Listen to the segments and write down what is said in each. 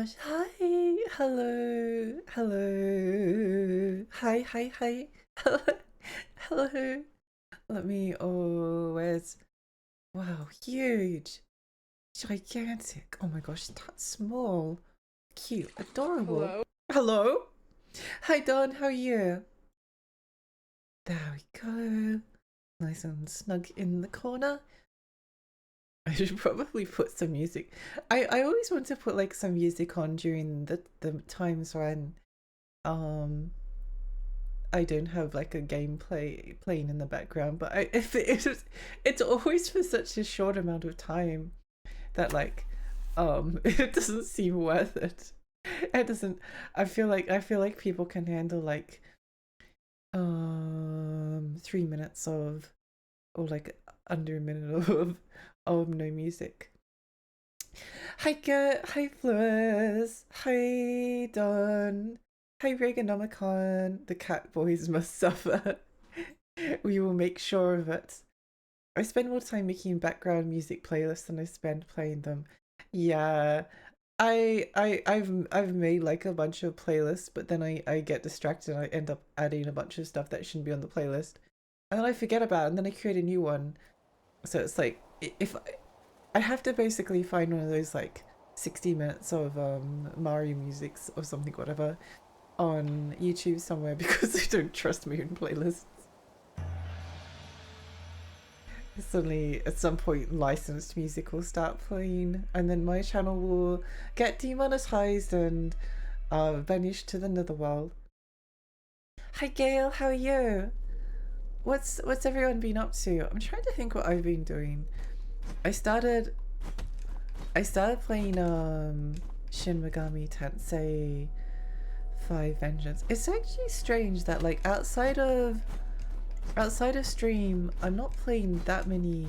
gosh. Hi. Hello. Hello. Hi, hi, hi. Hello. Hello. Let me. Oh, where's. Wow, huge. Gigantic. Oh my gosh, that's small. Cute. Adorable. Hello. Hello. Hi, Don. How are you? There we go. Nice and snug in the corner. I should probably put some music. I always want to put like some music on during the times when um I don't have like a gameplay playing in the background, but if it's always for such a short amount of time that like it doesn't seem worth it. It doesn't. I feel like people can handle like 3 minutes of, or like under a minute of no music. Hi Gert, hi Flores, hi Don, hi Reaganomicon. The cat boys must suffer. We will make sure of it. I spend more time making background music playlists than I spend playing them. Yeah, I've made like a bunch of playlists, but then I get distracted and I end up adding a bunch of stuff that shouldn't be on the playlist, and then I forget about it, and then I create a new one. So it's like if I have to basically find one of those like 60 minutes of Mario music or something, whatever, on YouTube somewhere because I don't trust my own playlists. Suddenly, at some point, licensed music will start playing, and then my channel will get demonetized and banished to the netherworld. Hi Gail, how are you? What's everyone been up to? I'm trying to think what I've been doing. I started I started playing Shin Megami Tensei 5 Vengeance. It's actually strange that like outside of stream, I'm not playing that many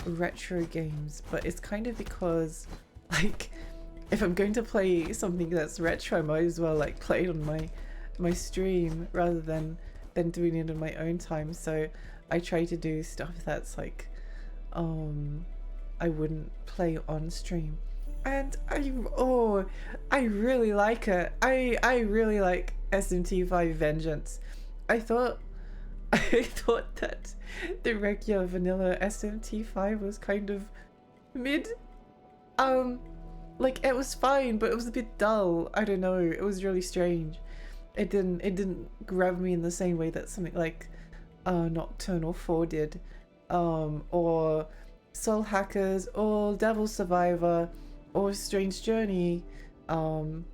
retro games, but it's kind of because like if I'm going to play something that's retro, I might as well like play it on my stream rather than doing it on my own time. So I try to do stuff that's like um I wouldn't play on stream. And I really like it. I really like SMT5 Vengeance. I thought I thought that the regular vanilla SMT5 was kind of mid. Um like it was fine, but it was a bit dull. I don't know. It was really strange. It didn't grab me in the same way that something like Nocturnal 4 did. Or Soul Hackers, or Devil Survivor, or Strange Journey. Um,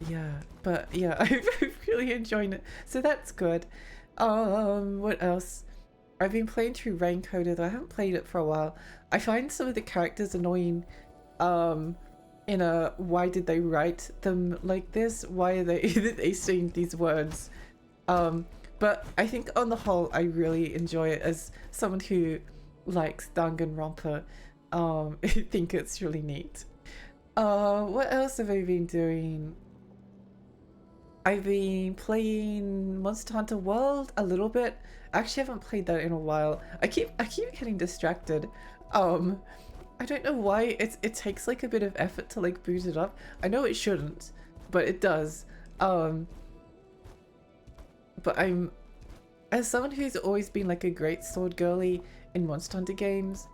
yeah, but yeah, I've really enjoyed it, so that's good. What else? I've been playing through Raincoder, though I haven't played it for a while. I find some of the characters annoying. Um, in a why did they write them like this? Why are they they saying these words? Um, but I think on the whole, I really enjoy it as someone who likes Danganronpa. I think it's really neat. What else have I been doing? I've been playing Monster Hunter World a little bit. I actually haven't played that in a while. I keep getting distracted. Um, I don't know why. It takes like a bit of effort to like boot it up. I know it shouldn't, but it does. Um, but I'm as someone who's always been like a great sword girly in Monster Hunter games,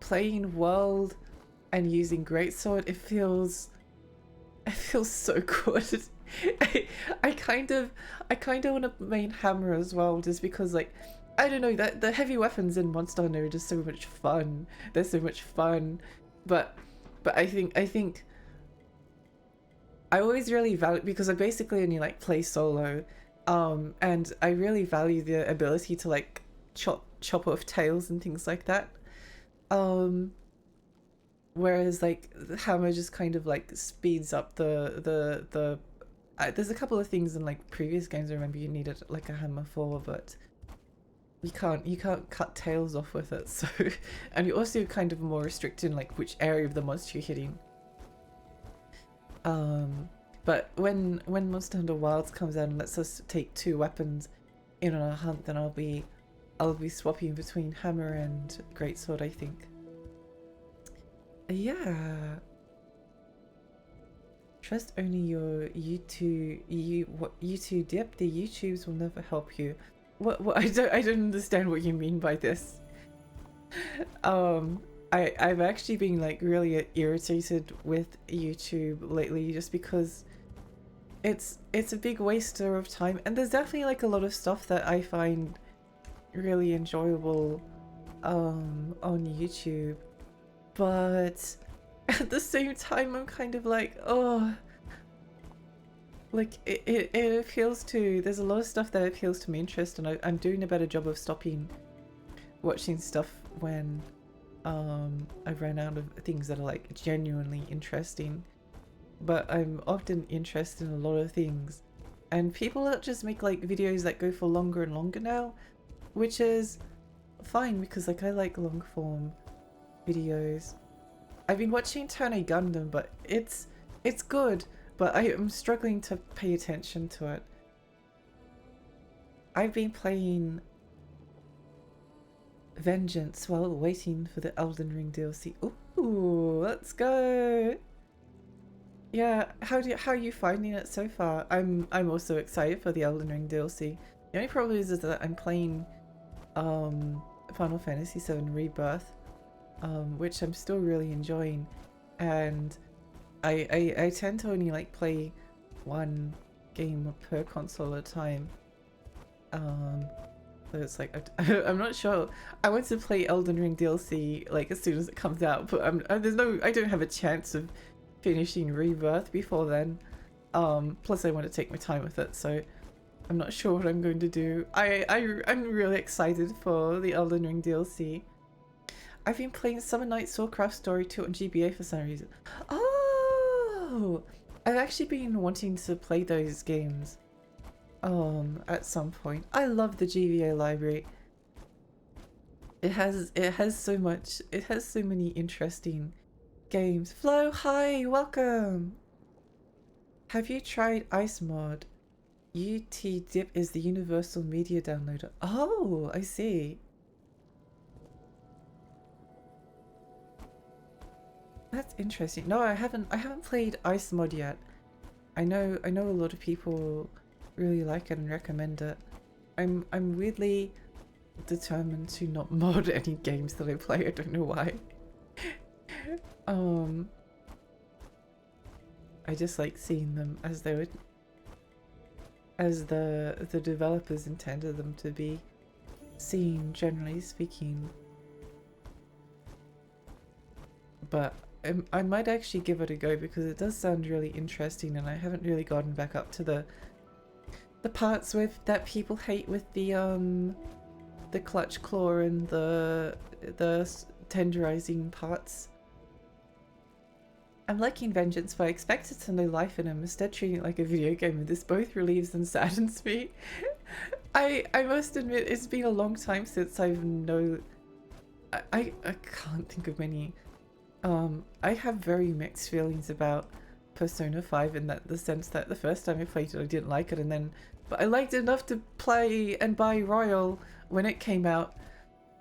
playing World and using Greatsword, it feels so good. I, I kind of want to main hammer as well, just because like I don't know that the heavy weapons in Monster Hunter are just so much fun. They're so much fun, but I think I always really value because I basically only like play solo, and I really value the ability to like chop off tails and things like that. Um, whereas like the hammer just kind of like speeds up the. There's a couple of things in like previous games I remember you needed like a hammer for, but you can't cut tails off with it. So, and you're also kind of more restricted in like which area of the monster you're hitting. Um, but when Monster Hunter Wilds comes out and lets us take two weapons in on a hunt, then I'll be swapping between hammer and greatsword, I think. Yeah. Trust only your YouTube dip. The YouTubes will never help you. What I don't understand what you mean by this. Um, I've actually been like really irritated with YouTube lately just because it's a big waster of time, and there's definitely like a lot of stuff that I find really enjoyable on YouTube, but at the same time I'm kind of like, oh, like it appeals to, there's a lot of stuff that appeals to my interest, and I'm doing a better job of stopping watching stuff when I ran out of things that are like genuinely interesting. But I'm often interested in a lot of things, and people that just make like videos that go for longer and longer now, which is fine because like I like long form videos. I've been watching Tone Gundam, but it's good, but I am struggling to pay attention to it. I've been playing Vengeance while waiting for the Elden Ring DLC. Ooh, let's go! Yeah, how are you finding it so far? I'm also excited for the Elden Ring DLC. The only problem is that I'm playing Final Fantasy VII Rebirth, which I'm still really enjoying, and I tend to only like play one game per console at a time. So it's like I'm not sure. I want to play Elden Ring DLC like as soon as it comes out, but I don't have a chance of finishing Rebirth before then. Plus I want to take my time with it, so I'm not sure what I'm going to do. I'm really excited for the Elden Ring DLC. I've been playing Summer Nights Warcraft Story 2 on GBA for some reason. Oh! I've actually been wanting to play those games at some point. I love the GBA library. It has so much, it has so many interesting games. Flo, hi, welcome. Have you tried IceMod? UTDip is the universal media downloader. Oh, I see. That's interesting. No, I haven't played IceMod yet. I know a lot of people really like it and recommend it. I'm weirdly determined to not mod any games that I play. I don't know why. I just like seeing them as they would, as the developers intended them to be seen, generally speaking. But I might actually give it a go because it does sound really interesting, and I haven't really gotten back up to the parts with that people hate with the clutch claw and the tenderizing parts. I'm liking Vengeance, but I expected to know life in him, instead treating it like a video game, and this both relieves and saddens me. I must admit, it's been a long time since I've I can't think of many. I have very mixed feelings about Persona 5 in that the sense that the first time I played it I didn't like it, and then but I liked it enough to play and buy Royal when it came out.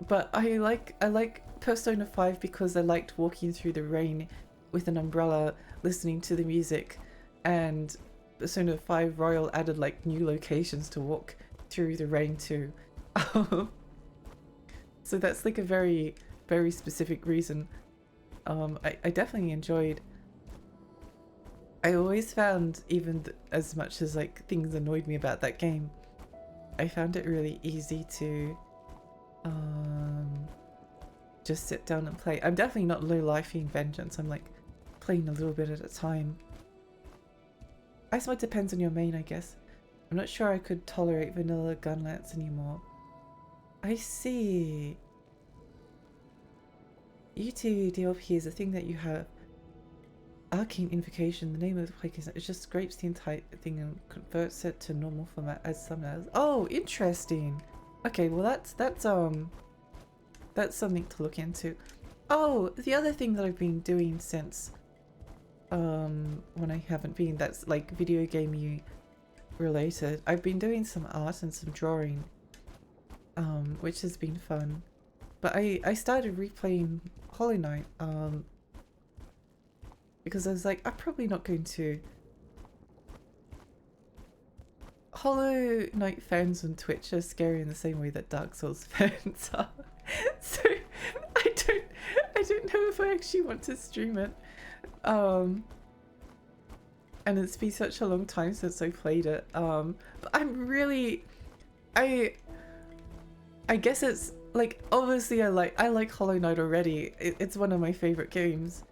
But I like Persona 5 because I liked walking through the rain with an umbrella, listening to the music, and Persona 5 Royal added like new locations to walk through the rain to. So that's like a very, very specific reason. I definitely enjoyed. I always found, even as much as like things annoyed me about that game, I found it really easy to just sit down and play. I'm definitely not low-lifing Vengeance. I'm like playing a little bit at a time. I suppose it depends on your main, I guess. I'm not sure I could tolerate vanilla Gunlance anymore. I see. U2 DLP is a thing that you have. Arcane Invocation, the name of the place, it just scrapes the entire thing and converts it to normal format as someone else. Oh, interesting. Okay, well that's something to look into. Oh, the other thing that I've been doing since when I haven't been, that's like video gamey related, I've been doing some art and some drawing, which has been fun. But I started replaying Hollow Knight because I was like, I'm probably not going to. Hollow Knight fans on Twitch are scary in the same way that Dark Souls fans are. So I don't know if I actually want to stream it. And it's been such a long time since I played it. But I'm really, I guess it's like, obviously I like Hollow Knight already. It's one of my favorite games.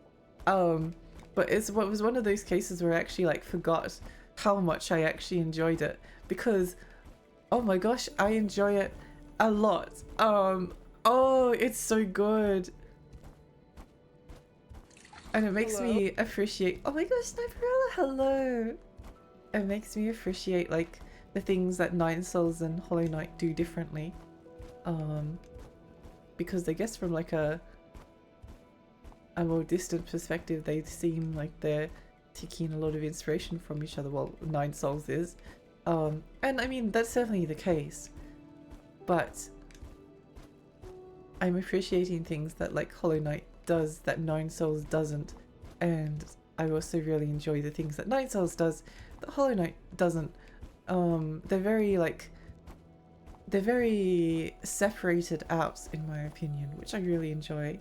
But it was one of those cases where I actually like forgot how much I actually enjoyed it, because oh my gosh, I enjoy it a lot. Oh, it's so good. And it makes me appreciate, oh my gosh, Sniperella, hello. It makes me appreciate like the things that Nine Souls and Hollow Knight do differently. Because I guess from like a more distant perspective, they seem like they're taking a lot of inspiration from each other. Well, Nine Souls is. And I mean, that's definitely the case. But I'm appreciating things that like Hollow Knight does that Nine Souls doesn't. And I also really enjoy the things that Nine Souls does that Hollow Knight doesn't. They're very separated out in my opinion, which I really enjoy.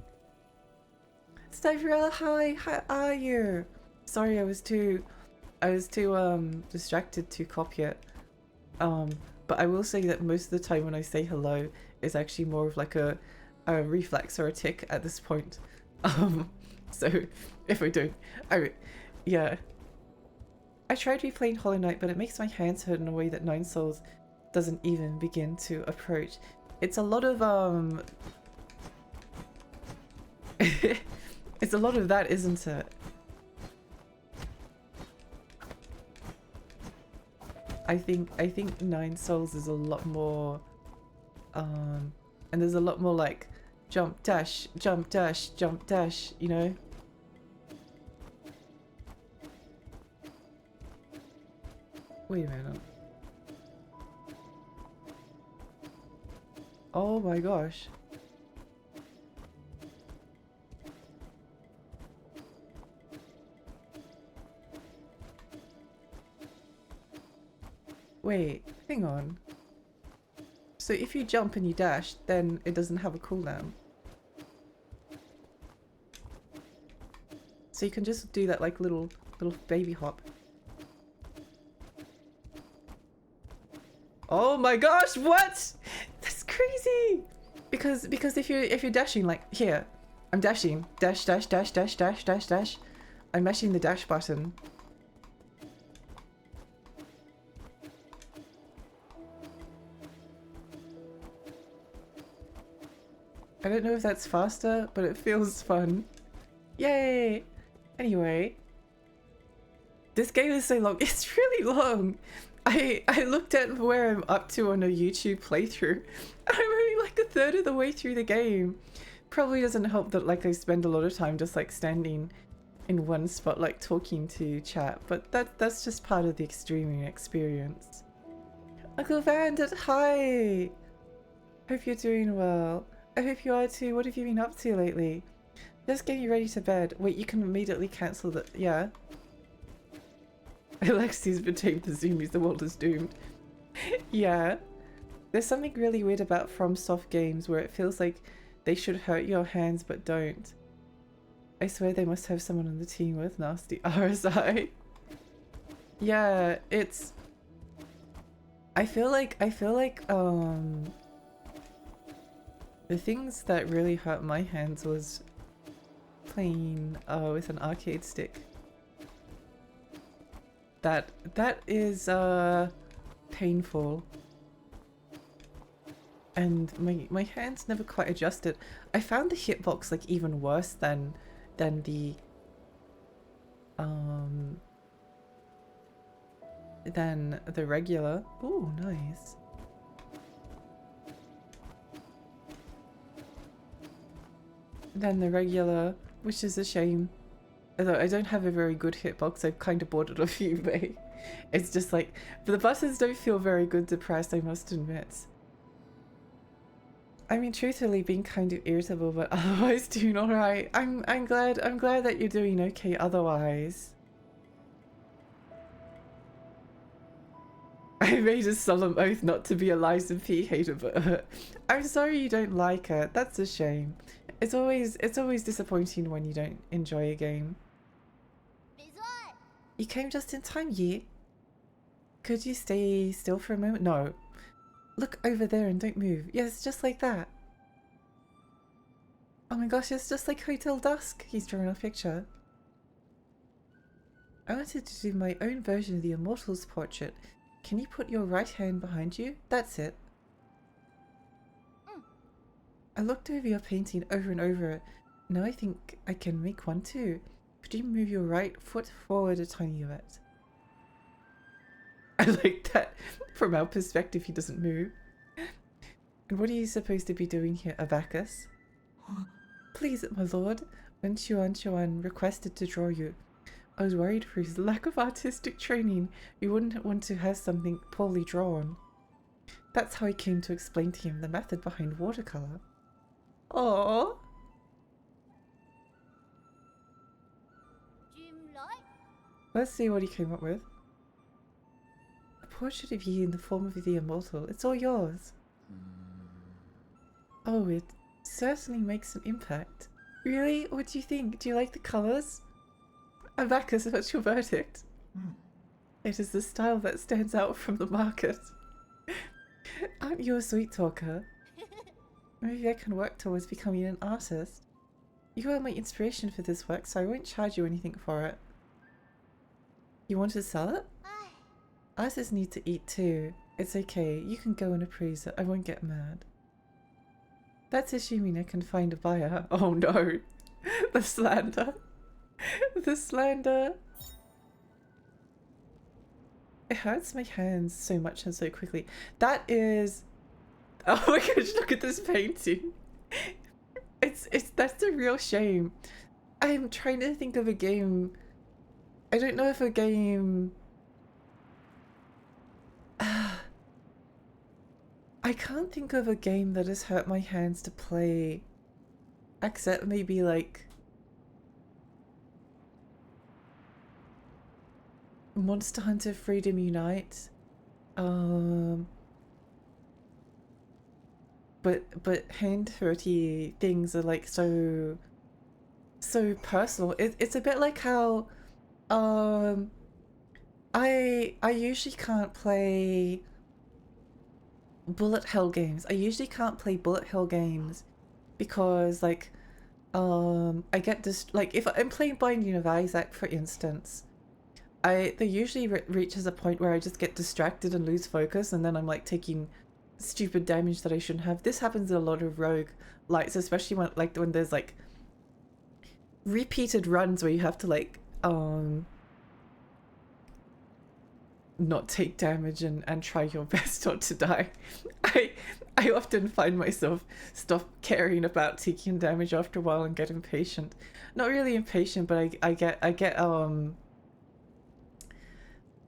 Sniperella, hi, how are you? Sorry, I was too distracted to copy it. But I will say that most of the time when I say hello is actually more of like a reflex or a tick at this point. So if I don't, yeah. I tried replaying Hollow Knight, but it makes my hands hurt in a way that Nine Souls doesn't even begin to approach. It's a lot of it's a lot of that, isn't it? I think Nine Souls is a lot more and there's a lot more like jump dash, jump dash, jump dash, you know? Wait a minute. Oh my gosh. Wait, hang on. So if you jump and you dash, then it doesn't have a cooldown. So you can just do that like little baby hop. Oh my gosh, what? That's crazy! Because if you're dashing, like here, I'm dashing, dash dash dash dash dash dash dash. I'm mashing the dash button. I don't know if that's faster, but it feels fun. Yay! Anyway, this game is so long. It's really long. I looked at where I'm up to on a YouTube playthrough. I'm only like a third of the way through the game. Probably doesn't help that like I spend a lot of time just like standing in one spot like talking to chat, but that's just part of the streaming experience. Uncle Vandit, hi! Hope you're doing well. I hope you are too. What have you been up to lately? Just getting ready to bed. Wait, you can immediately cancel that. Yeah. Alexi's betrayed the zoomies. The world is doomed. Yeah. There's something really weird about FromSoft games where it feels like they should hurt your hands but don't. I swear they must have someone on the team with nasty RSI. Yeah, it's... I feel like the things that really hurt my hands was playing with an arcade stick. That is painful. And my hands never quite adjusted. I found the hitbox like even worse than the regular. Ooh, nice. Than the regular, which is a shame. Although I don't have a very good hitbox, I've kind of bought it off eBay. It's just like, but the buttons don't feel very good to press, I must admit. I mean, truthfully, being kind of irritable, but otherwise doing all right. I'm glad that you're doing okay. Otherwise, I made a solemn oath not to be a Lies and P hater, but I'm sorry you don't like it. That's a shame. It's always disappointing when you don't enjoy a game. You came just in time, Yi. Could you stay still for a moment? No. Look over there and don't move. Yes, just like that. Oh my gosh, it's just like Hotel Dusk. He's drawing a picture. I wanted to do my own version of the Immortals portrait. Can you put your right hand behind you? That's it. I looked over your painting over and over. Now I think I can make one too. Could you move your right foot forward a tiny bit? I like that from our perspective he doesn't move. And what are you supposed to be doing here, Abacus? Please, my lord, when Chuan requested to draw you, I was worried for his lack of artistic training. You wouldn't want to have something poorly drawn. That's how I came to explain to him the method behind watercolor. Aww. Let's see what he came up with. A portrait of you in the form of the Immortal. It's all yours. Oh, it certainly makes an impact. Really? What do you think? Do you like the colours? Abacus, what's your verdict? It is the style that stands out from the market. Aren't you a sweet talker? Maybe I can work towards becoming an artist. You are my inspiration for this work, so I won't charge you anything for it. You want to sell it? Artists need to eat too. It's okay, you can go and appraise it. I won't get mad. That's assuming I can find a buyer. Oh no. The slander. The slander. It hurts my hands so much and so quickly. That is... Oh my gosh, look at this painting. That's a real shame. I'm trying to think of a game. I don't know if a game... I can't think of a game that has hurt my hands to play. Except maybe like... Monster Hunter Freedom Unite. But hand hurty things are like so personal. It's a bit like how I usually can't play bullet hell games. I usually can't play bullet hell games because like I get this, like if I'm playing Binding of Isaac for instance, they usually reaches a point where I just get distracted and lose focus, and then I'm like taking stupid damage that I shouldn't have. This happens in a lot of rogue lights, especially when there's like repeated runs where you have to like not take damage and try your best not to die. I often find myself stop caring about taking damage after a while and get impatient. Not really impatient, but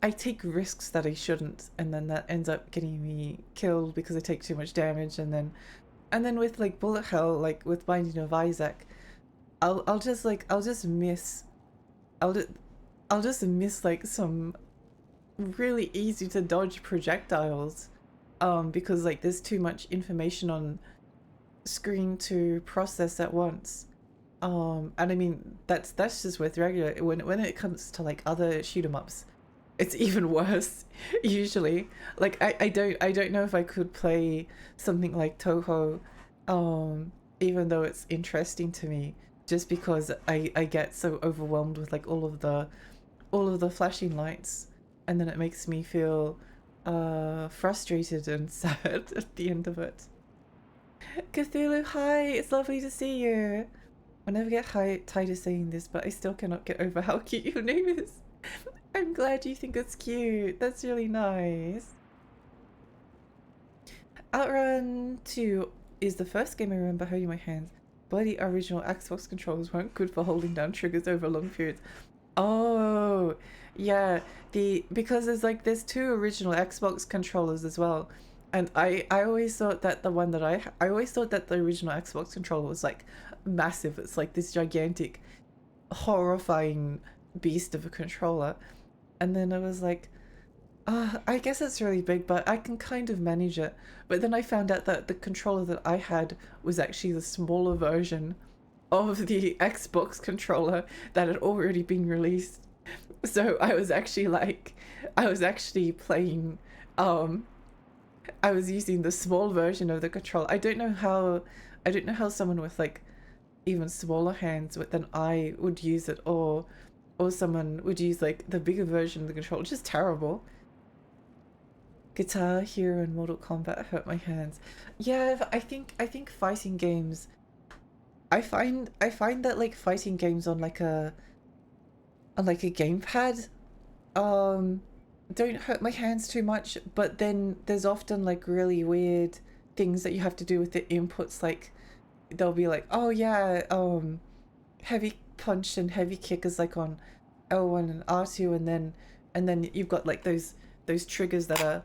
I take risks that I shouldn't, and then that ends up getting me killed because I take too much damage. And then with like bullet hell, like with Binding of Isaac, I'll just miss like some really easy to dodge projectiles because like there's too much information on screen to process at once. And I mean that's just with regular. When it comes to like other shoot 'em ups, it's even worse usually. Like I don't know if I could play something like Touhou even though it's interesting to me, just because I get so overwhelmed with like all of the flashing lights, and then it makes me feel frustrated and sad at the end of it. Cthulhu, hi, it's lovely to see you. I never get tired of saying this, but I still cannot get over how cute your name is. I'm glad you think it's cute. That's really nice. Outrun 2 is the first game I remember holding my hands. Bloody original Xbox controllers weren't good for holding down triggers over long periods. Oh, yeah. Because there's 2 original Xbox controllers as well. And I always thought that the one that I always thought that the original Xbox controller was like massive. It's like this gigantic, horrifying beast of a controller. And then I was like, I guess it's really big, but I can kind of manage it. But then I found out that the controller that I had was actually the smaller version of the Xbox controller that had already been released. So I was actually playing, I was using the small version of the controller. I don't know how someone with like even smaller hands than I would use it, or someone would use like the bigger version of the controller. Just terrible. Guitar Hero and Mortal Kombat hurt my hands. Yeah, I think fighting games. I find that like fighting games on like a gamepad, um, don't hurt my hands too much. But then there's often like really weird things that you have to do with the inputs. Like they'll be like, oh yeah, heavy punch and heavy kick is like on L1 and R2, and then you've got like those triggers that are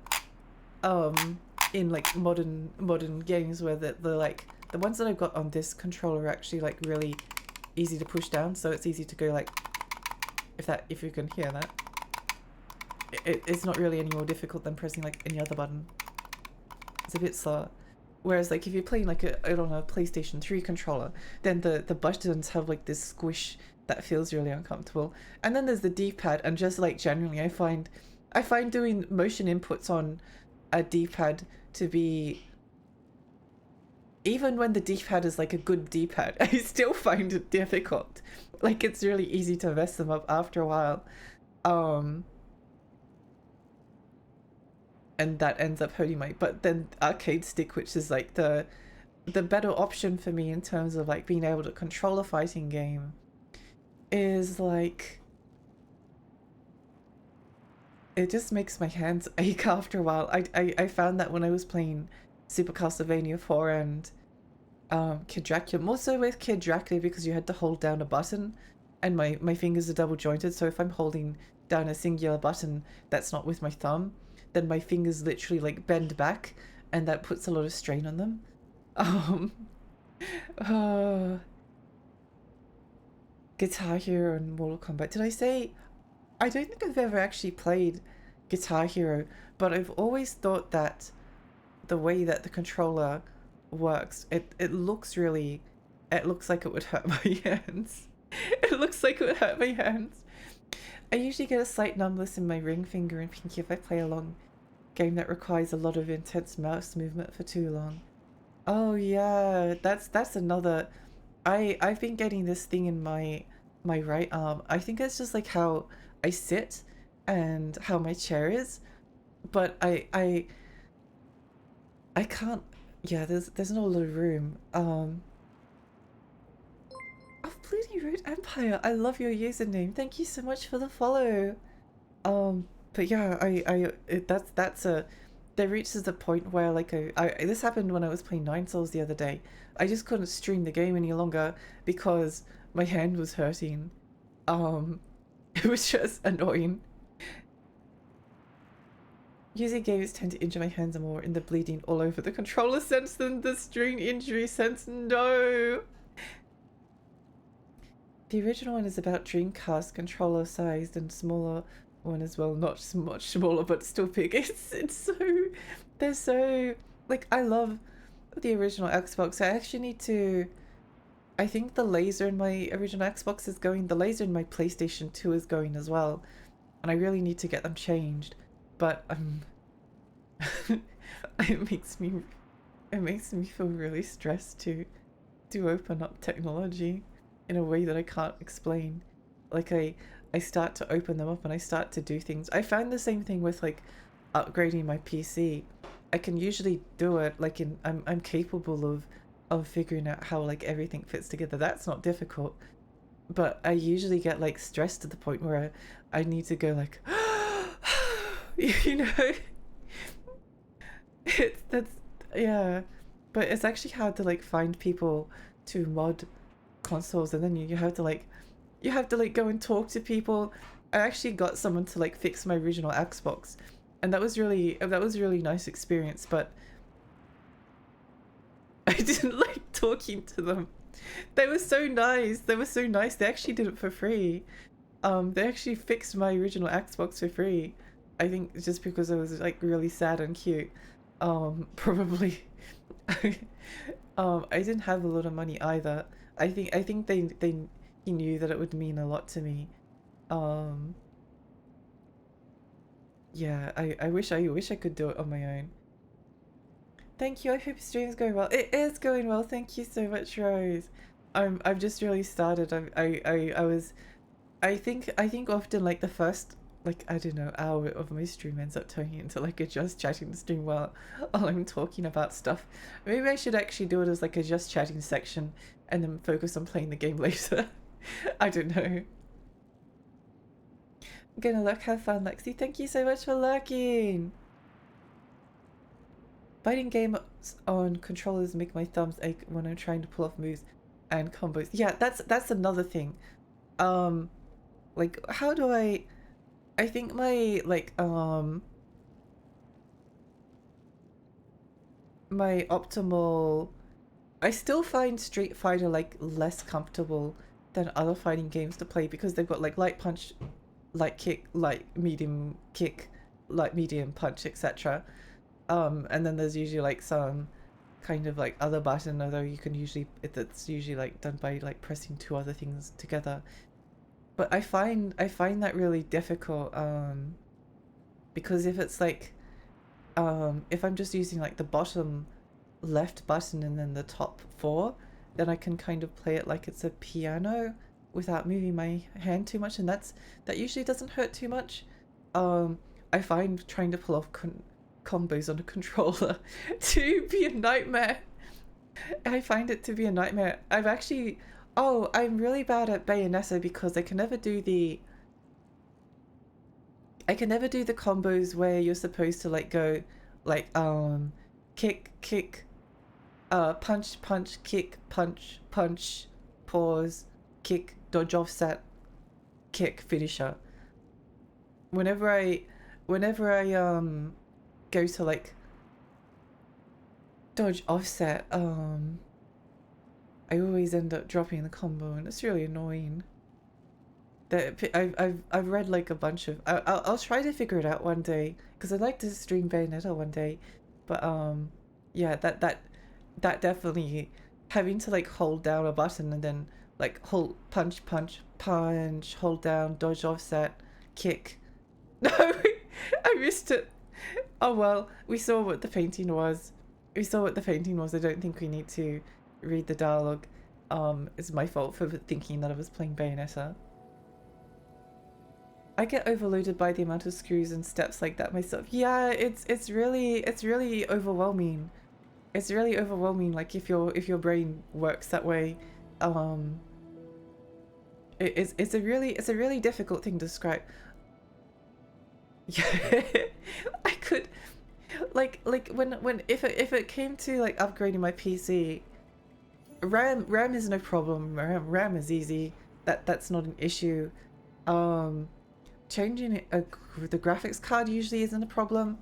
in like modern games where they're like the ones that I've got on this controller are actually like really easy to push down, so it's easy to go like, if you can hear that, it's not really any more difficult than pressing like any other button. It's a bit slower. Whereas like if you're playing like on a PlayStation 3 controller, then the buttons have like this squish that feels really uncomfortable. And then there's the D-pad, and just like generally I find doing motion inputs on a D-pad to be, even when the D-pad is like a good D-pad, I still find it difficult. Like it's really easy to mess them up after a while. And that ends up hurting my, but then arcade stick, which is like the better option for me in terms of like being able to control a fighting game, is like, it just makes my hands ache after a while. I found that when I was playing Super Castlevania 4 and Kid Dracula, more so with Kid Dracula because you had to hold down a button, and my fingers are double jointed, so if I'm holding down a singular button that's not with my thumb, then my fingers literally like bend back, and that puts a lot of strain on them. Uh, Guitar Hero and Mortal Kombat. Did I say? I don't think I've ever actually played Guitar Hero, but I've always thought that the way that the controller works, it looks really, it looks like it would hurt my hands. It looks like it would hurt my hands. I usually get a slight numbness in my ring finger and pinky if I play a long game that requires a lot of intense mouse movement for too long. Oh yeah, that's another. I've been getting this thing in my right arm. I think it's just like how I sit and how my chair is, but I can't. Yeah, there's not a lot of room. Oh, Bloody Root Empire, I love your username. Thank you so much for the follow. But yeah, that's a, there reaches the point where like this happened when I was playing Nine Souls the other day. I just couldn't stream the game any longer because my hand was hurting. It was just annoying. Using games tend to injure my hands more in the bleeding all over the controller sense than the string injury sense. No! The original one is about Dreamcast controller sized, and smaller one as well. Not much smaller, but still big. It's so, they're so, like, I love the original Xbox. I actually need to, I think the laser in my original Xbox is going, the laser in my PlayStation 2 is going as well. And I really need to get them changed. But it makes me feel really stressed to open up technology in a way that I can't explain. Like I start to open them up and I start to do things. I found the same thing with like upgrading my PC. I can usually do it like I'm capable of figuring out how like everything fits together. That's not difficult. But I usually get like stressed to the point where I need to go like you know. That's, yeah. But it's actually hard to like find people to mod consoles, and then you have to like go and talk to people. I actually got someone to like fix my original Xbox, and that was really a really nice experience. But I didn't like talking to them. They were so nice. They were so nice. They actually did it for free. They actually fixed my original Xbox for free. I think just because I was like really sad and cute. Probably. I didn't have a lot of money either. I think he knew that it would mean a lot to me. Um, yeah, I wish I could do it on my own. Thank you. I hope your stream's going well. It is going well. Thank you so much, Rose. I've just really started. I was I think often like the first like I don't know hour of my stream ends up turning into like a just chatting stream while I'm talking about stuff. Maybe I should actually do it as like a just chatting section and then focus on playing the game later. I don't know. I'm gonna look. Have fun, Lexi. Thank you so much for lurking. Fighting games on controllers make my thumbs ache when I'm trying to pull off moves and combos. Yeah, that's another thing. Like how do I think my like my optimal I still find Street Fighter like less comfortable than other fighting games to play because they've got like light punch, light kick, light medium kick, light medium punch, etc. And then there's usually like some kind of like other button, although you can usually that's usually like done by like pressing two other things together. But I find that really difficult because if it's like if I'm just using like the bottom left button and then the top four, then I can kind of play it like it's a piano without moving my hand too much, and that usually doesn't hurt too much. I find trying to pull off combos on a controller to be a nightmare. I find it to be a nightmare. I'm really bad at Bayonetta because I can never do the combos where you're supposed to like go like kick, punch, kick, punch, pause, kick, dodge offset, kick, finisher. Whenever I go to like dodge offset, I always end up dropping the combo, and it's really annoying. I've read like a bunch of I'll try to figure it out one day because I'd like to stream Bayonetta one day, but yeah, that definitely having to like hold down a button and then like hold punch, hold down, dodge offset, kick. No, I missed it. Oh well, we saw what the painting was. I don't think we need to read the dialogue. It's my fault for thinking that I was playing Bayonetta. I get overloaded by the amount of screws and steps like that myself. Yeah, it's really overwhelming. It's really overwhelming. Like if your brain works that way, it's a really difficult thing to describe. Yeah, I could like when if it came to like upgrading my PC, RAM is no problem. RAM is easy. That's not an issue. Changing the graphics card usually isn't a problem.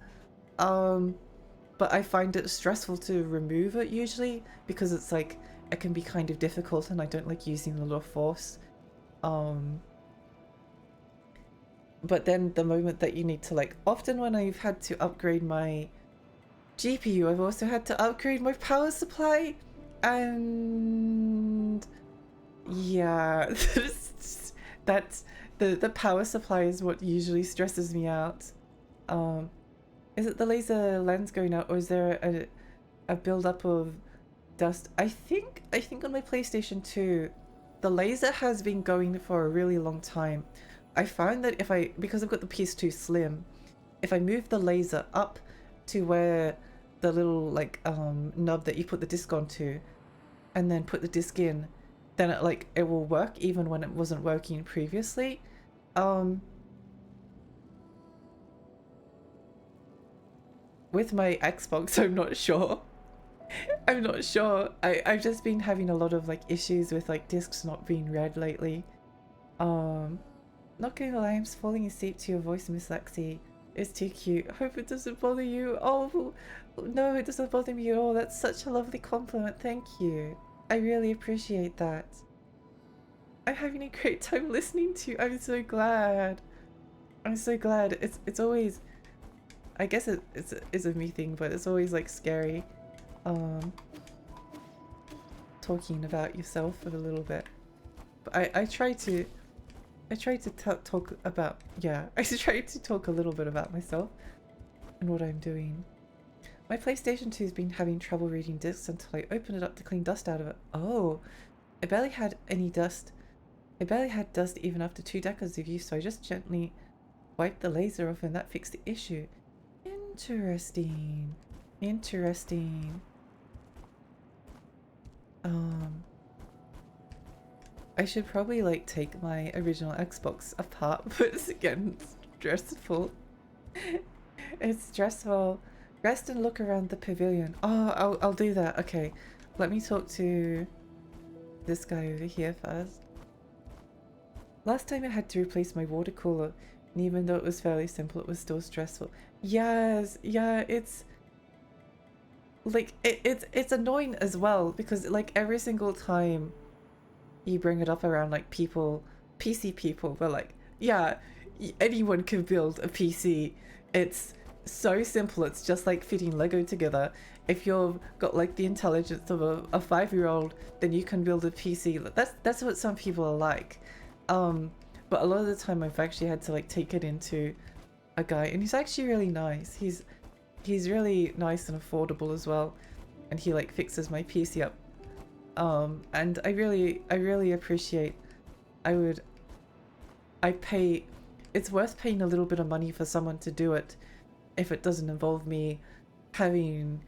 But I find it stressful to remove it usually because it's like it can be kind of difficult and I don't like using a lot of force. But then the moment that you need to like, often when I've had to upgrade my GPU, I've also had to upgrade my power supply, and yeah, that's the power supply is what usually stresses me out. Is it the laser lens going out, or is there a build-up of dust? I think on my PlayStation 2, the laser has been going for a really long time. I found that because I've got the PS2 Slim, if I move the laser up to where the little like nub that you put the disc onto, and then put the disc in, then it will work even when it wasn't working previously. With my Xbox, I'm not sure. I'm not sure. I've just been having a lot of like issues with like discs not being read lately. Not gonna lie, I'm falling asleep to your voice, Miss Lexi. It's too cute. Hope it doesn't bother you. Oh, no, it doesn't bother me at all. That's such a lovely compliment. Thank you. I really appreciate that. I'm having a great time listening to you. I'm so glad. I'm so glad. It's always, I guess it's a me thing, but it's always like scary talking about yourself for a little bit. But I try to talk about, yeah, I try to talk a little bit about myself and what I'm doing. My PlayStation 2 has been having trouble reading discs until I opened it up to clean dust out of it. Oh, I barely had any dust. I barely had dust even after 2 decades of use, so I just gently wiped the laser off and that fixed the issue. Interesting. Interesting. I should probably like take my original Xbox apart, but it's again stressful. It's stressful. Rest and look around the pavilion. Oh, I'll do that. Okay, let me talk to this guy over here first. Last time I had to replace my water cooler, and even though it was fairly simple, it was still stressful. Yes, yeah, it's like it's annoying as well because like every single time you bring it up around like people, PC people, they're like, yeah, anyone can build a PC. It's so simple. It's just like fitting Lego together. If you've got like the intelligence of a 5-year-old, then you can build a PC. That's what some people are like. But a lot of the time I've actually had to like take it into a guy, and he's actually really nice. He's really nice and affordable as well, and he like fixes my PC up. And I really appreciate. It's worth paying a little bit of money for someone to do it if it doesn't involve me having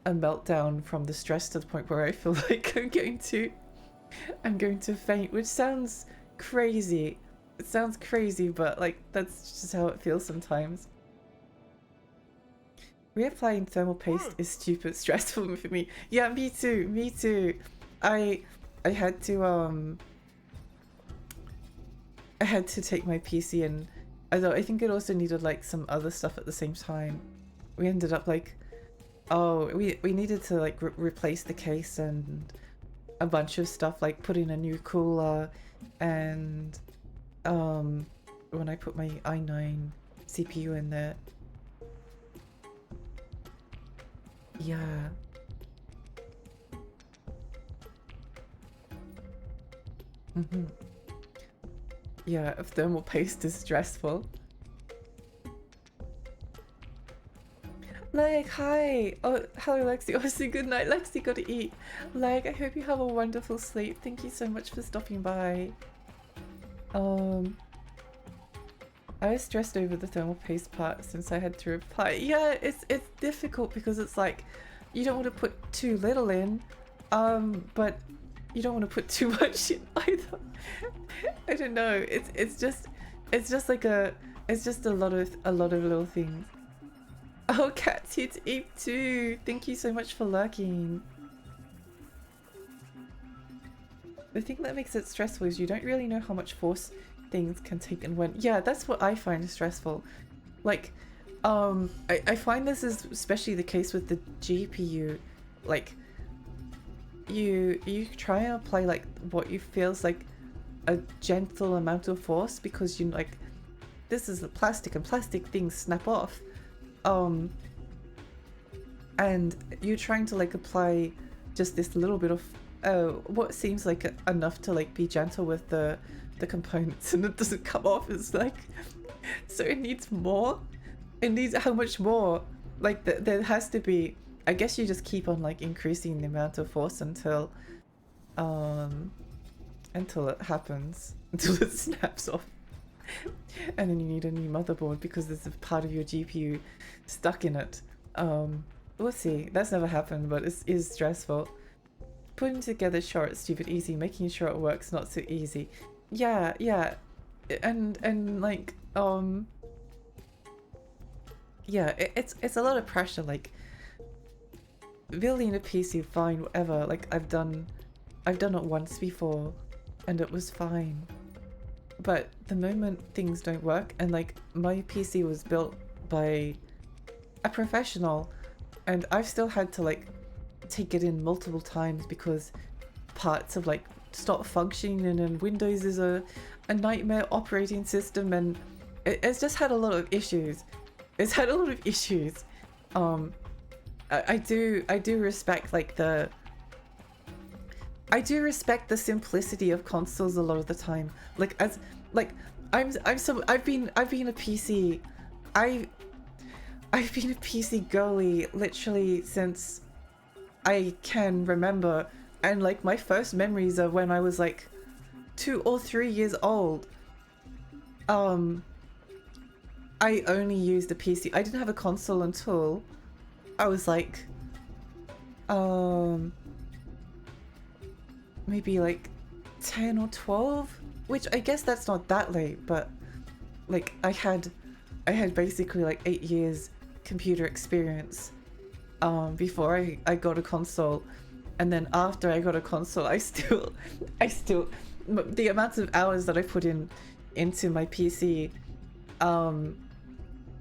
a meltdown from the stress to the point where I feel like I'm going to faint, which sounds crazy. It sounds crazy, but like that's just how it feels sometimes. Reapplying thermal paste is stupid stressful for me. Yeah, me too. I had to take my PC, and although I think it also needed like some other stuff at the same time, we ended up like, oh, we needed to like replace the case and a bunch of stuff, like put in a new cooler, and when I put my i9 CPU in there, yeah. Yeah, if thermal paste is stressful. Like, hi! Oh, hello Lexi. Obviously, good night. Lexi, gotta eat. Like, I hope you have a wonderful sleep. Thank you so much for stopping by. I was stressed over the thermal paste part since I had to reply. Yeah, it's difficult because it's like, you don't want to put too little in, but you don't want to put too much in either. I don't know. It's just a lot of little things. Oh, Cat's here to eat too. Thank you so much for lurking. The thing that makes it stressful is you don't really know how much force things can take and when. Yeah, that's what I find stressful. Like, I find this is especially the case with the GPU. Like, you try and apply like what you feels like a gentle amount of force because you like, this is the plastic and plastic things snap off. And you're trying to like apply just this little bit of what seems like enough to like be gentle with the components, and it doesn't come off. It's like, so it needs more. It needs how much more? Like there has to be. I guess you just keep on like increasing the amount of force until it happens, until it snaps off. And then you need a new motherboard because there's a part of your GPU stuck in it. We'll see. That's never happened, but it is stressful. Putting together short, stupid, easy. Making sure it works, not so easy. Yeah, and like yeah, it's a lot of pressure. Like building a PC, fine, whatever. Like I've done it once before, and it was fine. But the moment things don't work, and like my PC was built by a professional, and I've still had to like take it in multiple times because parts have like stopped functioning, and then Windows is a nightmare operating system, and it's just had a lot of issues. It's had a lot of issues. I do respect like I do respect the simplicity of consoles a lot of the time. Like as like I've been a PC. I've been a PC girly literally since I can remember, and like my first memories are when I was like 2 or 3 years old. I only used a PC. I didn't have a console until I was like maybe like 10 or 12, which I guess that's not that late, but like I had basically like 8 years computer experience before I got a console. And then after I got a console, I still the amounts of hours that I put into my PC,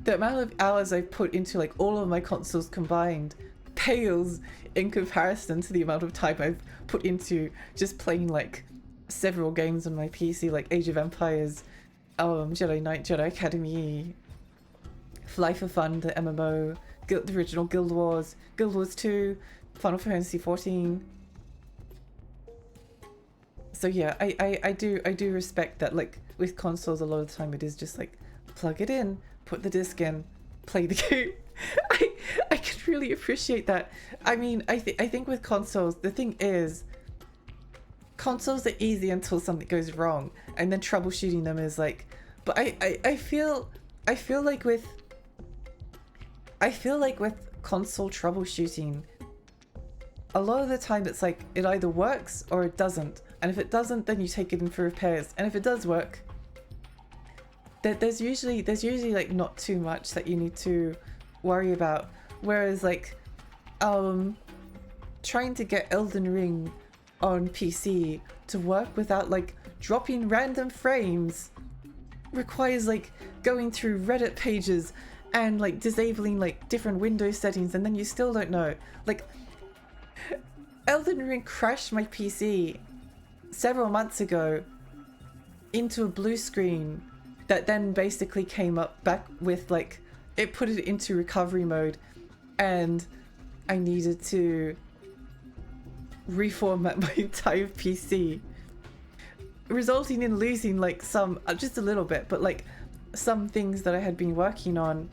the amount of hours I put into like all of my consoles combined pales in comparison to the amount of time I've put into just playing like several games on my PC, like Age of Empires, Jedi Knight, Jedi Academy, Fly for Fun, the MMO, the original Guild Wars 2, Final Fantasy 14. So yeah, I do respect that. Like with consoles, a lot of the time it is just like plug it in, put the disc in, play the game. I can really appreciate that. I mean, I think with consoles, the thing is, consoles are easy until something goes wrong, and then troubleshooting them is like. But I feel like with console troubleshooting, a lot of the time it's like it either works or it doesn't, and if it doesn't, then you take it in for repairs, and if it does work, there's usually like not too much that you need to worry about. Whereas like trying to get Elden Ring on PC to work without like dropping random frames requires like going through Reddit pages and like disabling like different Windows settings, and then you still don't know. Like Elden Ring crashed my PC several months ago into a blue screen that then basically came up back with like, it put it into recovery mode, and I needed to reformat my entire PC, resulting in losing like some, just a little bit, but like some things that I had been working on,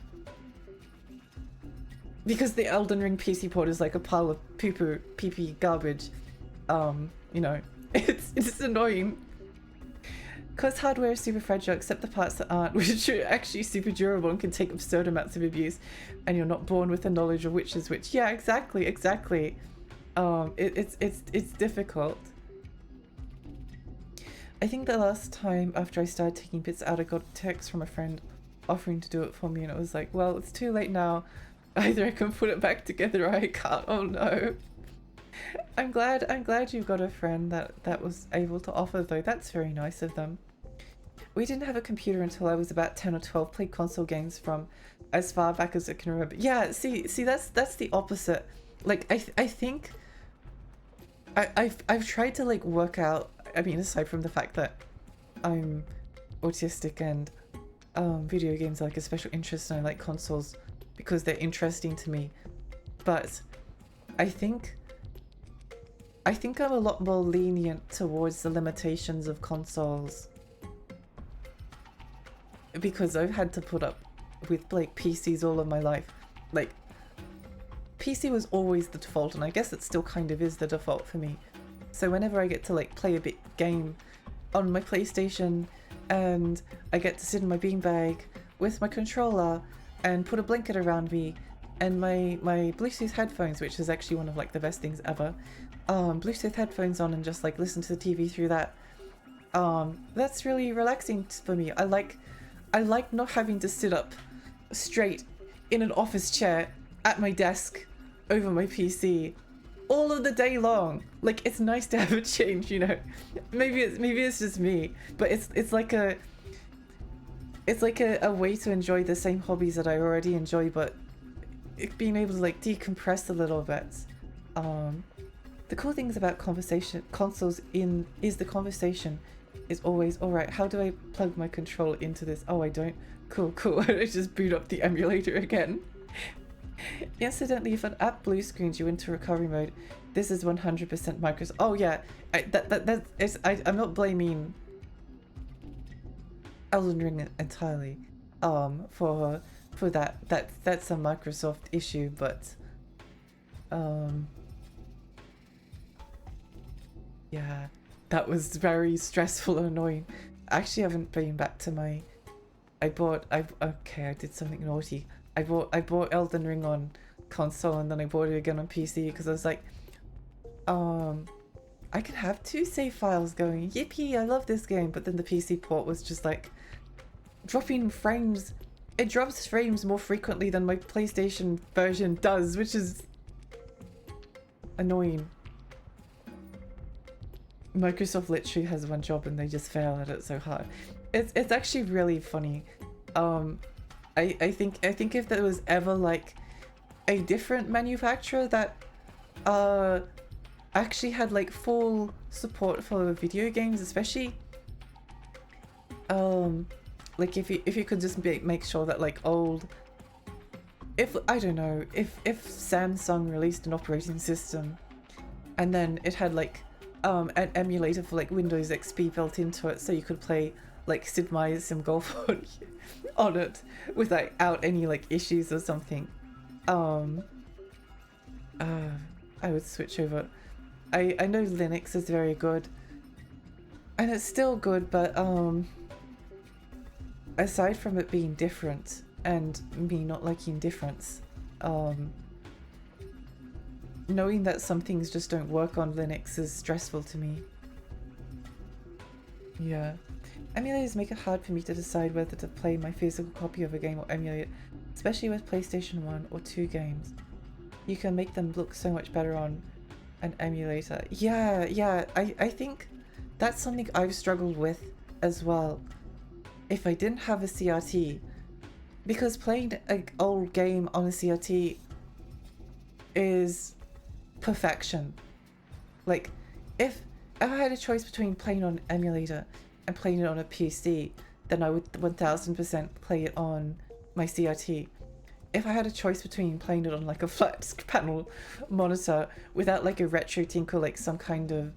because the Elden Ring PC port is like a pile of pee-pee garbage. You know, it's annoying. Because hardware is super fragile, except the parts that aren't, which are actually super durable and can take absurd amounts of abuse, and you're not born with the knowledge of which is which. Yeah, exactly. It's difficult. I think the last time after I started taking bits out, I got a text from a friend offering to do it for me, and it was like, well, it's too late now. Either I can put it back together or I can't. Oh no. I'm glad you've got a friend that was able to offer though. That's very nice of them. We didn't have a computer until I was about 10 or 12. Played console games from as far back as I can remember. Yeah, see that's the opposite. Like I think I've tried to like work out, I mean, aside from the fact that I'm autistic and video games are like a special interest, and I like consoles because they're interesting to me, but I think I'm a lot more lenient towards the limitations of consoles, because I've had to put up with like PCs all of my life. Like PC was always the default, and I guess it still kind of is the default for me. So whenever I get to like play a bit game on my PlayStation, and I get to sit in my beanbag with my controller and put a blanket around me and my Bluetooth headphones, which is actually one of like the best things ever, Bluetooth headphones on, and just like listen to the TV through that, that's really relaxing for me. I like not having to sit up straight in an office chair at my desk over my PC all of the day long. Like, it's nice to have a change, you know. Maybe it's just me, but it's like it's like a way to enjoy the same hobbies that I already enjoy, but being able to like decompress a little bit. The cool things about conversation consoles is the conversation is always, all right, how do I plug my controller into this? Oh, I don't. Cool, cool. I just boot up the emulator again. Incidentally, if an app blue screens you into recovery mode, this is 100% Microsoft. Oh yeah, I'm not blaming Elden Ring entirely for that. That's a Microsoft issue, but yeah, that was very stressful and annoying. I actually haven't been back to my okay, I did something naughty. I bought Elden Ring on console and then I bought it again on PC because I was like, I could have 2 save files going. Yippee, I love this game. But then the PC port was just like dropping frames. It drops frames more frequently than my PlayStation version does, which is annoying. Microsoft literally has one job and they just fail at it so hard. It's actually really funny. I think if there was ever like a different manufacturer that actually had like full support for video games, especially like if you could just make sure that like if I don't know, if Samsung released an operating system and then it had like an emulator for like Windows XP built into it, so you could play like Sid Meier's Sim Golf on it without any like issues or something. I would switch over. I know Linux is very good, and it's still good, but aside from it being different and me not liking difference, knowing that some things just don't work on Linux is stressful to me. Yeah. Emulators make it hard for me to decide whether to play my physical copy of a game or emulate it, especially with PlayStation 1 or 2 games. You can make them look so much better on an emulator. Yeah, I think that's something I've struggled with as well. If I didn't have a CRT, because playing an old game on a CRT is perfection. Like, if I had a choice between playing on an emulator and playing it on a PC, then I would 1000% play it on my CRT. If I had a choice between playing it on like a flat panel monitor without like a retro tinkle, like some kind of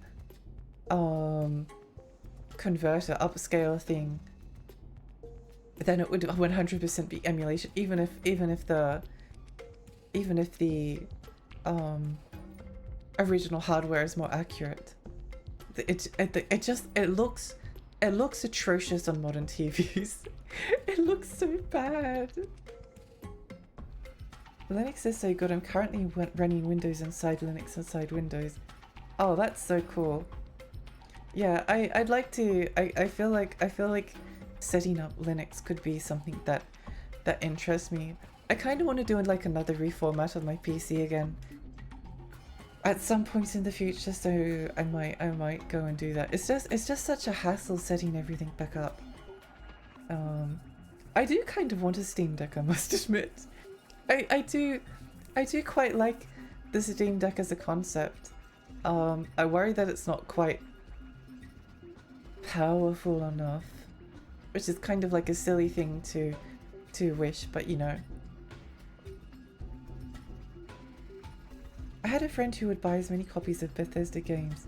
converter upscale thing, then it would 100% be emulation, even if the original hardware is more accurate. It looks atrocious on modern TVs. It looks so bad. Linux is so good. I'm currently running Windows inside Linux inside Windows. Oh, that's so cool. Yeah, I'd like to. I feel like setting up Linux could be something that interests me. I kind of want to do like another reformat of my PC again at some point in the future, so I might go and do that. It's just such a hassle setting everything back up. I do kind of want a Steam Deck, I must admit. I do quite like the Steam Deck as a concept. I worry that it's not quite powerful enough, which is kind of like a silly thing to wish, but you know. I had a friend who would buy as many copies of Bethesda games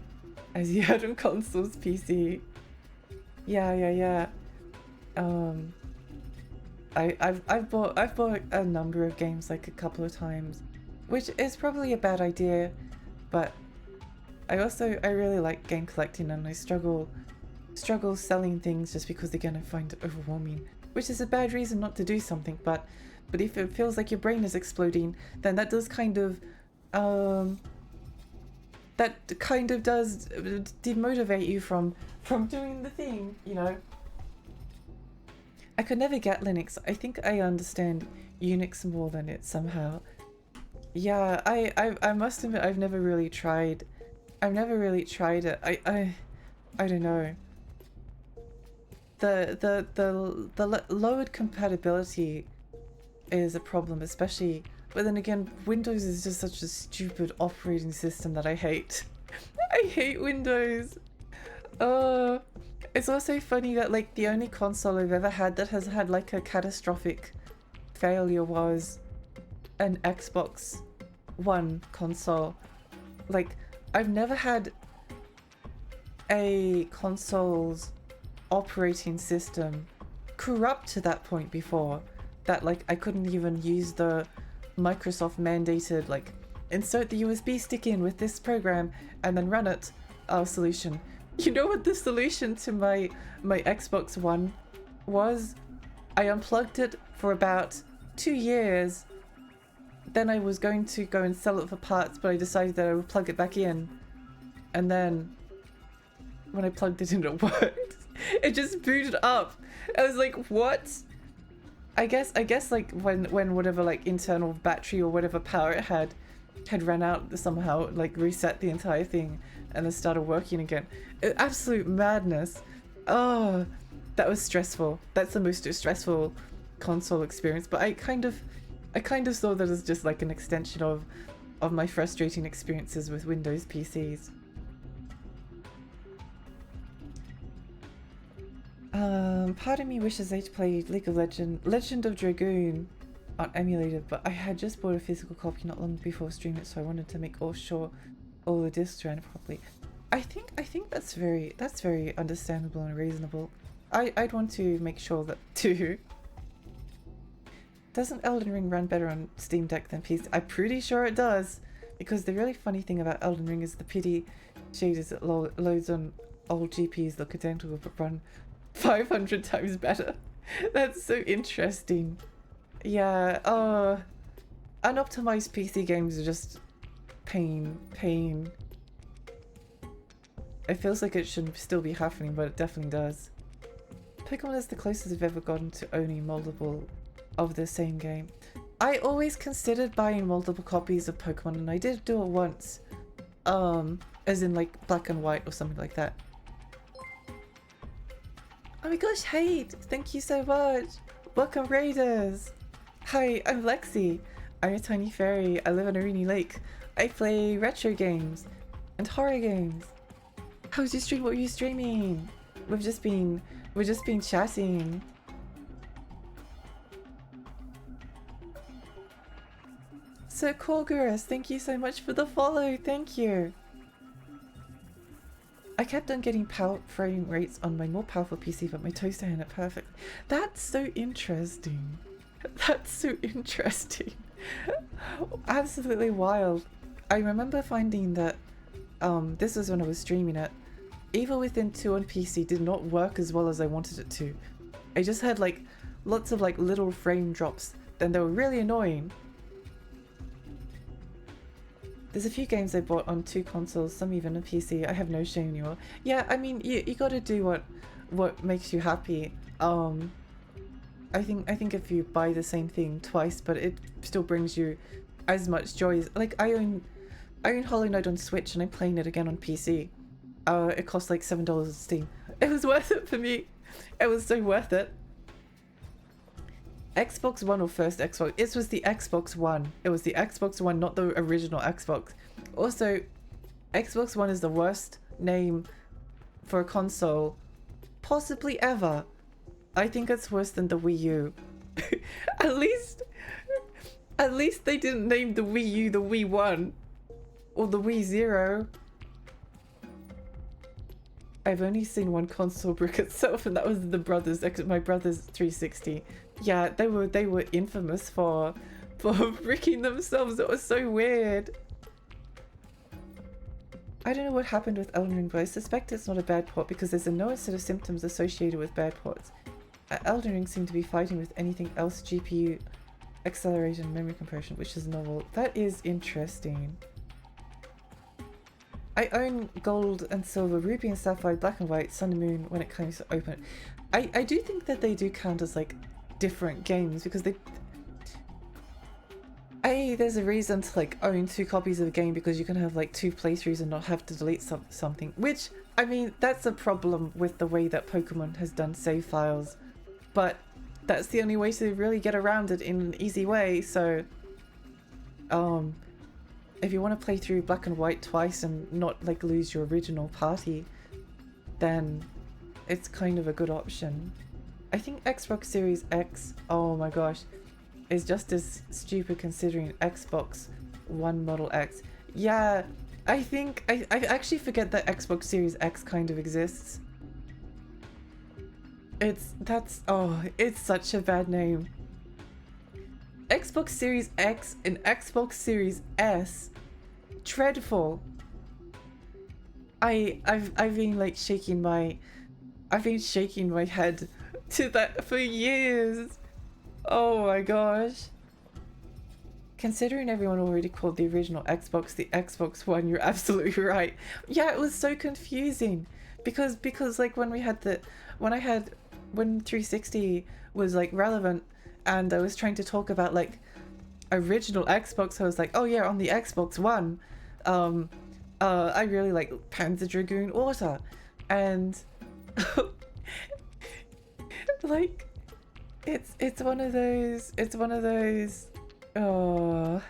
as he had on consoles PC. Yeah. I've bought a number of games like a couple of times, which is probably a bad idea, but I really like game collecting, and I struggle selling things just because again I find it overwhelming, which is a bad reason not to do something, but if it feels like your brain is exploding, then that does kind of does demotivate you from doing the thing, you know. I could never get Linux. I think I understand Unix more than it somehow. Yeah, I must admit I've never really tried it. I don't know. the lowered compatibility is a problem, especially. But then again, Windows is just such a stupid operating system that I hate. I hate Windows. It's also funny that like the only console I've ever had that has had like a catastrophic failure was an Xbox One console. Like, I've never had a console's operating system corrupt to that point before, that like I couldn't even use the Microsoft mandated like insert the USB stick in with this program and then run it solution. You know what the solution to my Xbox One was? I unplugged it for about 2 years. Then I was going to go and sell it for parts, but I decided that I would plug it back in. And then when I plugged it in, it worked. It just booted up. I was like, what? I guess like when whatever like internal battery or whatever power it had run out somehow, like reset the entire thing and then started working again. Absolute madness. Oh, that was stressful. That's the most stressful console experience. But I kind of saw that as just like an extension of my frustrating experiences with Windows PCs. Part of me wishes I'd played League of Legend of Dragoon on emulator, but I had just bought a physical copy not long before streaming it, so I wanted to make sure all the discs ran properly. I think that's very understandable and reasonable. I'd want to make sure that too. Doesn't Elden Ring run better on Steam Deck than PC? I'm pretty sure it does, because the really funny thing about Elden Ring is the pity shaders it loads on old GPUs look identical but run 500 times better. That's so interesting. Yeah, unoptimized PC games are just pain. It feels like it shouldn't still be happening, but it definitely does. Pokemon is the closest I've ever gotten to owning multiple of the same game. I always considered buying multiple copies of Pokemon, and I did do it once. As in like black and white or something like that. Oh my gosh, Hate! Thank you so much! Welcome Raiders! Hi, I'm Lexi. I'm a tiny fairy. I live on Arini Lake. I play retro games and horror games. How was your stream? What were you streaming? We've just been chatting. So cool, Gurus. Thank you so much for the follow. Thank you. I kept on getting frame rates on my more powerful PC, but my toaster handled it perfectly. That's so interesting. That's so interesting. Absolutely wild. I remember finding that this was when I was streaming it. Evil Within 2 on PC did not work as well as I wanted it to. I just had like lots of like little frame drops, and they were really annoying. There's a few games I bought on 2 consoles, some even on PC. I have no shame anymore. Yeah, I mean, you gotta do what makes you happy. I think if you buy the same thing twice, but it still brings you as much joy as, like, I own Hollow Knight on Switch and I'm playing it again on PC. It cost like $7 on Steam. It was worth it for me. It was so worth it. Xbox One or first Xbox? It was the Xbox One. It was the Xbox One, not the original Xbox. Also, Xbox One is the worst name for a console possibly ever. I think it's worse than the Wii U. At least they didn't name the Wii U the Wii 1 or the Wii 0. I've only seen one console brick itself, and that was my brother's 360. Yeah, they were infamous for bricking themselves. It was so weird. I don't know what happened with Elden Ring, but I suspect it's not a bad port because there's a known set of symptoms associated with bad ports. Elden Ring seemed to be fighting with anything else GPU accelerated and memory compression, which is novel. That is interesting. I own gold and silver, ruby and sapphire, black and white, sun and moon when it comes to open. I do think that they do count as like different games because maybe there's a reason to like own 2 copies of a game, because you can have like 2 playthroughs and not have to delete something, which, I mean, that's a problem with the way that Pokemon has done save files, but that's the only way to really get around it in an easy way. So if you want to play through Black and White twice and not like lose your original party, then it's kind of a good option. I think Xbox Series X, oh my gosh, is just as stupid considering Xbox One Model X. Yeah, I think I actually forget that Xbox Series X kind of exists. It's such a bad name. Xbox Series X and Xbox Series S, dreadful. I've been like shaking my head to that for years. Oh my gosh. Considering everyone already called the original Xbox the Xbox One, you're absolutely right. Yeah, it was so confusing because like when 360 was like relevant and I was trying to talk about like original Xbox, I was like, oh yeah, on the Xbox One, I really like Panzer Dragoon Auto, and like it's one of those oh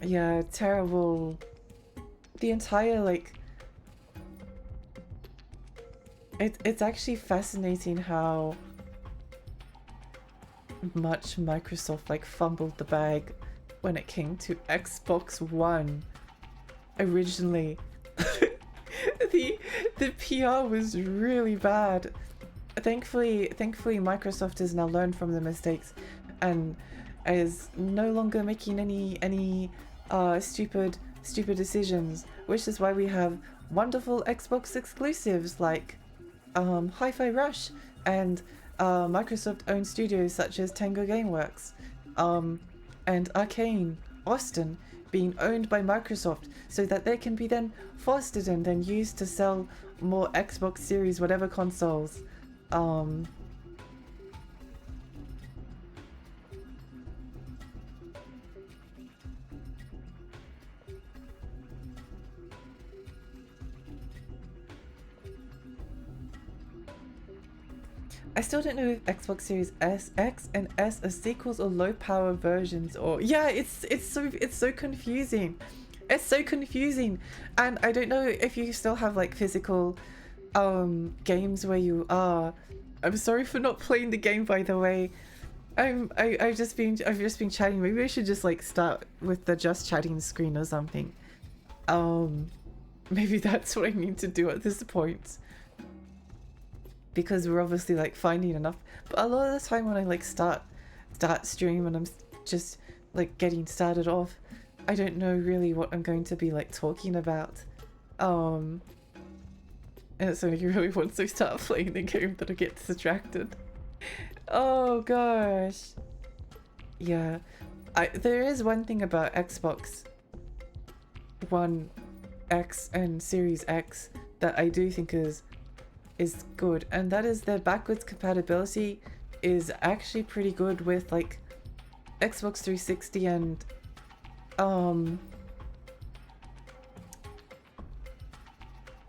yeah, terrible. The entire like it's actually fascinating how much Microsoft like fumbled the bag when it came to Xbox One. Originally the PR was really bad. Thankfully Microsoft has now learned from the mistakes and is no longer making any stupid decisions, which is why we have wonderful Xbox exclusives like Hi-Fi Rush and Microsoft owned studios such as Tango Gameworks and Arcane Austin being owned by Microsoft, so that they can be then fostered and then used to sell more Xbox Series whatever consoles. I still don't know if Xbox Series S, X, and S are sequels or low power versions, or yeah, it's so confusing. It's so confusing, and I don't know if you still have like physical games where you are. I'm sorry for not playing the game, by the way. I've just been chatting. Maybe I should just like start with the just chatting screen or something. Maybe that's what I need to do at this point, because we're obviously like finding enough. But a lot of the time when I like start stream and I'm just like getting started off, I don't know really what I'm going to be like talking about. And so you really want to start playing the game that I get distracted. Oh gosh. Yeah. There is one thing about Xbox One X and Series X that I do think is good, and that is their backwards compatibility is actually pretty good with like Xbox 360 and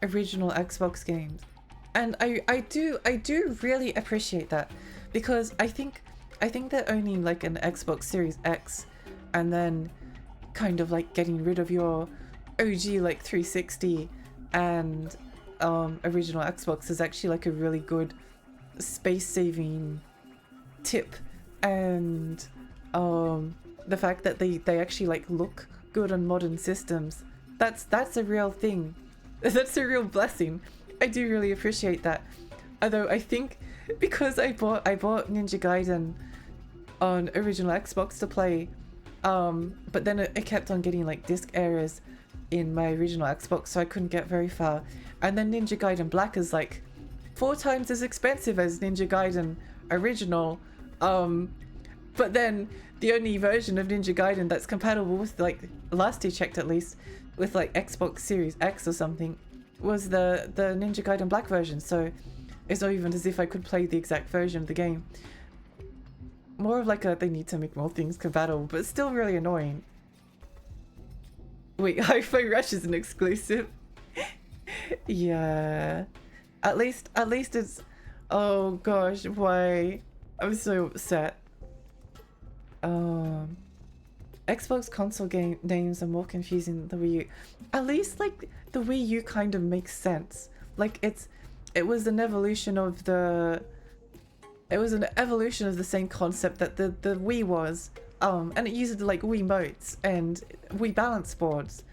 original Xbox games. And I do really appreciate that, because I think that owning like an Xbox Series X and then kind of like getting rid of your OG like 360 and original Xbox is actually like a really good space saving tip, and the fact that they actually like look good on modern systems, that's a real thing. That's a real blessing. I do really appreciate that. Although I think because I bought Ninja Gaiden on original Xbox to play, but then it kept on getting like disc errors in my original Xbox, so I couldn't get very far. And then Ninja Gaiden Black is like 4 times as expensive as Ninja Gaiden original, but then the only version of Ninja Gaiden that's compatible with, like last I checked at least, with like Xbox Series X or something, was the Ninja Gaiden Black version. So it's not even as if I could play the exact version of the game. more of like a they need to make more things compatible, but still really annoying. Wait, Hi-Fi Rush is an exclusive. Yeah. At least it's... Oh gosh, why? I'm so upset. Xbox console game names are more confusing than the Wii U. At least like the Wii U kind of makes sense. Like it was an evolution of the same concept that the Wii was. And it used like Wii motes and Wii balance boards.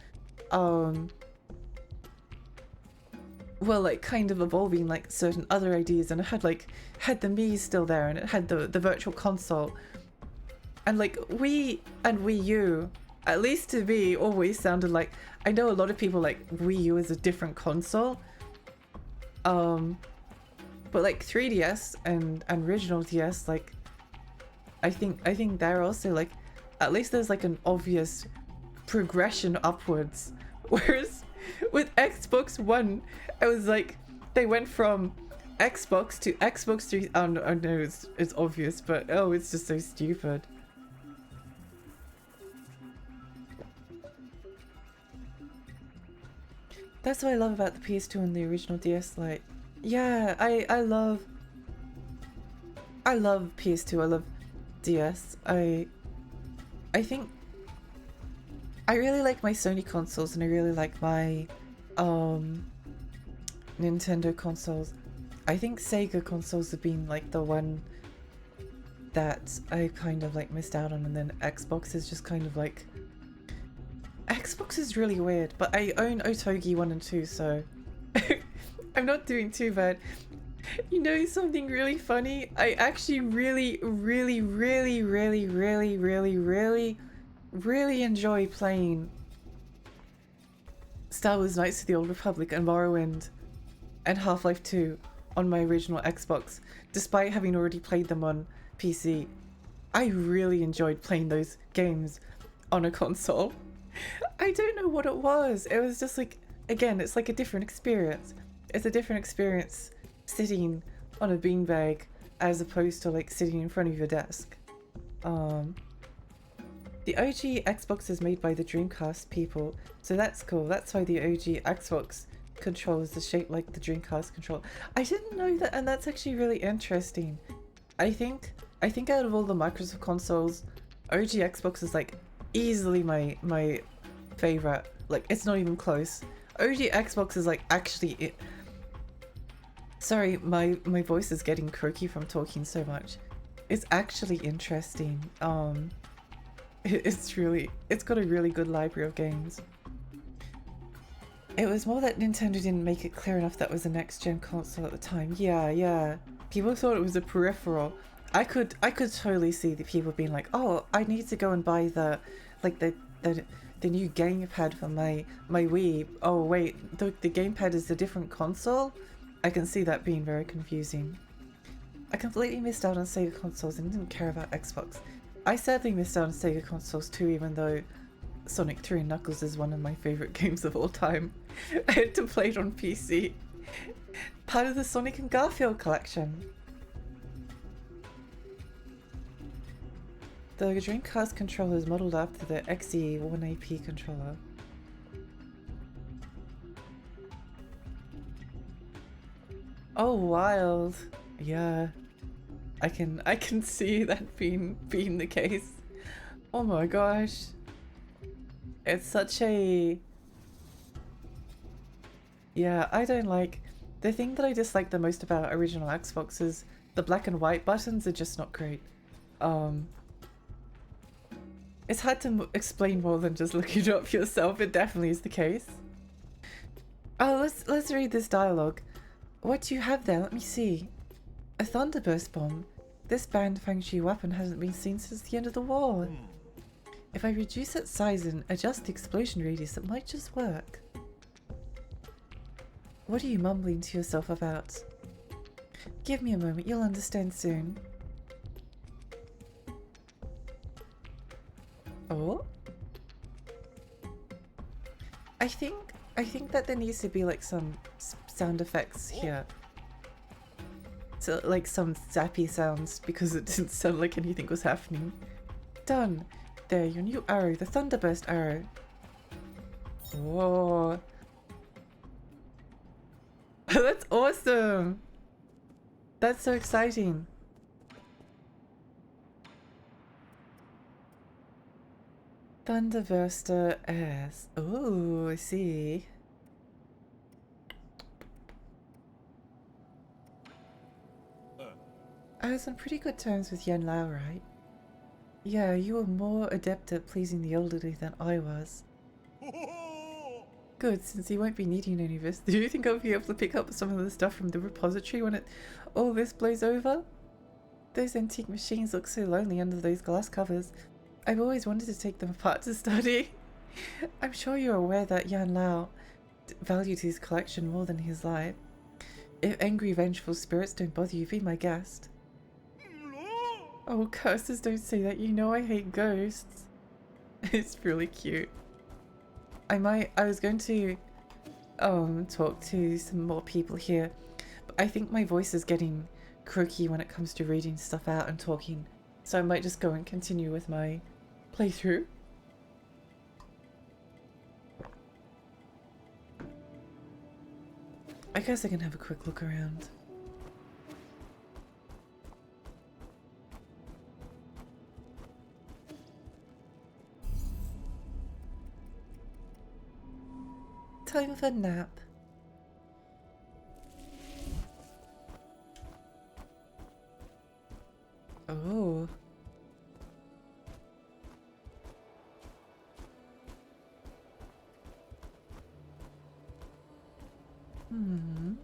Well, like kind of evolving like certain other ideas, and it had the Mii still there, and it had the virtual console. And like Wii and Wii U, at least to me, always sounded like, I know a lot of people like Wii U is a different console. But like 3DS and original DS, like I think they're also like, at least there's like an obvious progression upwards. Whereas with Xbox One, it was like they went from Xbox to Xbox 3. I know it's obvious, but oh, it's just so stupid. That's what I love about the PS2 and the original DS. Like, yeah, I love PS2. I love DS. I think I really like my Sony consoles, and I really like my Nintendo consoles. I think Sega consoles have been like the one that I kind of like missed out on, and then Xbox is just kind of like, Xbox is really weird, but I own Otogi 1 and 2, so I'm not doing too bad. You know something really funny? I actually really enjoy playing Star Wars Knights of the Old Republic and Morrowind and Half-Life 2 on my original Xbox, despite having already played them on PC. I really enjoyed playing those games on a console. I don't know what it was. It was just like, again, it's like a different experience. It's a different experience sitting on a beanbag as opposed to like sitting in front of your desk. The OG Xbox is made by the Dreamcast people, so that's cool. That's why the OG Xbox controllers are shaped like the Dreamcast controller. I didn't know that, and that's actually really interesting. I think out of all the Microsoft consoles, OG Xbox is like easily my favorite. Like, it's not even close. OG Xbox is like actually it. Sorry, my voice is getting croaky from talking so much. It's actually interesting. It's got a really good library of games. It was more that Nintendo didn't make it clear enough that it was a next-gen console at the time. Yeah. People thought it was a peripheral. I could totally see the people being like, oh, I need to go and buy the new gamepad for my Wii. Oh wait, the gamepad is a different console? I can see that being very confusing. I completely missed out on Sega consoles and didn't care about Xbox. I sadly missed out on Sega consoles too, even though Sonic 3 and Knuckles is one of my favourite games of all time. I had to play it on PC. Part of the Sonic and Garfield collection. The Dreamcast controller is modelled after the XE1AP controller. Oh, wild. Yeah. I can see that being the case. Oh my gosh. It's such a... Yeah, I don't like... The thing that I dislike the most about original Xbox is the black and white buttons are just not great. It's hard to explain more than just looking it up yourself. It definitely is the case. Oh, let's read this dialogue. What do you have there? Let me see. A Thunderburst bomb. This banned Fangshi weapon hasn't been seen since the end of the war. If I reduce its size and adjust the explosion radius, it might just work. What are you mumbling to yourself about? Give me a moment, you'll understand soon. Oh? I think that there needs to be like some sound effects here. to like some zappy sounds because it didn't sound like anything was happening. Done. There, your new arrow, the Thunderburst arrow. Whoa. That's awesome. That's so exciting. Thunderburster S. Oh, I see. I was on pretty good terms with Yan Lao, right? Yeah, you were more adept at pleasing the elderly than I was. Good, since he won't be needing any of this. Do you think I'll be able to pick up some of the stuff from the repository when all this blows over? Those antique machines look so lonely under those glass covers. I've always wanted to take them apart to study. I'm sure you're aware that Yan Lao valued his collection more than his life. If angry, vengeful spirits don't bother you, be my guest. Oh, curses, don't say that. You know I hate ghosts. It's really cute. I was going to talk to some more people here, but I think my voice is getting croaky when it comes to reading stuff out and talking, so I might just go and continue with my playthrough. I guess I can have a quick look around. Time for a nap. Oh. Hmm.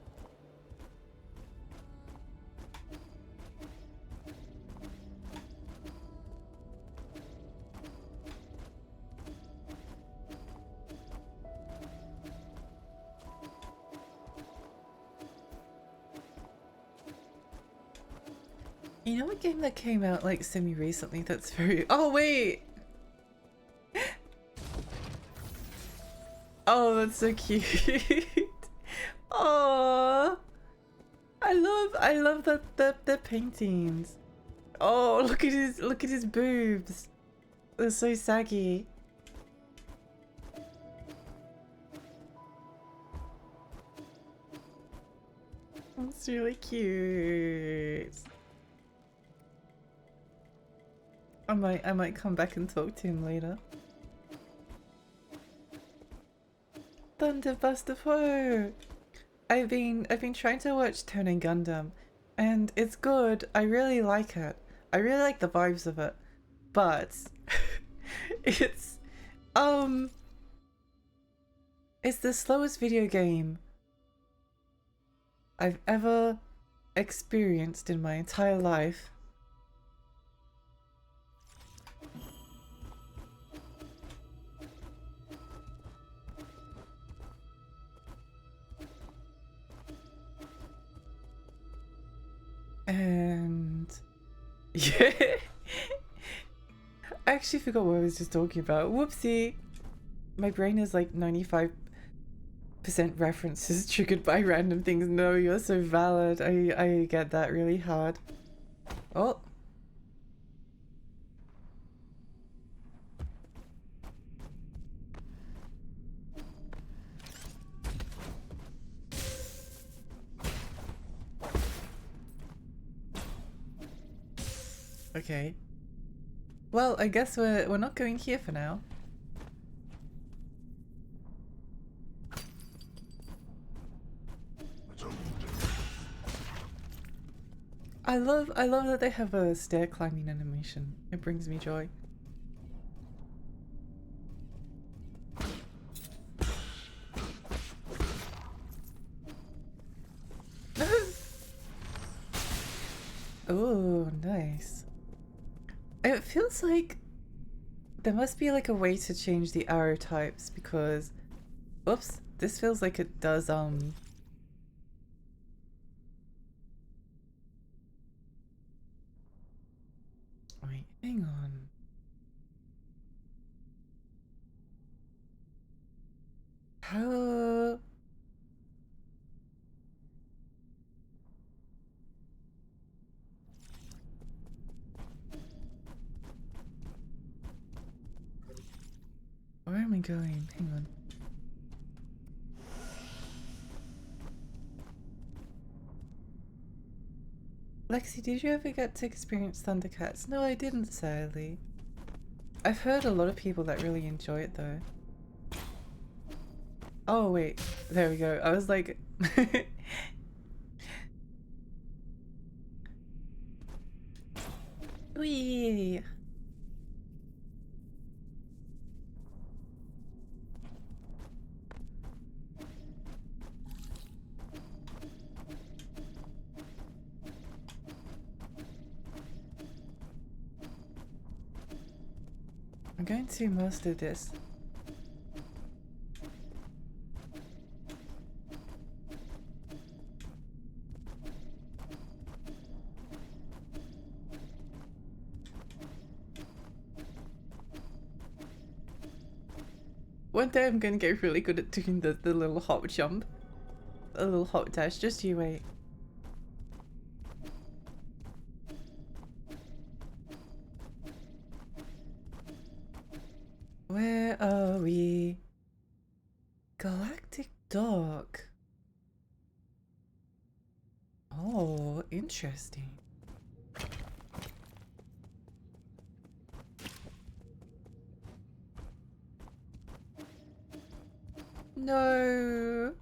You know what game that came out like semi-recently that's very— oh wait! Oh, that's so cute. Oh, I love the paintings. Oh, look at his boobs. They're so saggy. That's really cute. I might come back and talk to him later. Thunderbuster 4! I've been trying to watch Touhou Gundam, and it's good. I really like it. I really like the vibes of it, but it's it's the slowest video game I've ever experienced in my entire life. And yeah, I actually forgot what I was just talking about. Whoopsie. My brain is like 95% references triggered by random things. No, you're so valid. I get that really hard. Oh. Okay. Well, I guess we're not going here for now. I love that they have a stair climbing animation. It brings me joy. Oh, nice. It feels like there must be like a way to change the arrow types because, oops, this feels like it does wait, hang on. How? going? Hang on. Lexi, did you ever get to experience Thundercats? No, I didn't, sadly. I've heard a lot of people that really enjoy it though. Oh wait, there we go. I was like... Wee. I'm going to master this. One day I'm gonna get really good at doing the little hop jump. A little hop dash, just you wait. Where are we? Galactic Dock. Oh, interesting. No.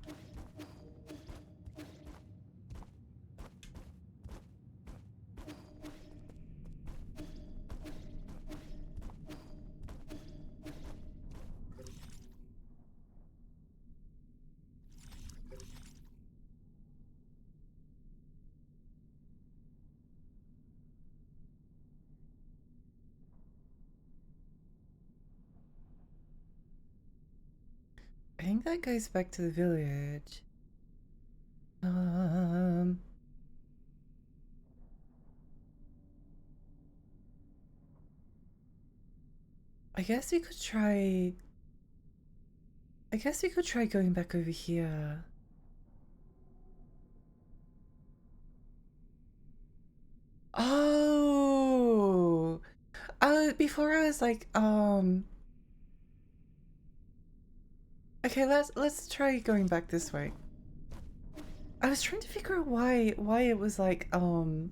I think that goes back to the village. I guess we could try... I guess we could try going back over here. Oh! Before I was like, okay, let's try going back this way. I was trying to figure out why it was like, what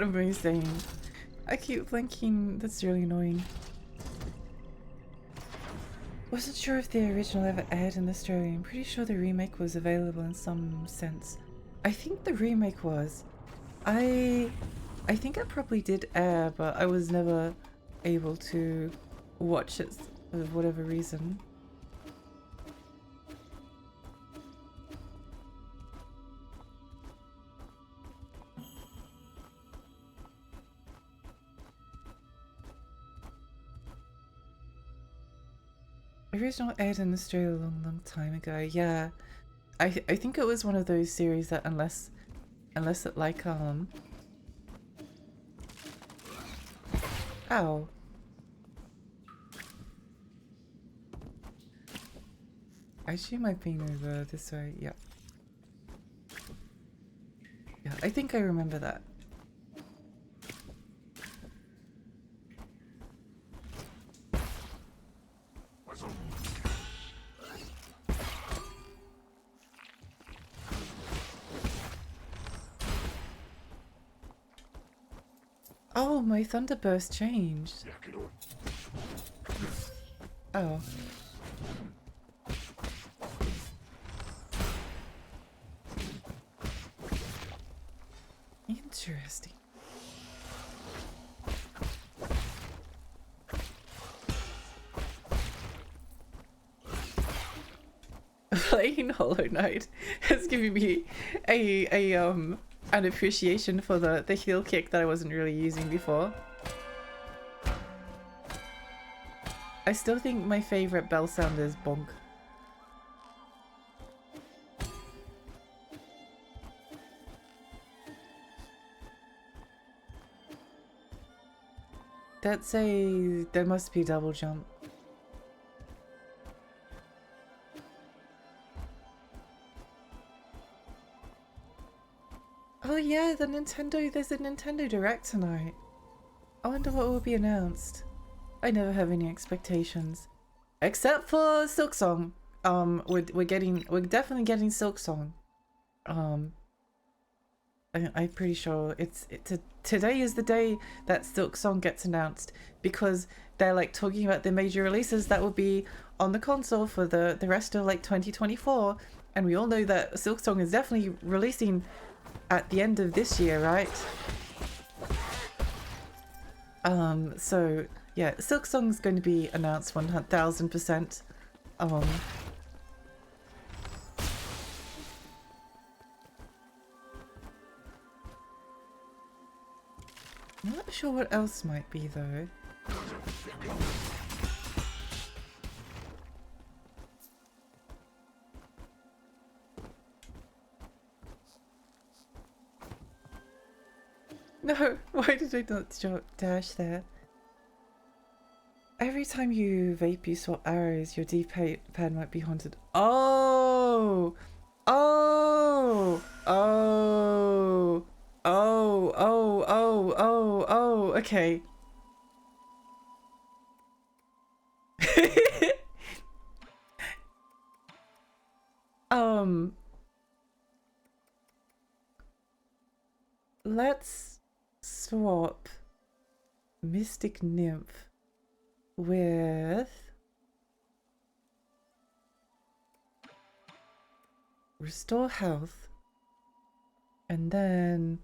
am I saying? I keep blinking, that's really annoying. Wasn't sure if the original ever aired in Australia. I'm pretty sure the remake was available in some sense. I think the remake was. I think it probably did air, but I was never able to watch it for whatever reason. Original aired in Australia a long time ago. Yeah, I think it was one of those series that unless it like ow. I assume I've been over this way. Yeah. Yeah, I think I remember that. Oh, my Thunderburst changed. Oh. Interesting. Playing Hollow Knight has given me an appreciation for the heal kick that I wasn't really using before. I still think my favorite bell sound is bonk. There must be double jump. Oh yeah, there's a Nintendo Direct tonight. I wonder what will be announced. I never have any expectations. Except for Silksong. We're definitely getting Silksong. I'm pretty sure today is the day that Silksong gets announced, because they're like talking about the major releases that will be on the console for the rest of like 2024, and we all know that Silksong is definitely releasing at the end of this year, right? So yeah, Silksong's going to be announced 1000%. I'm not sure what else might be though. No, why did I not dash there? Every time you vape, you swap arrows, your D-pad might be haunted. Oh! Oh! Oh! Oh, oh, oh, oh, oh, okay. Let's swap Mystic Nymph with Restore Health, and then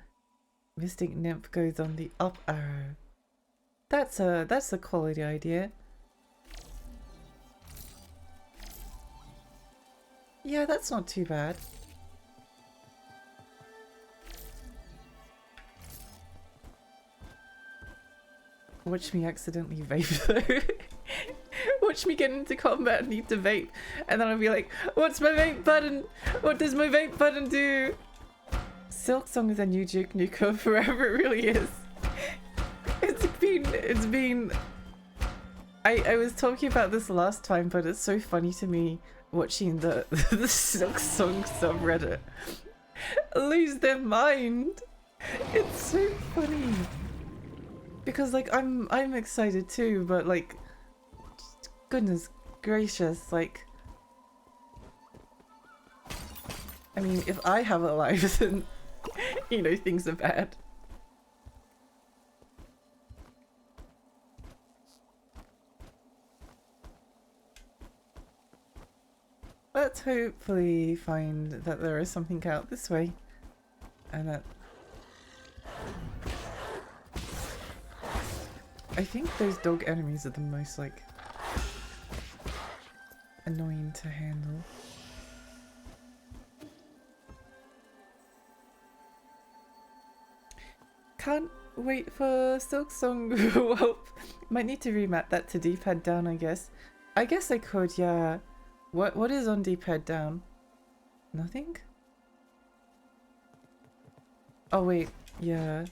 Mystic Nymph goes on the up arrow. That's a quality idea. Yeah, that's not too bad. Watch me accidentally vape though. Watch me get into combat and need to vape, and then I'll be like, what's my vape button? What does my vape button do? Silksong is a new Duke Nukem forever, it really is. It's been I was talking about this last time, but it's so funny to me watching the Silksong subreddit lose their mind. It's so funny. Because like I'm excited too, but like goodness gracious, like I mean, if I have a life, then you know things are bad. Let's hopefully find that there is something out this way, and that I think those dog enemies are the most like annoying to handle. Can't wait for Silksong. Well, might need to remap that to D-pad down, I guess. I guess I could, yeah. What is on D-pad down? Nothing? Oh wait, yeah.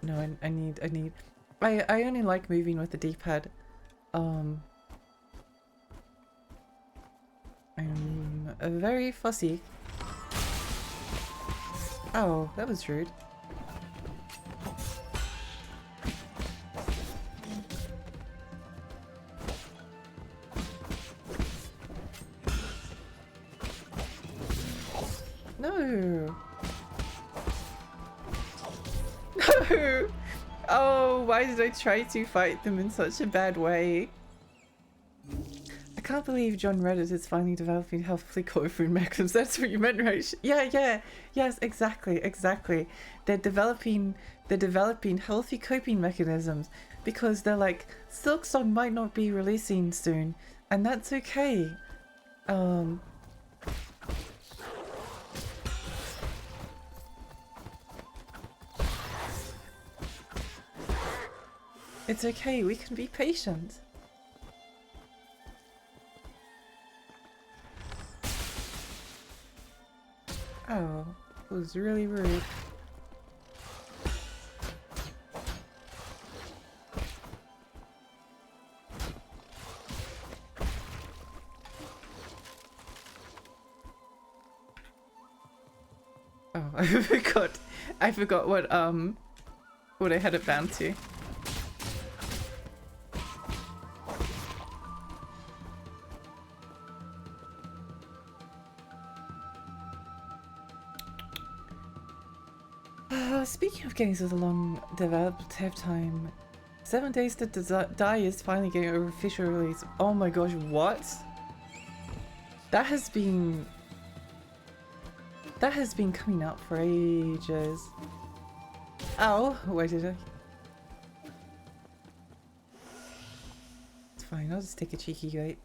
No, I need I only like moving with the D-pad. I'm very fussy. Oh, that was rude. No. No. Oh, why did I try to fight them in such a bad way? I can't believe John Reddit is finally developing healthily coping mechanisms. That's what you meant, right? Yeah. Yes, exactly. They're developing healthy coping mechanisms because they're like, Silksong might not be releasing soon, and that's okay. It's okay, we can be patient. Oh, it was really rude. Oh, I forgot what I had it bound to. Speaking of games with a long development time, 7 Days to Die is finally getting an official release. Oh my gosh, what? That has been coming out for ages. Ow, why did I? It's fine, I'll just take a cheeky vape.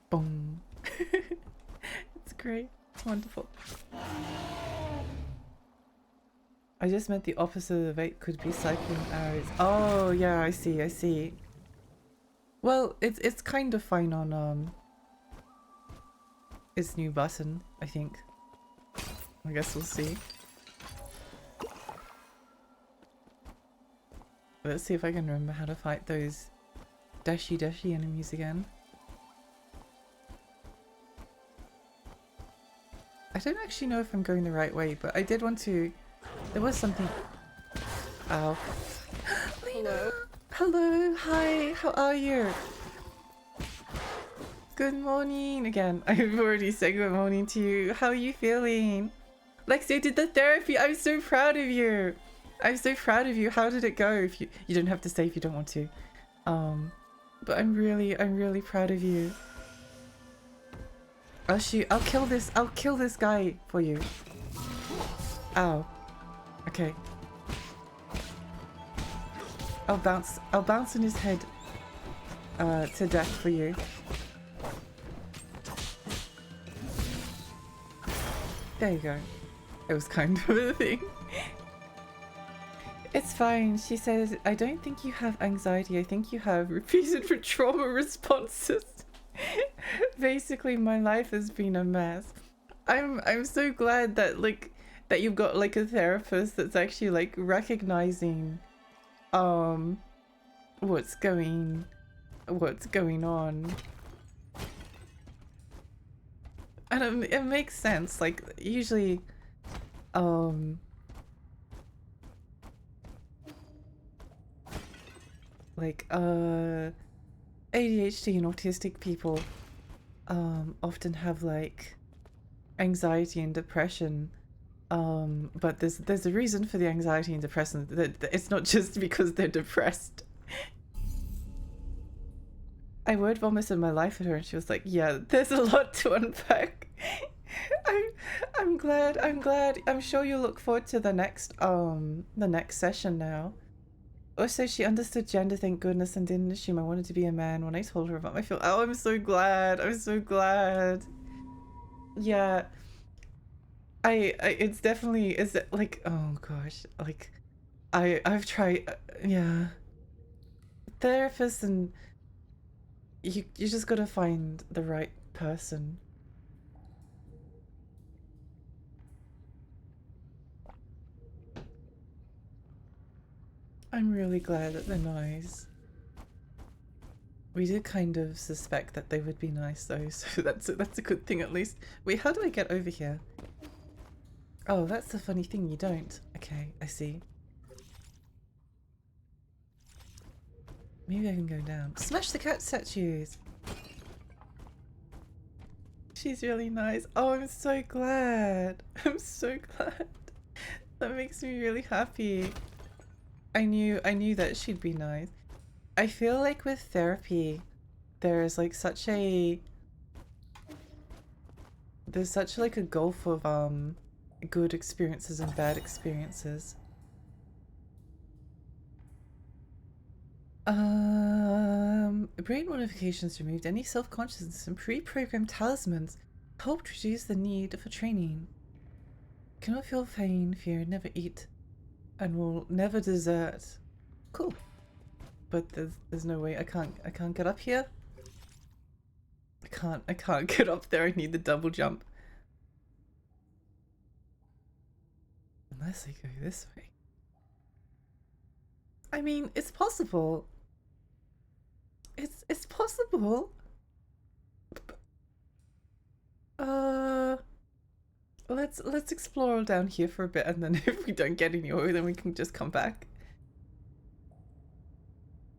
Boom. It's great. It's wonderful. I just meant the opposite of the vape could be cycling arrows. Oh yeah, I see, I see. Well, it's kind of fine on its new button, I think. I guess we'll see. Let's see if I can remember how to fight those dashy enemies again. I don't actually know if I'm going the right way, but I did want to... There was something... Ow. Lena! Hello! Hi! How are you? Good morning! Again, I've already said good morning to you. How are you feeling? Lexi, I did the therapy! I'm so proud of you! I'm so proud of you. How did it go? If you don't have to say if you don't want to. But I'm really proud of you. I'll shoot. I'll kill this guy for you. Ow. Okay. I'll bounce on his head to death for you. There you go. It was kind of a thing. It's fine. She says, I don't think you have anxiety. I think you have repeated trauma responses. Basically, my life has been a mess. I'm so glad that that you've got like a therapist that's actually like recognizing what's going on. And it makes sense. Like usually ADHD and autistic people often have like anxiety and depression, but there's a reason for the anxiety and depression. That it's not just because they're depressed. I word vomited my life at her and she was like, yeah, there's a lot to unpack. I'm glad. I'm sure you'll look forward to the next session now. Also, she understood gender, thank goodness, and didn't assume I wanted to be a man when I told her about my feel. Oh, I'm so glad. I'm so glad. Yeah. It's definitely, is it like, oh gosh, like, I've tried, yeah. Therapists and you just gotta find the right person. I'm really glad that they're nice. We did kind of suspect that they would be nice though, so that's a good thing at least. Wait, how do I get over here? Oh, that's the funny thing, you don't. Okay, I see. Maybe I can go down. Smash the cat statues! She's really nice. Oh, I'm so glad. I'm so glad. That makes me really happy. I knew that she'd be nice. I feel like with therapy, there's like such a... There's such like a gulf of good experiences and bad experiences. Brain modifications removed any self-consciousness and pre-programmed talismans helped reduce the need for training. Cannot feel pain, fear, never eat, and will never desert. Cool. But there's no way I can't get up here. I can't get up there. I need the double jump. Unless I go this way. I mean, it's possible. It's possible. let's explore down here for a bit, and then if we don't get anywhere, then we can just come back.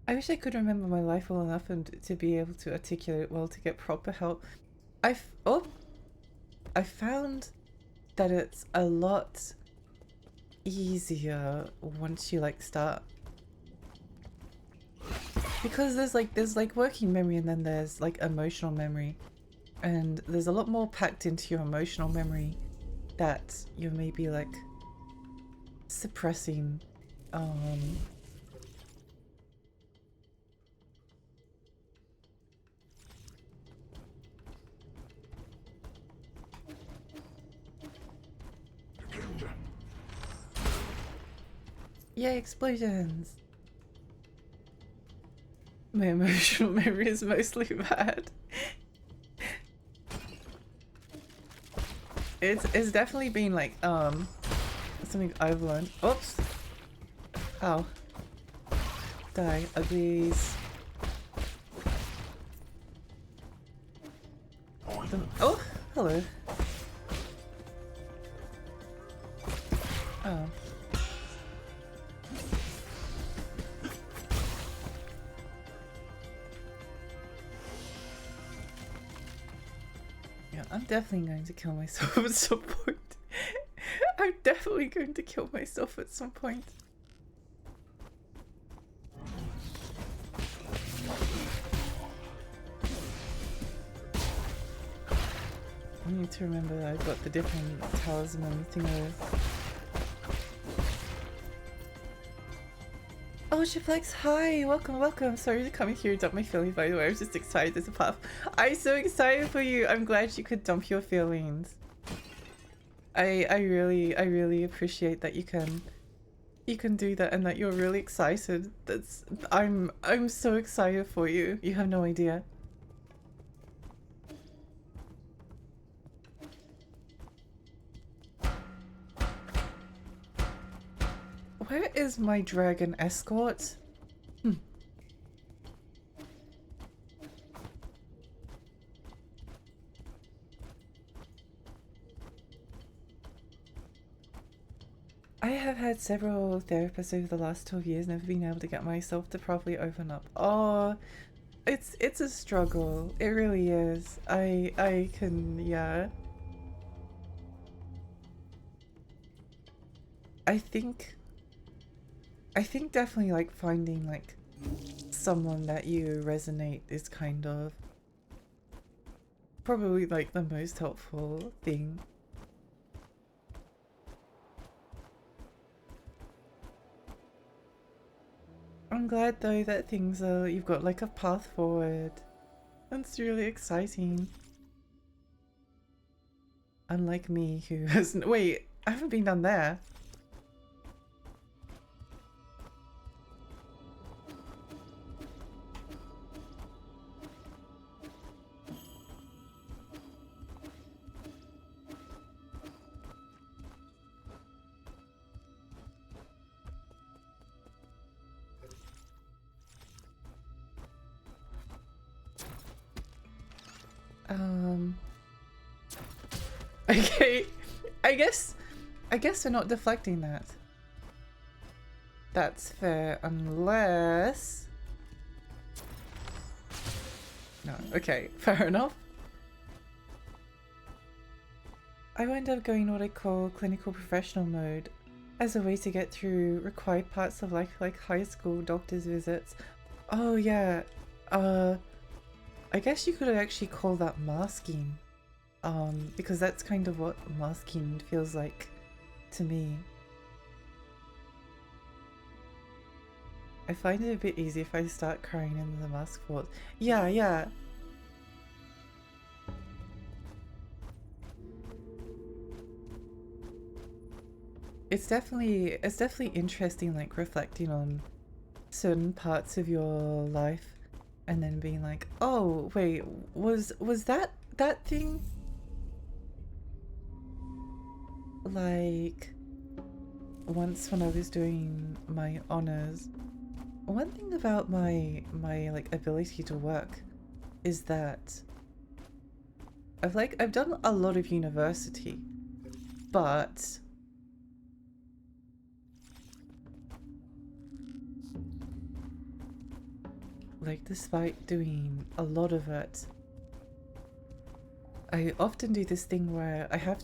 I wish I could remember my life well enough and to be able to articulate well to get proper help. I found that it's a lot easier once you like start, because there's like working memory and then there's like emotional memory, and there's a lot more packed into your emotional memory that you're maybe like suppressing. Yay, explosions! My emotional memory is mostly bad. It's definitely been like something I've learned. Oops. Ow. Die, uglies. Oh, hello. Oh. Yeah, I'm definitely going to kill myself at some point. I'm definitely going to kill myself at some point. I need to remember that I've got the different talisman thingos. Oh, Shiflex, hi! Welcome, welcome! Sorry to come here and dump my feelings, by the way. I was just excited as a puff. I'm so excited for you! I'm glad you could dump your feelings. I really appreciate that you can do that and that you're really excited. I'm so excited for you. You have no idea. Where is my dragon escort? I have had several therapists over the last 12 years, never been able to get myself to properly open up. Oh, it's a struggle. It really is. I can, yeah. I think definitely like finding like someone that you resonate is kind of probably like the most helpful thing. I'm glad though that you've got like a path forward. That's really exciting. Unlike me who hasn't— wait, I haven't been down there. Okay, I guess we're not deflecting that. That's fair, unless— no, okay, fair enough. I wound up going what I call clinical professional mode as a way to get through required parts of like high school doctor's visits. Oh yeah, I guess you could actually call that masking. Because that's kind of what masking feels like to me. I find it a bit easy if I start crying in the mask fort. Yeah, yeah. It's definitely interesting, like reflecting on certain parts of your life and then being like, oh wait, was that thing? Like once when I was doing my honors, one thing about my like ability to work is that I've done a lot of university, but like despite doing a lot of it, I often do this thing where I have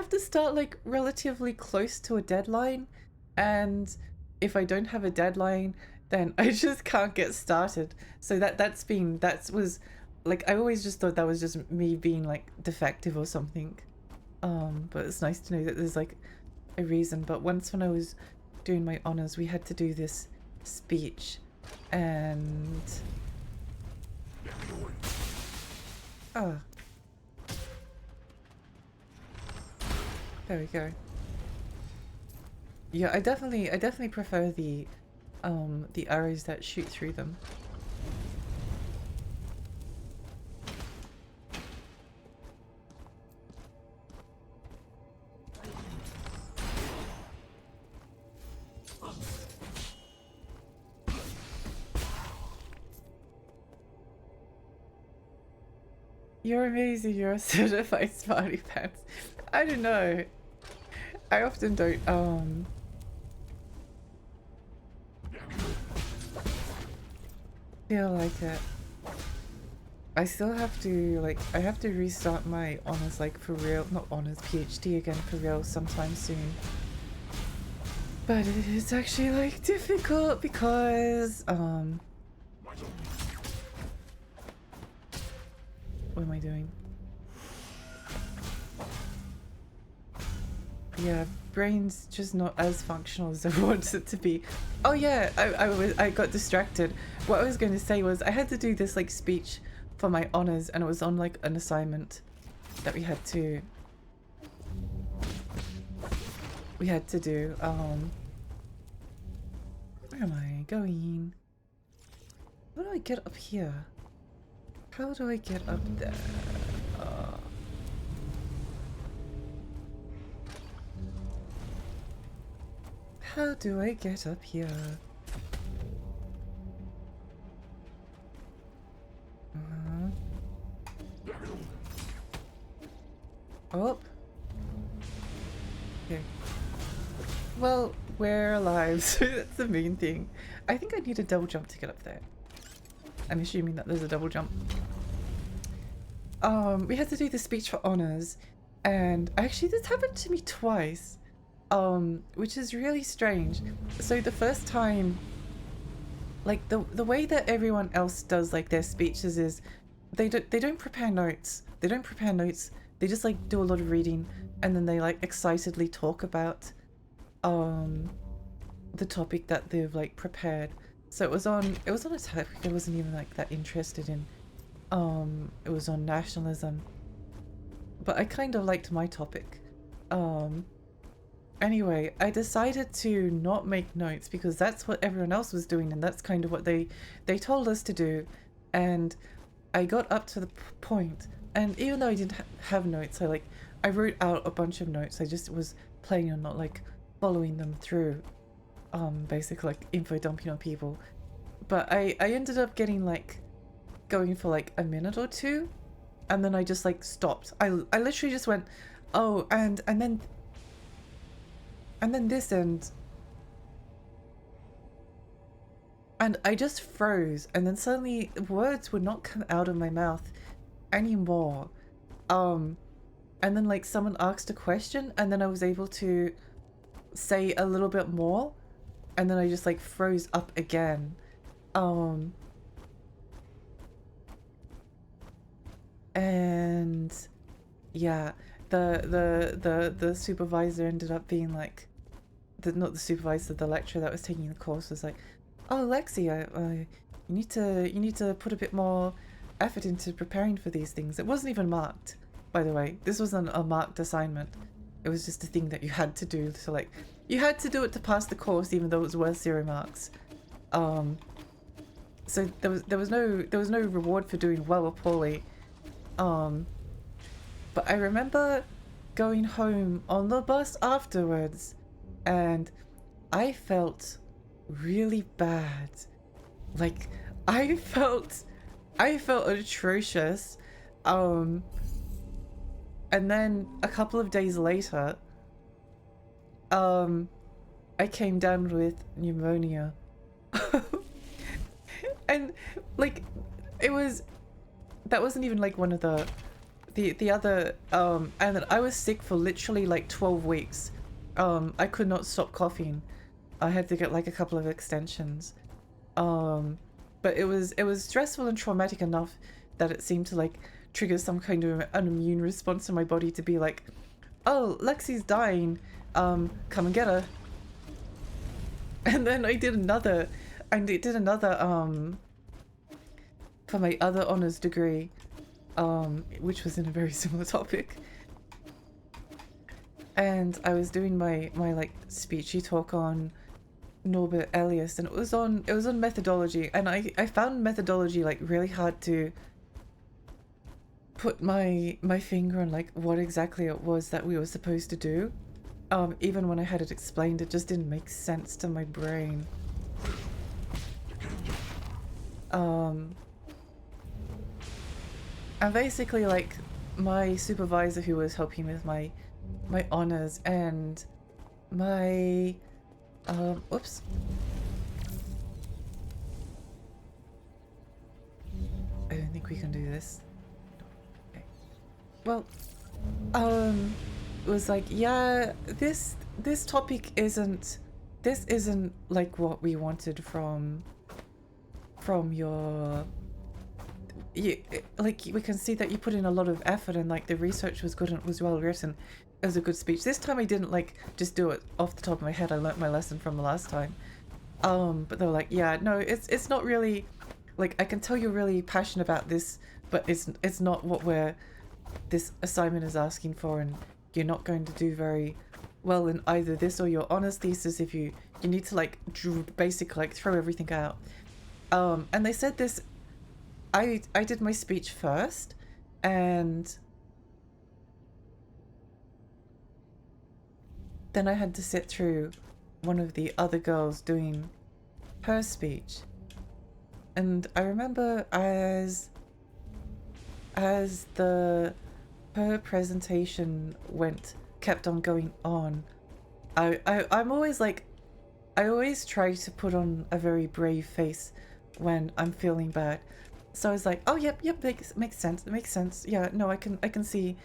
to start like relatively close to a deadline, and if I don't have a deadline, then I just can't get started. So that was like, I always just thought that was just me being like defective or something. But it's nice to know that there's like a reason. But once when I was doing my honors, we had to do this speech, and there we go. Yeah, I definitely prefer the arrows that shoot through them. You're amazing, you're a certified smarty pants. I don't know. I often don't feel like it. I still have to like, I have to restart my honors like for real, not honors, PhD again for real sometime soon. But it's actually like difficult because what am I doing? Yeah, brain's just not as functional as I want it to be. Oh yeah, I got distracted. What I was going to say was I had to do this like speech for my honors, and it was on like an assignment that we had to do. Where am I going? How do I get up here? How do I get up there? How do I get up here? Oh. Okay. Well, we're alive, so that's the main thing. I think I need a double jump to get up there. I'm assuming that there's a double jump. We had to do the speech for honors, and actually this happened to me twice, which is really strange. So the first time, like the way that everyone else does like their speeches is they don't prepare notes. They don't prepare notes. They just like do a lot of reading, and then they like excitedly talk about the topic that they've like prepared. So it was on a topic I wasn't even like that interested in. It was on nationalism, but I kind of liked my topic. Anyway, I decided to not make notes because that's what everyone else was doing, and that's kind of what they told us to do. And I got up to the point, and even though I didn't have notes, I wrote out a bunch of notes. I just was planning on not like following them through, basically like info dumping on people. But I ended up getting like going for like a minute or two, and then I just like stopped. I literally just went, oh, and then this and I just froze, and then suddenly words would not come out of my mouth anymore. And then like someone asked a question, and then I was able to say a little bit more, and then I just like froze up again. And yeah, the supervisor ended up being like, not the supervisor, the lecturer that was taking the course was like, oh, Lexi, you need to put a bit more effort into preparing for these things. It wasn't even marked, by the way. This wasn't a marked assignment. It was just a thing that you had to do. So like, you had to do it to pass the course, even though it was worth 0 marks. So there was no reward for doing well or poorly. But I remember going home on the bus afterwards, and I felt really bad. Like I felt atrocious. And And then a couple of days later, I came down with pneumonia. And like, that wasn't even like one of the other, and then I was sick for literally like 12 weeks. I could not stop coughing. I had to get like a couple of extensions. But it was stressful and traumatic enough that it seemed to like trigger some kind of an immune response in my body to be like, oh, Lexi's dying, come and get her. And then I did another for my other honors degree, which was in a very similar topic. And I was doing my like speechy talk on Norbert Elias, and it was on methodology, and I found methodology like really hard to put my finger on like what exactly it was that we were supposed to do. Even when I had it explained, it just didn't make sense to my brain. And basically like my supervisor who was helping with my honors and my whoops. I don't think we can do this. Okay. Well, it was like, yeah, this topic isn't like what we wanted from your, like we can see that you put in a lot of effort and like the research was good and it was well written. It was a good speech. This time I didn't like just do it off the top of my head. I learnt my lesson from the last time. But they were like, yeah, no, it's not really, like, I can tell you're really passionate about this, but it's not what this assignment is asking for, and you're not going to do very well in either this or your honors thesis if you need to like basically like throw everything out. And they said this, I did my speech first, and then I had to sit through one of the other girls doing her speech. And I remember as her presentation kept on going on, I'm always like, I always try to put on a very brave face when I'm feeling bad. So I was like, oh yep, makes sense. It makes sense. Yeah, no, I can see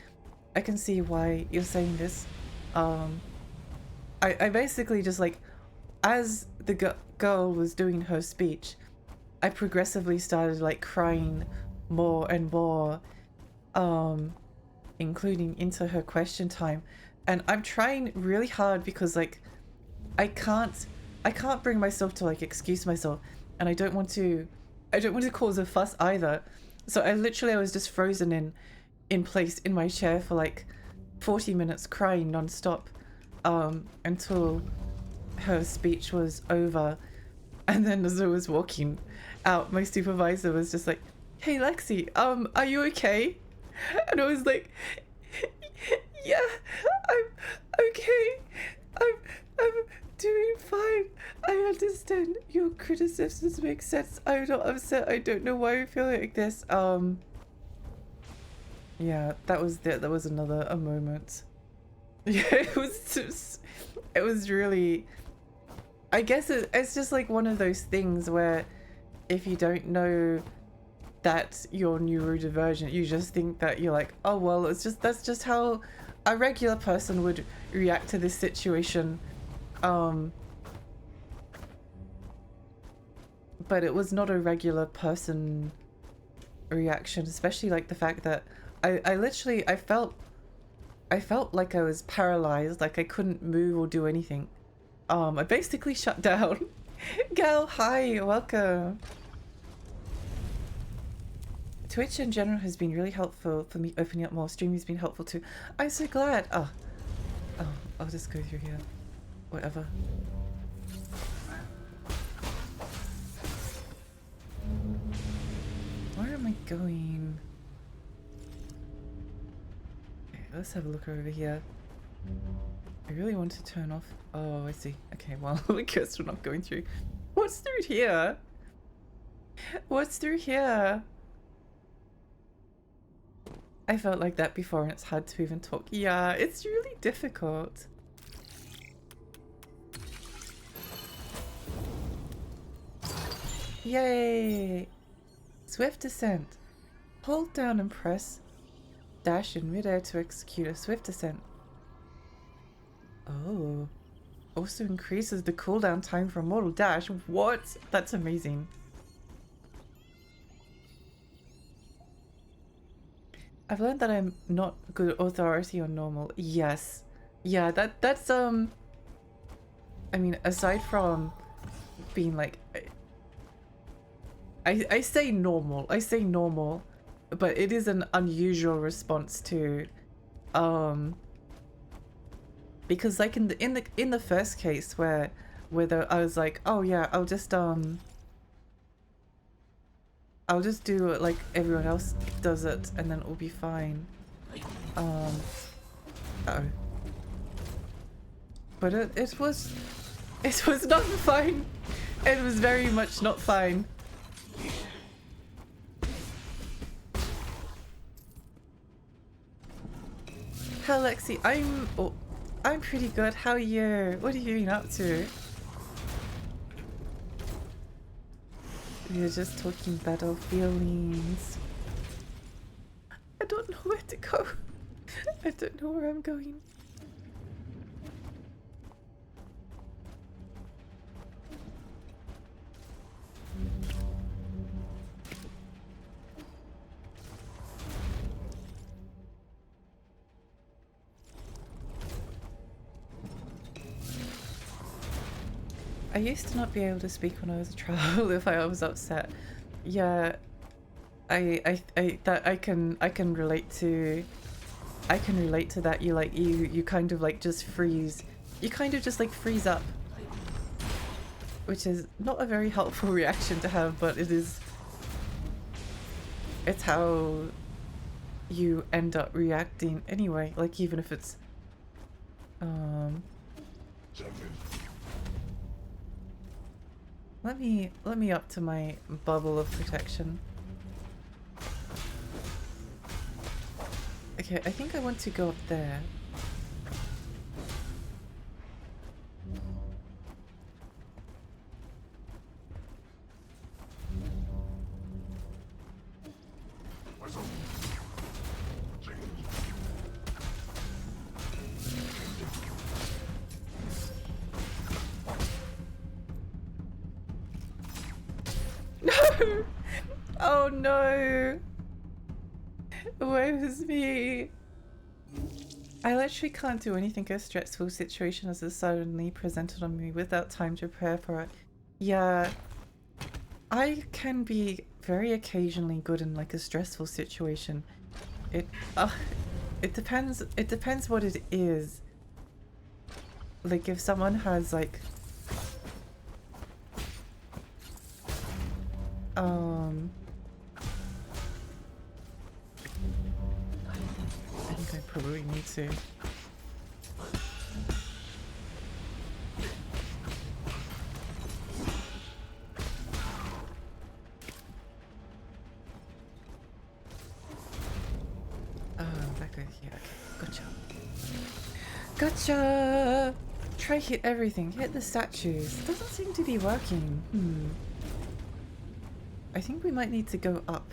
why you're saying this. I basically just like, as the girl was doing her speech, I progressively started like crying more and more, including into her question time. And I'm trying really hard because like I can't bring myself to like excuse myself, and I don't want to cause a fuss either. So I was just frozen in place in my chair for like 40 minutes crying non-stop, until her speech was over. And then as I was walking out, my supervisor was just like, hey Lexi, are you okay? And I was like, yeah, I'm okay. I'm doing fine. I understand your criticisms make sense. I'm not upset. I don't know why I feel like this. Yeah, that was another moment. Yeah, it was really, I guess it's just like one of those things where if you don't know that you're neurodivergent, you just think that you're like, oh well, that's just how a regular person would react to this situation. But it was not a regular person reaction, especially like the fact that I literally felt like I was paralyzed, like I couldn't move or do anything. I basically shut down. Gal, hi, welcome. Twitch in general has been really helpful for me opening up more. Streaming has been helpful too. I'm so glad. Oh, I'll just go through here. Whatever. Where am I going? Okay, let's have a look over here. I really want to turn off. Oh, I see. Okay, well, I guess we're not going through. What's through here? What's through here? I felt like that before and it's hard to even talk. Yeah, it's really difficult. Yay! Swift descent. Hold down and press dash in midair to execute a swift descent. Oh. Also increases the cooldown time for mortal dash. What? That's amazing. I've learned that I'm not good authority on normal. Yes. Yeah, that's I mean, aside from being like I say normal. I say normal, but it is an unusual response to because like in the first case where I was like, oh yeah, I'll just do it like everyone else does it and then it'll be fine. Uh-oh. But it was not fine. It was very much not fine. Hi Lexi, I'm pretty good. How are you? What have you been up to? We were just talking about our feelings. I don't know where to go. I don't know where I'm going. I used to not be able to speak when I was a child if I was upset. Yeah, I can relate to. I can relate to that. You kind of like just freeze. You kind of just like freeze up, which is not a very helpful reaction to have, but it is. It's how you end up reacting anyway. Like even if it's Let me up to my bubble of protection. Okay, I think I want to go up there. No! Oh no! Woe is me! I literally can't do anything. A stressful situation as it suddenly presented on me without time to prepare for it. Yeah, I can be very occasionally good in like a stressful situation. It depends. It depends what it is. Like if someone has like I think I probably need to. Back over here. Okay, gotcha. Gotcha! Try hit everything. Hit the statues. Doesn't seem to be working. I think we might need to go up.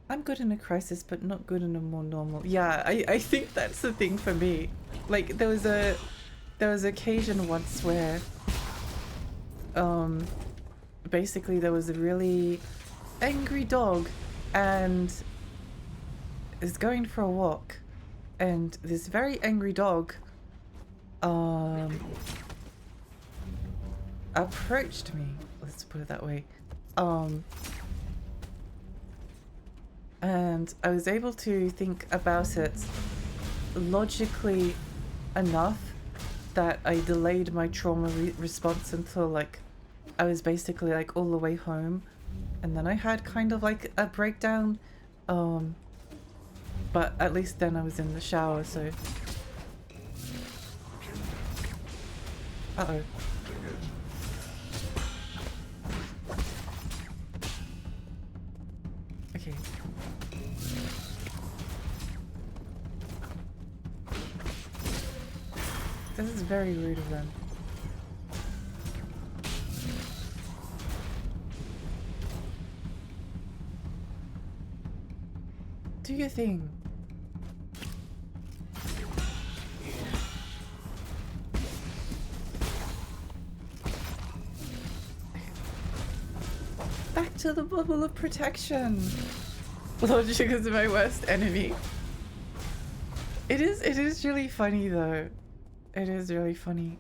I'm good in a crisis, but not good in a more normal. Yeah, I think that's the thing for me. Like there was an occasion once where basically there was a really angry dog and is going for a walk, and this very angry dog approached me. Let's put it that way. And I was able to think about it logically enough that I delayed my trauma response until like I was basically like all the way home, and then I had kind of like a breakdown, but at least then I was in the shower, so uh-oh. Okay. This is very rude of them. Do your thing. Back to the bubble of protection. Logic is my worst enemy. It is really funny though. It is really funny.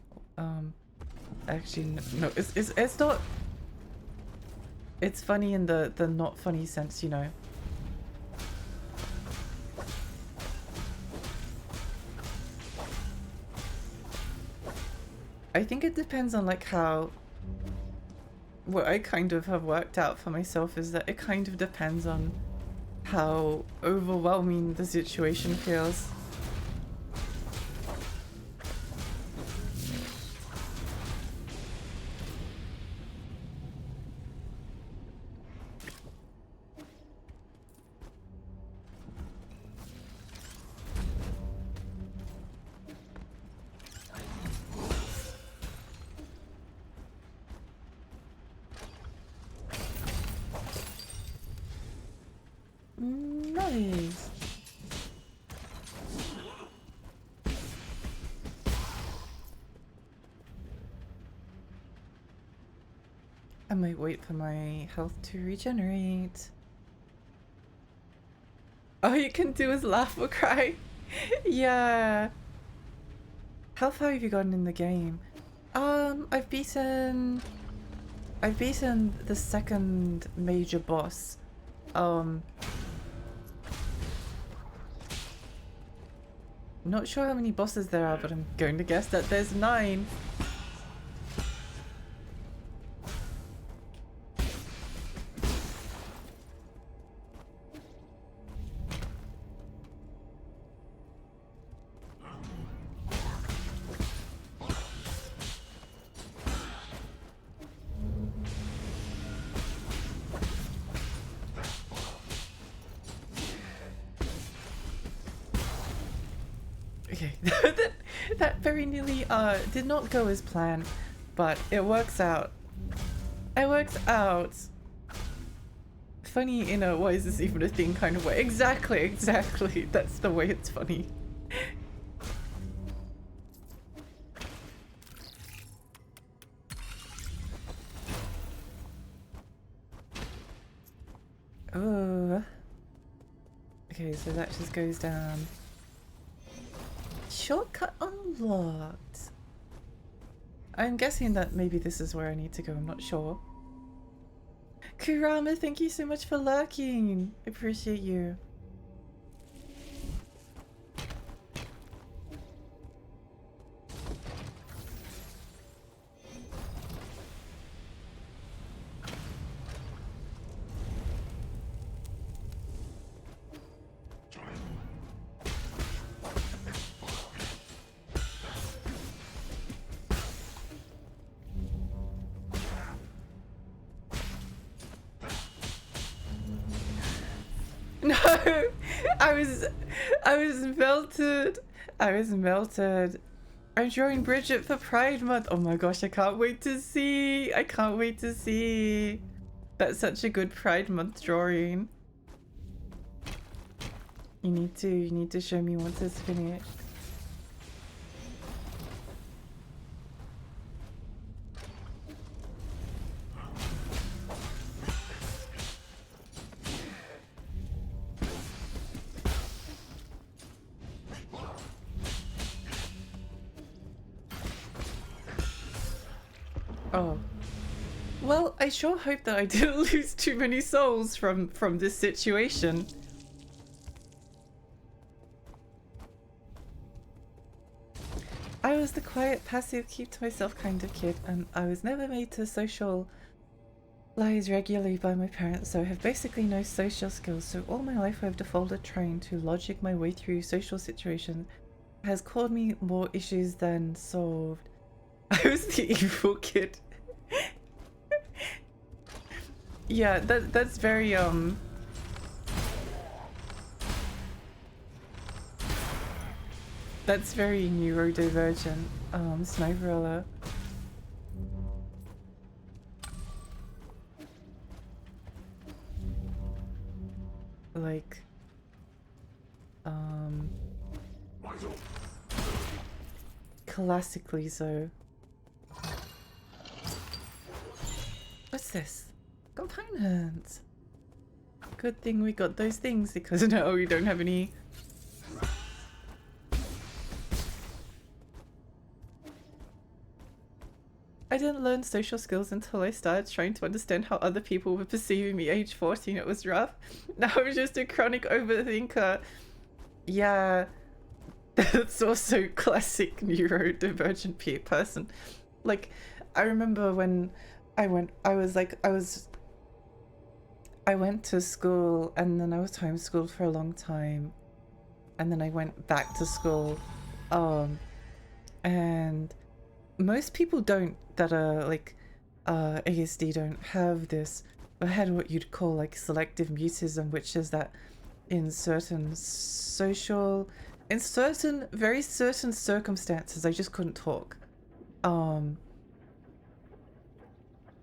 Actually no, it's not. It's funny in the not funny sense, you know. I think it depends on like how. What I kind of have worked out for myself is that it kind of depends on how overwhelming the situation feels. Nice. I might wait for my health to regenerate. All you can do is laugh or cry. Yeah. How far have you gotten in the game? I've beaten the second major boss. Not sure how many bosses there are, but I'm going to guess that there's 9. Okay, that very nearly did not go as planned, but it works out. It works out. Funny in a why is this even a thing kind of way. Exactly. That's the way it's funny. Oh. Okay, so that just goes down. Shortcut unlocked. I'm guessing that maybe this is where I need to go, I'm not sure. Kurama, thank you so much for lurking. I appreciate you. No, I was melted. I was melted. I'm drawing Bridget for Pride Month. Oh my gosh, I can't wait to see. I can't wait to see. That's such a good Pride Month drawing. You need to show me once it's finished. Oh. Well, I sure hope that I didn't lose too many souls from this situation. I was the quiet, passive, keep to myself kind of kid, and I was never made to socialize regularly by my parents, so I have basically no social skills. So all my life I've defaulted trying to logic my way through social situations has caused me more issues than solved. I was the evil kid. Yeah, that's very That's very neurodivergent, Sniperella. Like, classically so. What's this? Components! Good thing we got those things because now we don't have any. I didn't learn social skills until I started trying to understand how other people were perceiving me age 14. It was rough. Now I'm just a chronic overthinker. Yeah, that's also classic neurodivergent person. Like, I remember when I went to school and then I was homeschooled for a long time. And then I went back to school. And most people don't that are like ASD don't have this. I had what you'd call like selective mutism, which is that in certain very certain circumstances I just couldn't talk.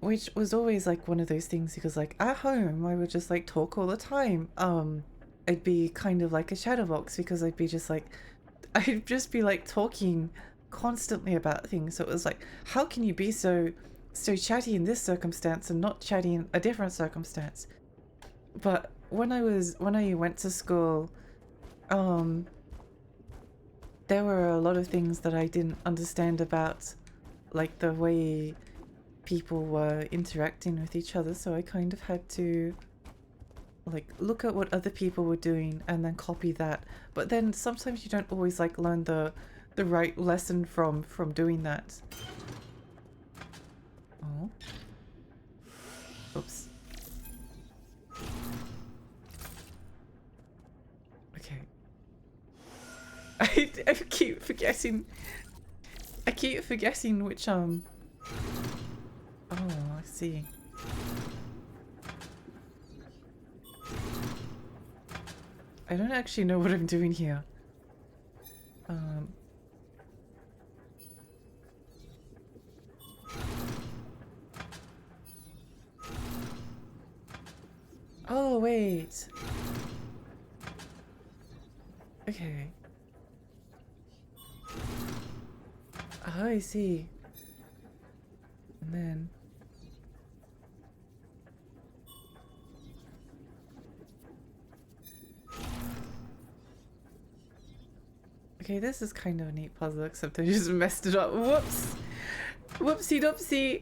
Which was always like one of those things because like at home I would just like talk all the time. I'd be kind of like a chatterbox because I'd just be like talking constantly about things. So it was like, how can you be so chatty in this circumstance and not chatty in a different circumstance? But when I went to school, there were a lot of things that I didn't understand about like the way people were interacting with each other, so I kind of had to like look at what other people were doing and then copy that. But then sometimes you don't always like learn the right lesson from doing that. Oh. Oops. Okay. I keep forgetting. I keep forgetting which Oh, I see. I don't actually know what I'm doing here. Oh, wait. Okay. Oh, I see. And then... Okay, this is kind of a neat puzzle, except I just messed it up. Whoops! Whoopsie doopsie!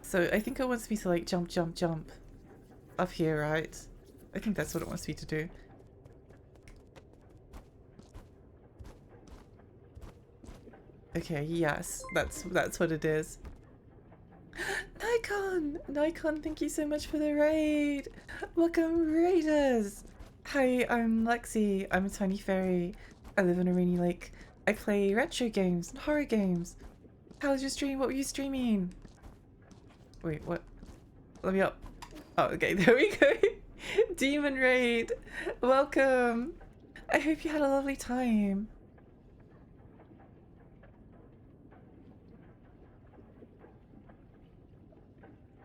So I think it wants me to like jump up here, right? I think that's what it wants me to do. Okay, yes, that's what it is. Nikon, thank you so much for the raid. Welcome, raiders. Hi, I'm Lexi. I'm a tiny fairy. I live in a rainy lake. I play retro games and horror games. How was your stream? What were you streaming? Wait, what? Let me up. Oh, okay, there we go. Demon Raid, welcome. I hope you had a lovely time.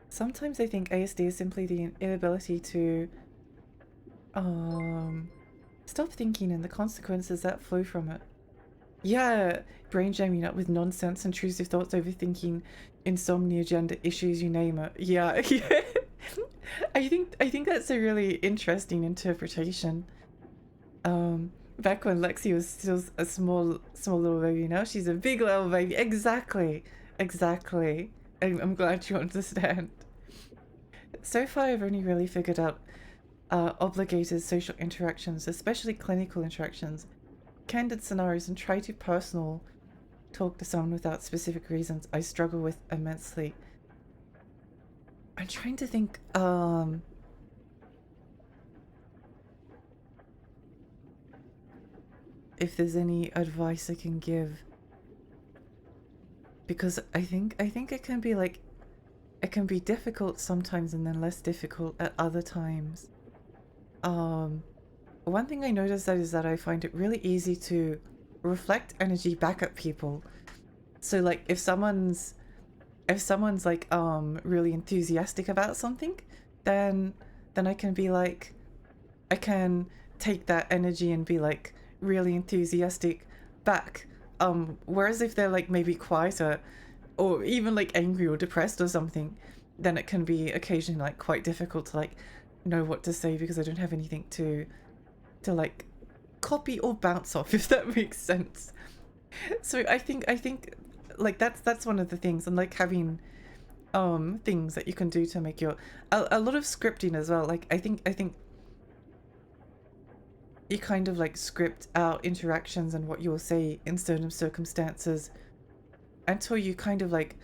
Sometimes I think ASD is simply the inability to stop thinking and the consequences that flow from it. Yeah, brain jamming up with nonsense, intrusive thoughts, overthinking, insomnia, gender issues, you name it. Yeah, yeah. I think that's a really interesting interpretation. Back when Lexi was still a small little baby, now she's a big little baby. Exactly. I'm glad you understand. So far, I've only really figured out obligated social interactions, especially clinical interactions, candid scenarios, and try to personal talk to someone without specific reasons I struggle with immensely. I'm trying to think, if there's any advice I can give. Because I think it can be like it can be difficult sometimes and then less difficult at other times. One thing I noticed that is that I find it really easy to reflect energy back at people. So like if someone's like really enthusiastic about something, then I can be like, I can take that energy and be like really enthusiastic back. Whereas if they're like maybe quieter or even like angry or depressed or something, then it can be occasionally like quite difficult to like know what to say because I don't have anything to like copy or bounce off, if that makes sense. So I think like that's one of the things, and like having things that you can do to make your a lot of scripting as well. Like I think you kind of like script out interactions and what you'll say in certain circumstances until you kind of like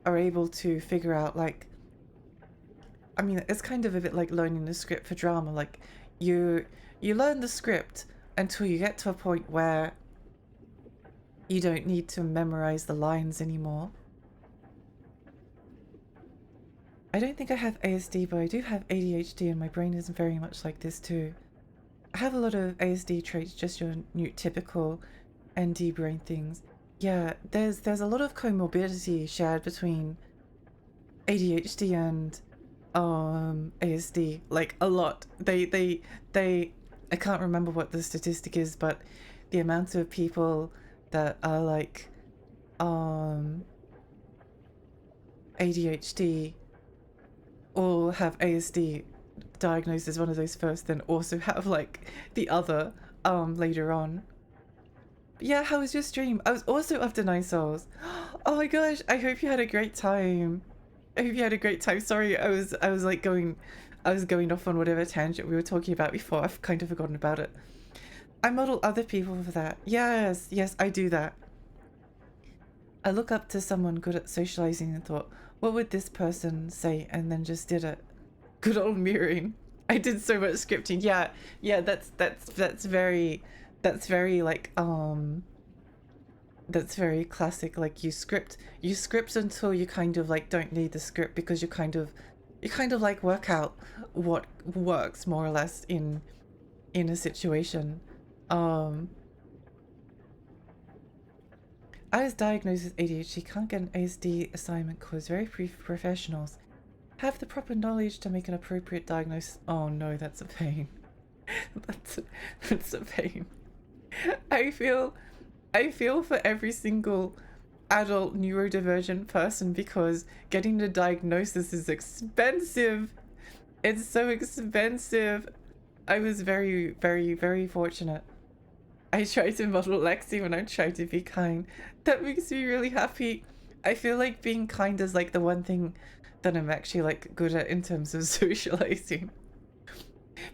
are able to figure out like, I mean, it's kind of a bit like learning the script for drama. Like you learn the script until you get to a point where you don't need to memorize the lines anymore. I don't think I have ASD, but I do have ADHD, and my brain is very much like this too. I have a lot of ASD traits, just your new typical ND brain things. Yeah, there's a lot of comorbidity shared between ADHD and ASD, like a lot. They I can't remember what the statistic is, but the amount of people that are like ADHD or have ASD diagnosed as one of those first, then also have like the other later on. Yeah, how was your stream? I was also up to 9 Souls. Oh my gosh, I hope you had a great time. I hope you had a great time. Sorry, I was like going off on whatever tangent we were talking about before. I've kind of forgotten about it. I model other people for that. Yes, I do that. I look up to someone good at socializing and thought, what would this person say? And then just did it. Good old mirroring. I did so much scripting. Yeah, that's very like that's very classic. Like you script until you kind of like don't need the script because you kind of like work out what works more or less in a situation. I was diagnosed with ADHD, can't get an ASD assignment because very professionals have the proper knowledge to make an appropriate diagnosis. Oh no, that's a pain. that's a pain. I feel for every single adult neurodivergent person because getting the diagnosis is expensive. It's so expensive. I was very fortunate. I try to model Lexi when I try to be kind. That makes me really happy. I feel like being kind is like the one thing that I'm actually like good at in terms of socializing.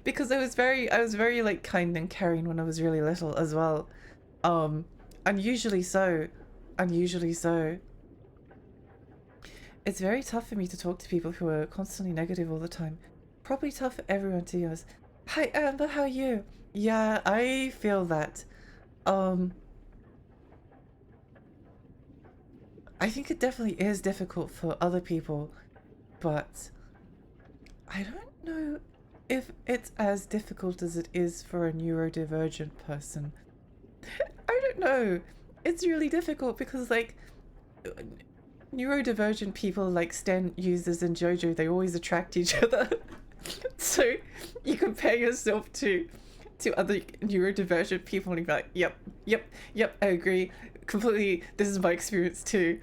Because I was very like kind and caring when I was really little as well. Unusually so. It's very tough for me to talk to people who are constantly negative all the time. Probably tough for everyone to use. Hi Amber, how are you? Yeah, I feel that. I think it definitely is difficult for other people, but I don't know if it's as difficult as it is for a neurodivergent person. I don't know. It's really difficult because like neurodivergent people like Sten users and JoJo, they always attract each other. So you compare yourself to other neurodivergent people and you're like, yep, I agree completely. This is my experience too.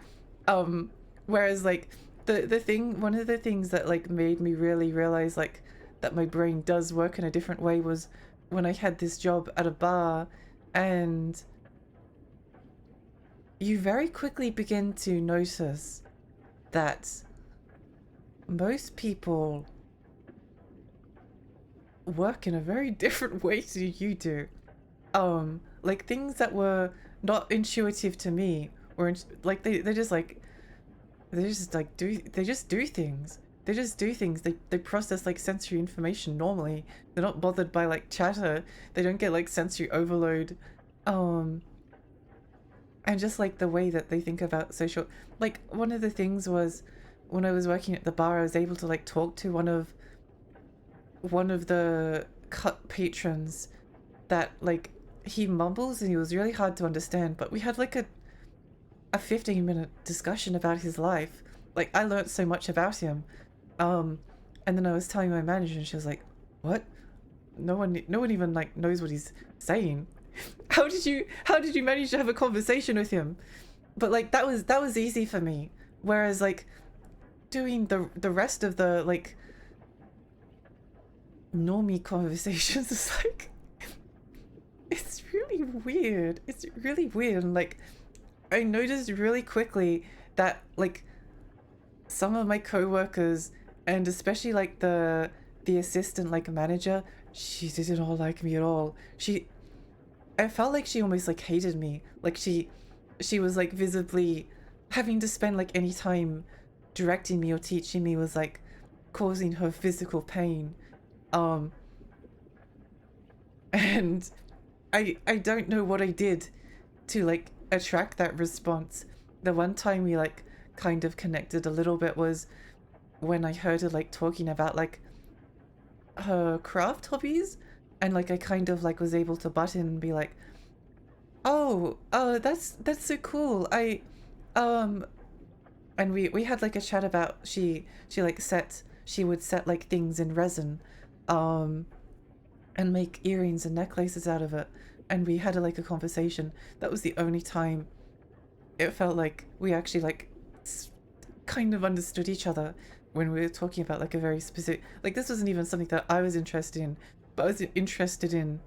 Whereas like one of the things that like made me really realize like that my brain does work in a different way was when I had this job at a bar, and you very quickly begin to notice that most people work in a very different way to you do. Like things that were not intuitive to me or like they just do things. They just do things. They process like sensory information normally. They're not bothered by like chatter. They don't get like sensory overload. And just like the way that they think about social, like one of the things was when I was working at the bar, I was able to like talk to one of the cut patrons that like he mumbles and he was really hard to understand, but we had like a 15-minute discussion about his life. Like I learned so much about him. And then I was telling my manager and she was like, "What? No one even like knows what he's saying. How did you manage to have a conversation with him?" But like that was easy for me. Whereas like doing the rest of the like normie conversations is like it's really weird. It's really weird. And like I noticed really quickly that like some of my co-workers and especially like the assistant like manager, she didn't all like me at all. I felt like she almost like hated me. Like she was like visibly having to spend like any time directing me or teaching me was like causing her physical pain. And I don't know what I did to like attract that response. The one time we like kind of connected a little bit was when I heard her like talking about like her craft hobbies, and like I kind of like was able to butt in and be like, oh that's so cool. And we had like a chat about she would set like things in resin and make earrings and necklaces out of it, and we had like a conversation. That was the only time it felt like we actually like kind of understood each other, when we were talking about like a very specific, like this wasn't even something that I was interested in, but I was interested in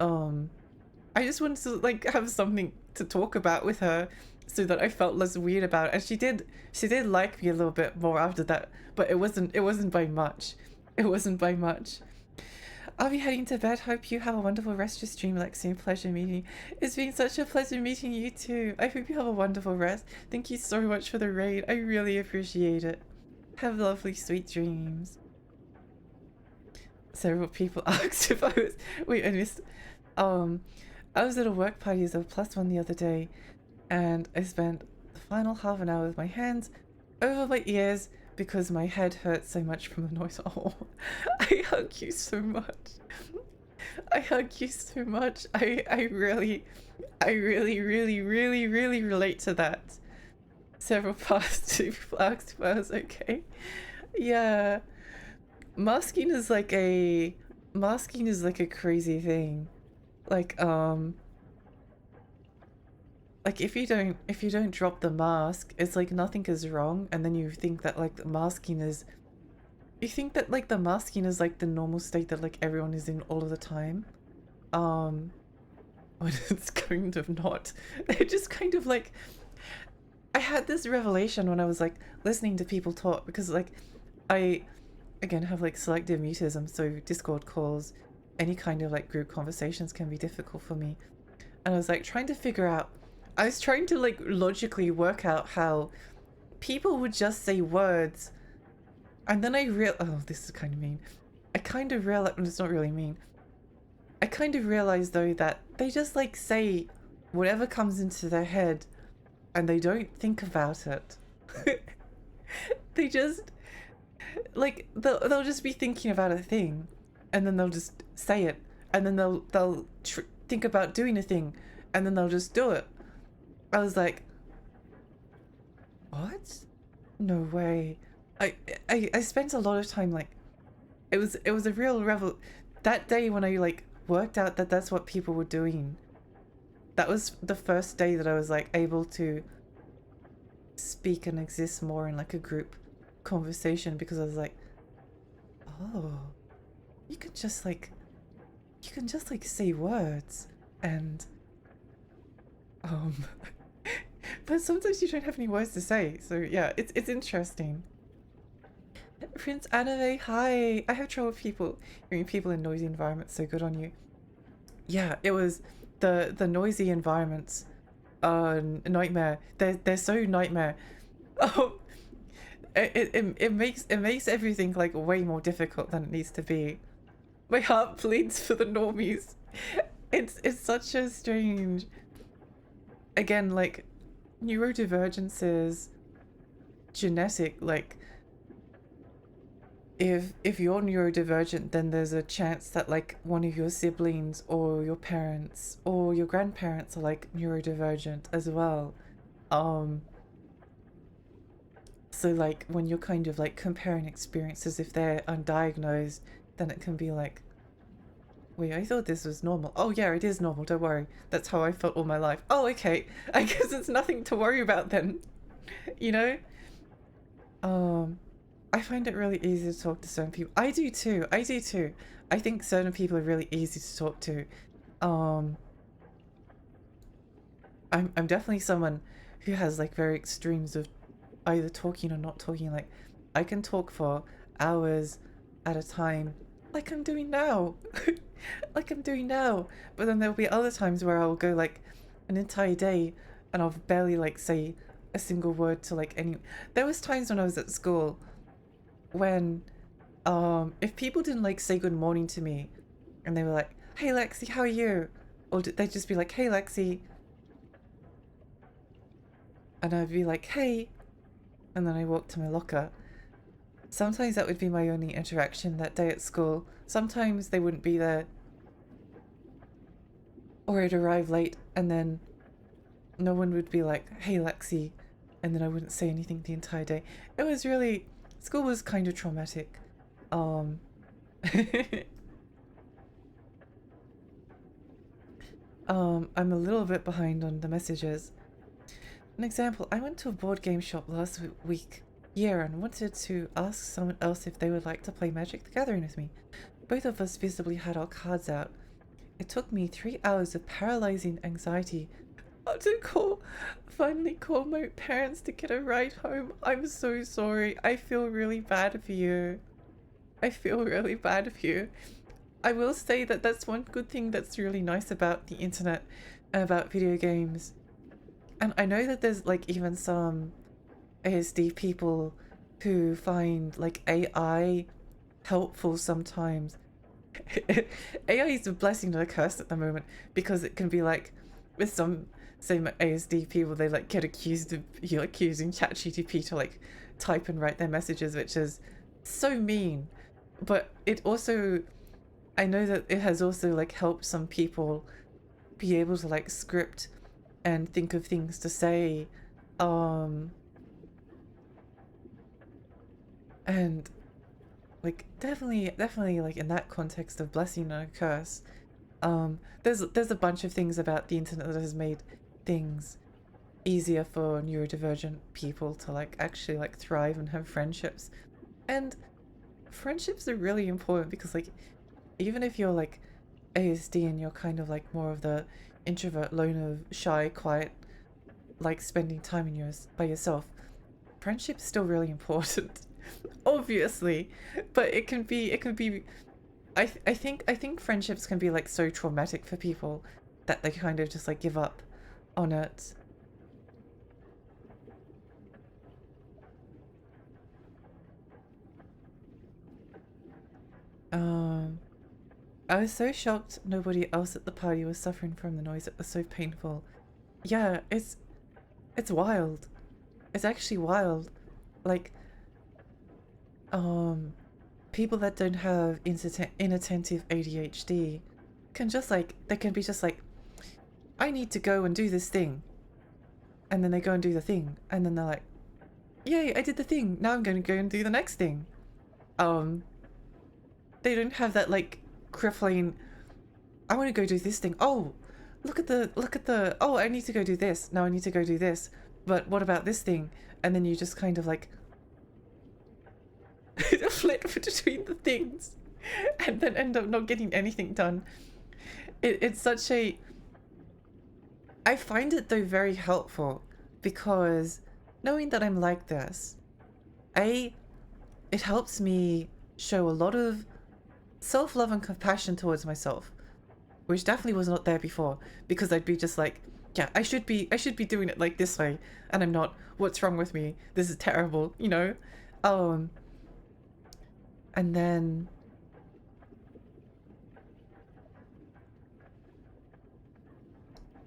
I just wanted to like have something to talk about with her so that I felt less weird about it. And she did like me a little bit more after that, but it wasn't by much. It wasn't by much. I'll be heading to bed. Hope you have a wonderful rest of your stream, Lexi. Pleasure meeting you. It's been such a pleasure meeting you too. I hope you have a wonderful rest. Thank you so much for the raid. I really appreciate it. Have lovely, sweet dreams. Several people asked if I was... Wait, I missed... I was at a work party as a +1 the other day, and I spent the final half an hour with my hands over my ears because my head hurt so much from the noise. Oh, I hug you so much. I hug you so much. I really relate to that. Several past people asked if I was okay. Yeah. Masking is like a crazy thing. Like if you don't drop the mask, it's like nothing is wrong, and then you think that like the masking is like the normal state that like everyone is in all of the time. When it's kind of not. It just kind of like, I had this revelation when I was like listening to people talk, because like I again have like selective mutism, so Discord calls, any kind of like group conversations can be difficult for me. And I was like trying to like logically work out how people would just say words, and then oh, this is kind of mean. I kind of realized, it's not really mean. I kind of realized though that they just like say whatever comes into their head and they don't think about it. They just like they'll just be thinking about a thing, and then they'll just say it, and then they'll think about doing a thing, and then they'll just do it. I was like, what? No way. I spent a lot of time like, it was a real that day when I like worked out that that's what people were doing. That was the first day that I was like able to speak and exist more in like a group conversation, because I was like, oh, you can just like say words, and but sometimes you don't have any words to say. So yeah, it's interesting. Prince Anime, hi. I have trouble hearing people in noisy environments, so good on you. Yeah, it was the noisy environments. Nightmare. They're so nightmare. Oh, it makes everything like way more difficult than it needs to be. My heart bleeds for the normies. It's such a strange, again, like neurodivergences genetic. Like if you're neurodivergent, then there's a chance that like one of your siblings or your parents or your grandparents are like neurodivergent as well. Um, so like when you're kind of like comparing experiences, if they're undiagnosed, then it can be like, wait, I thought this was normal. Oh yeah, it is normal, don't worry. That's how I felt all my life. Oh, okay. I guess it's nothing to worry about then, you know? Um, I find it really easy to talk to certain people. I do too. I do too. I think certain people are really easy to talk to. Um, I'm definitely someone who has like very extremes of either talking or not talking. Like I can talk for hours at a time, like I'm doing now. Like I'm doing now. But then there'll be other times where I'll go like an entire day and I'll barely like say a single word to like any. There was times when I was at school when if people didn't like say good morning to me and they were like, "Hey Lexi, how are you?" Or they'd just be like, "Hey Lexi," and I'd be like, "Hey," and then I walk to my locker. Sometimes that would be my only interaction that day at school. Sometimes they wouldn't be there, or I'd arrive late and then no one would be like, "Hey Lexi," and then I wouldn't say anything the entire day. It was really, school was kind of traumatic. Um I'm a little bit behind on the messages. An example, I went to a board game shop last week and wanted to ask someone else if they would like to play Magic the Gathering with me. Both of us visibly had our cards out. It took me 3 hours of paralyzing anxiety to finally call my parents to get a ride home. I'm so sorry. I feel really bad for you. I feel really bad for you. I will say that that's one good thing that's really nice about the internet and about video games. And I know that there's like even some ASD people who find like AI helpful sometimes. AI is a blessing and a curse at the moment because it can be like with some same ASD people, they like get accused of accusing ChatGPT to like type and write their messages, which is so mean. But it also, I know that it has also like helped some people be able to like script and think of things to say. And like definitely like in that context of blessing and a curse, there's a bunch of things about the internet that has made things easier for neurodivergent people to like actually like thrive and have friendships. And friendships are really important because like even if you're like ASD and you're kind of like more of the introvert, loner, shy, quiet, like spending time in by yourself, friendship's still really important. Obviously, but it can be I think friendships can be like so traumatic for people that they kind of just like give up on it. Um, I was so shocked nobody else at the party was suffering from the noise. It was so painful. Yeah, it's wild. It's actually wild. Like, um, people that don't have inattentive ADHD can just like, they can be just like, I need to go and do this thing. And then they go and do the thing. And then they're like, yay, I did the thing. Now I'm going to go and do the next thing. They don't have that like crippling, I want to go do this thing. Oh, oh, I need to go do this. Now I need to go do this. But what about this thing? And then you just kind of like flip between the things and then end up not getting anything done. It's such a, I find it though very helpful because knowing that I'm like this, it helps me show a lot of self-love and compassion towards myself, which definitely was not there before, because I'd be just like, yeah, I should be doing it like this way, and I'm not. What's wrong with me? This is terrible, you know? And then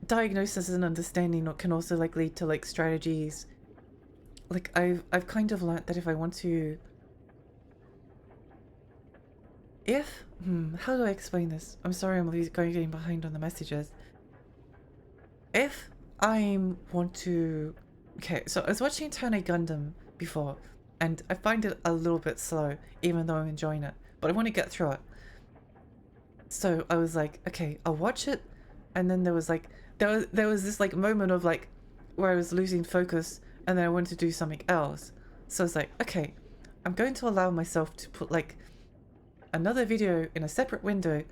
diagnosis and understanding can also like lead to like strategies like I've kind of learnt that if I want to, how do I explain this? I'm sorry, I'm getting behind on the messages. If I want to, okay, so I was watching Turn A Gundam before, and I find it a little bit slow, even though I'm enjoying it, but I want to get through it. So I was like, okay, I'll watch it, and then there was like, there was this like moment of like, where I was losing focus, and then I wanted to do something else. So I was like, okay, I'm going to allow myself to put like another video in a separate window.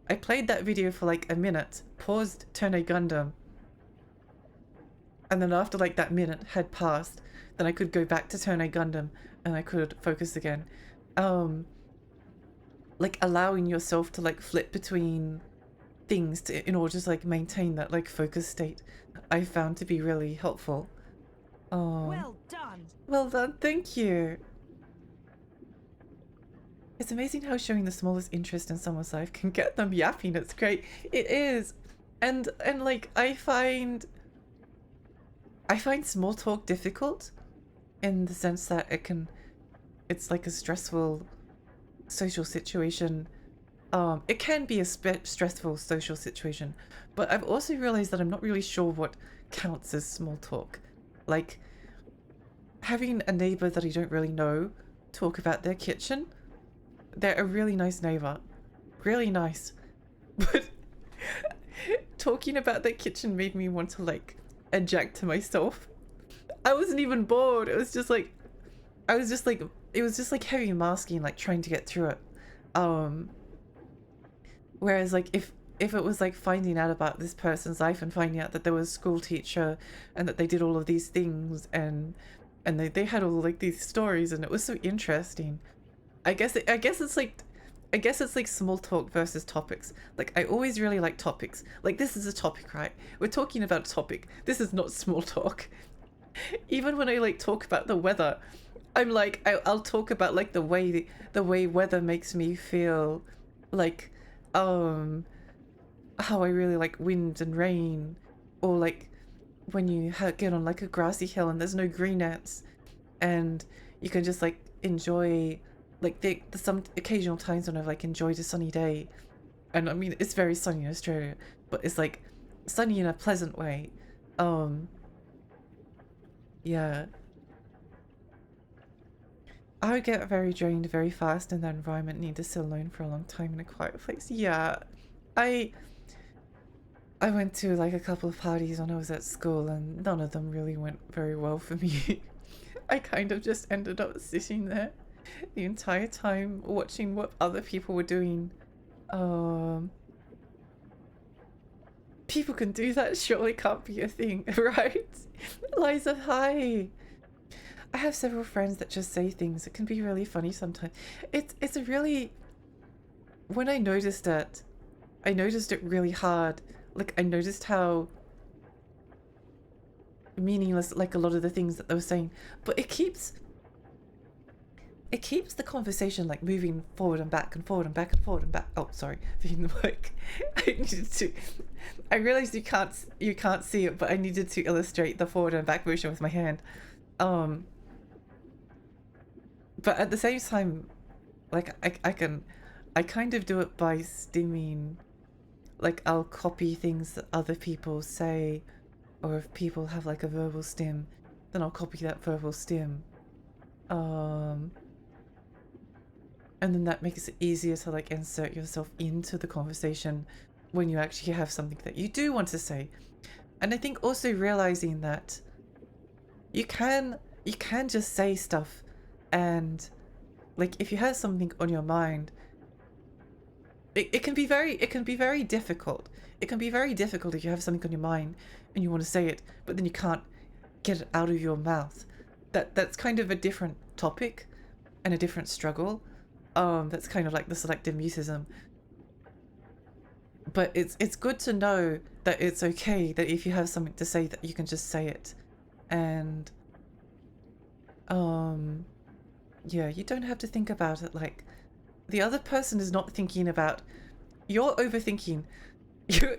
I played that video for like a minute, paused Turn A Gundam, and then after like that minute had passed, then I could go back to Turn A Gundam and I could focus again. Like allowing yourself to like flip between things in order to like maintain that like focus state, I found to be really helpful. Well done. Well done, thank you. It's amazing how showing the smallest interest in someone's life can get them yapping. It's great. It is. And like I find small talk difficult in the sense that it's like a stressful social situation. It can be a stressful social situation, but I've also realized that I'm not really sure what counts as small talk. Like having a neighbor that I don't really know talk about their kitchen. They're a really nice neighbor, really nice, but talking about their kitchen made me want to like eject to myself. I wasn't even bored. It was just like, it was just like heavy masking, like trying to get through it. Whereas like if it was like finding out about this person's life and finding out that there was a school teacher and that they did all of these things and they had all like these stories and it was so interesting. I guess it's like small talk versus topics. Like I always really like topics. Like this is a topic, right? We're talking about a topic. This is not small talk. Even when I like talk about the weather, I'm like I'll talk about like the way weather makes me feel, like how I really like wind and rain, or like when you get on like a grassy hill and there's no green ants and you can just like enjoy like the some occasional times when I've like enjoyed a sunny day. And I mean it's very sunny in Australia, but it's like sunny in a pleasant way. Yeah, I would get very drained very fast in that environment, need to sit alone for a long time in a quiet place. Yeah, I went to like a couple of parties when I was at school and none of them really went very well for me. I kind of just ended up sitting there the entire time watching what other people were doing. People can do that, surely can't be a thing, right? Liza, hi! I have several friends that just say things that can be really funny sometimes. It's a really... When I noticed it really hard. Like, I noticed how meaningless, like, a lot of the things that they were saying. But it keeps the conversation, like, moving forward and back and forward and back and forward and back. Oh, sorry, being the mic. I needed to... I realized you can't see it, but I needed to illustrate the forward and back motion with my hand. But at the same time, like, I kind of do it by stimming. Like, I'll copy things that other people say, or if people have like a verbal stim, then I'll copy that verbal stim. And then that makes it easier to like insert yourself into the conversation when you actually have something that you do want to say. And I think also realizing that you can just say stuff, and like if you have something on your mind, it can be very difficult. It can be very difficult if you have something on your mind and you want to say it, but then you can't get it out of your mouth. That's kind of a different topic and a different struggle. That's kind of like the selective mutism. But it's good to know that it's okay that if you have something to say that you can just say it. And yeah, you don't have to think about it like the other person is not thinking about. You're overthinking.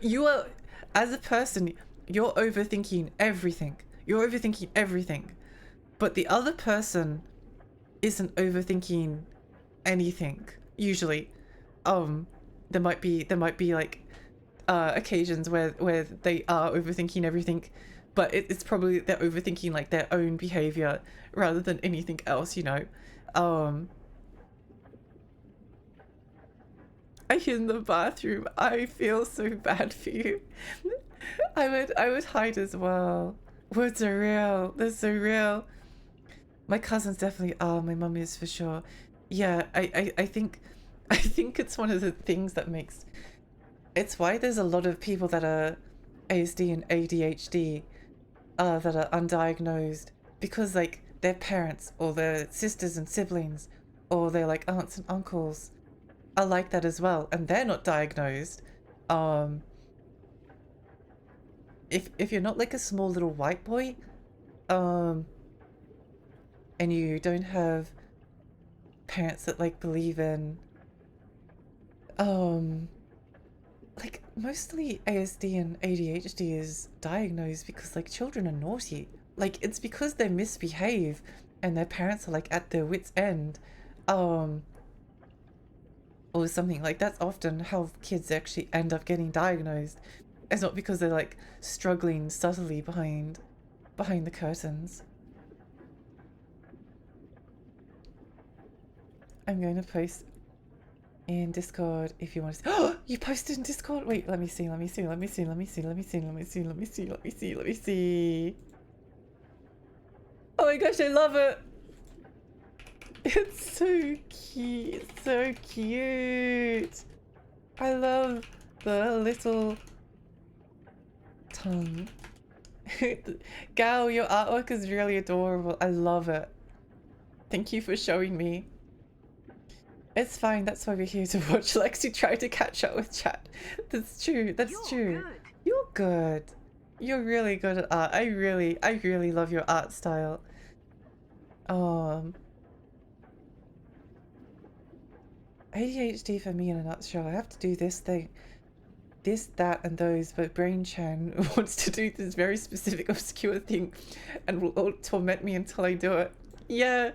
You are, as a person, you're overthinking everything. You're overthinking everything. but the other person isn't overthinking anything usually. There might be like occasions where they are overthinking everything, but it's probably they're overthinking like their own behavior rather than anything else, you know. I in the bathroom, I feel so bad for you. I would hide as well. Words are real. They're so real. My cousins definitely are. My mum is for sure. Yeah, I think it's one of the things that makes, it's why there's a lot of people that are ASD and ADHD that are undiagnosed, because like their parents or their sisters and siblings or their like aunts and uncles are like that as well, and they're not diagnosed. If you're not like a small little white boy, and you don't have parents that like believe in, like mostly ASD and ADHD is diagnosed because like children are naughty. Like it's because they misbehave and their parents are like at their wits' end, or something. Like that's often how kids actually end up getting diagnosed. It's not because they're like struggling subtly behind the curtains. I'm going to post in Discord if you want to see. Oh, you posted in Discord? Wait, let me see. Oh my gosh, I love it. It's so cute. It's so cute. I love the little tongue. Gal, your artwork is really adorable. I love it. Thank you for showing me. It's fine, that's why we're here to watch Lexi try to catch up with chat. That's true, that's true. Good. You're good. You're really good at art. I really love your art style. ADHD for me in a nutshell. I have to do this thing, this, that, and those, but Brain Chan wants to do this very specific, obscure thing and will torment me until I do it. Yeah,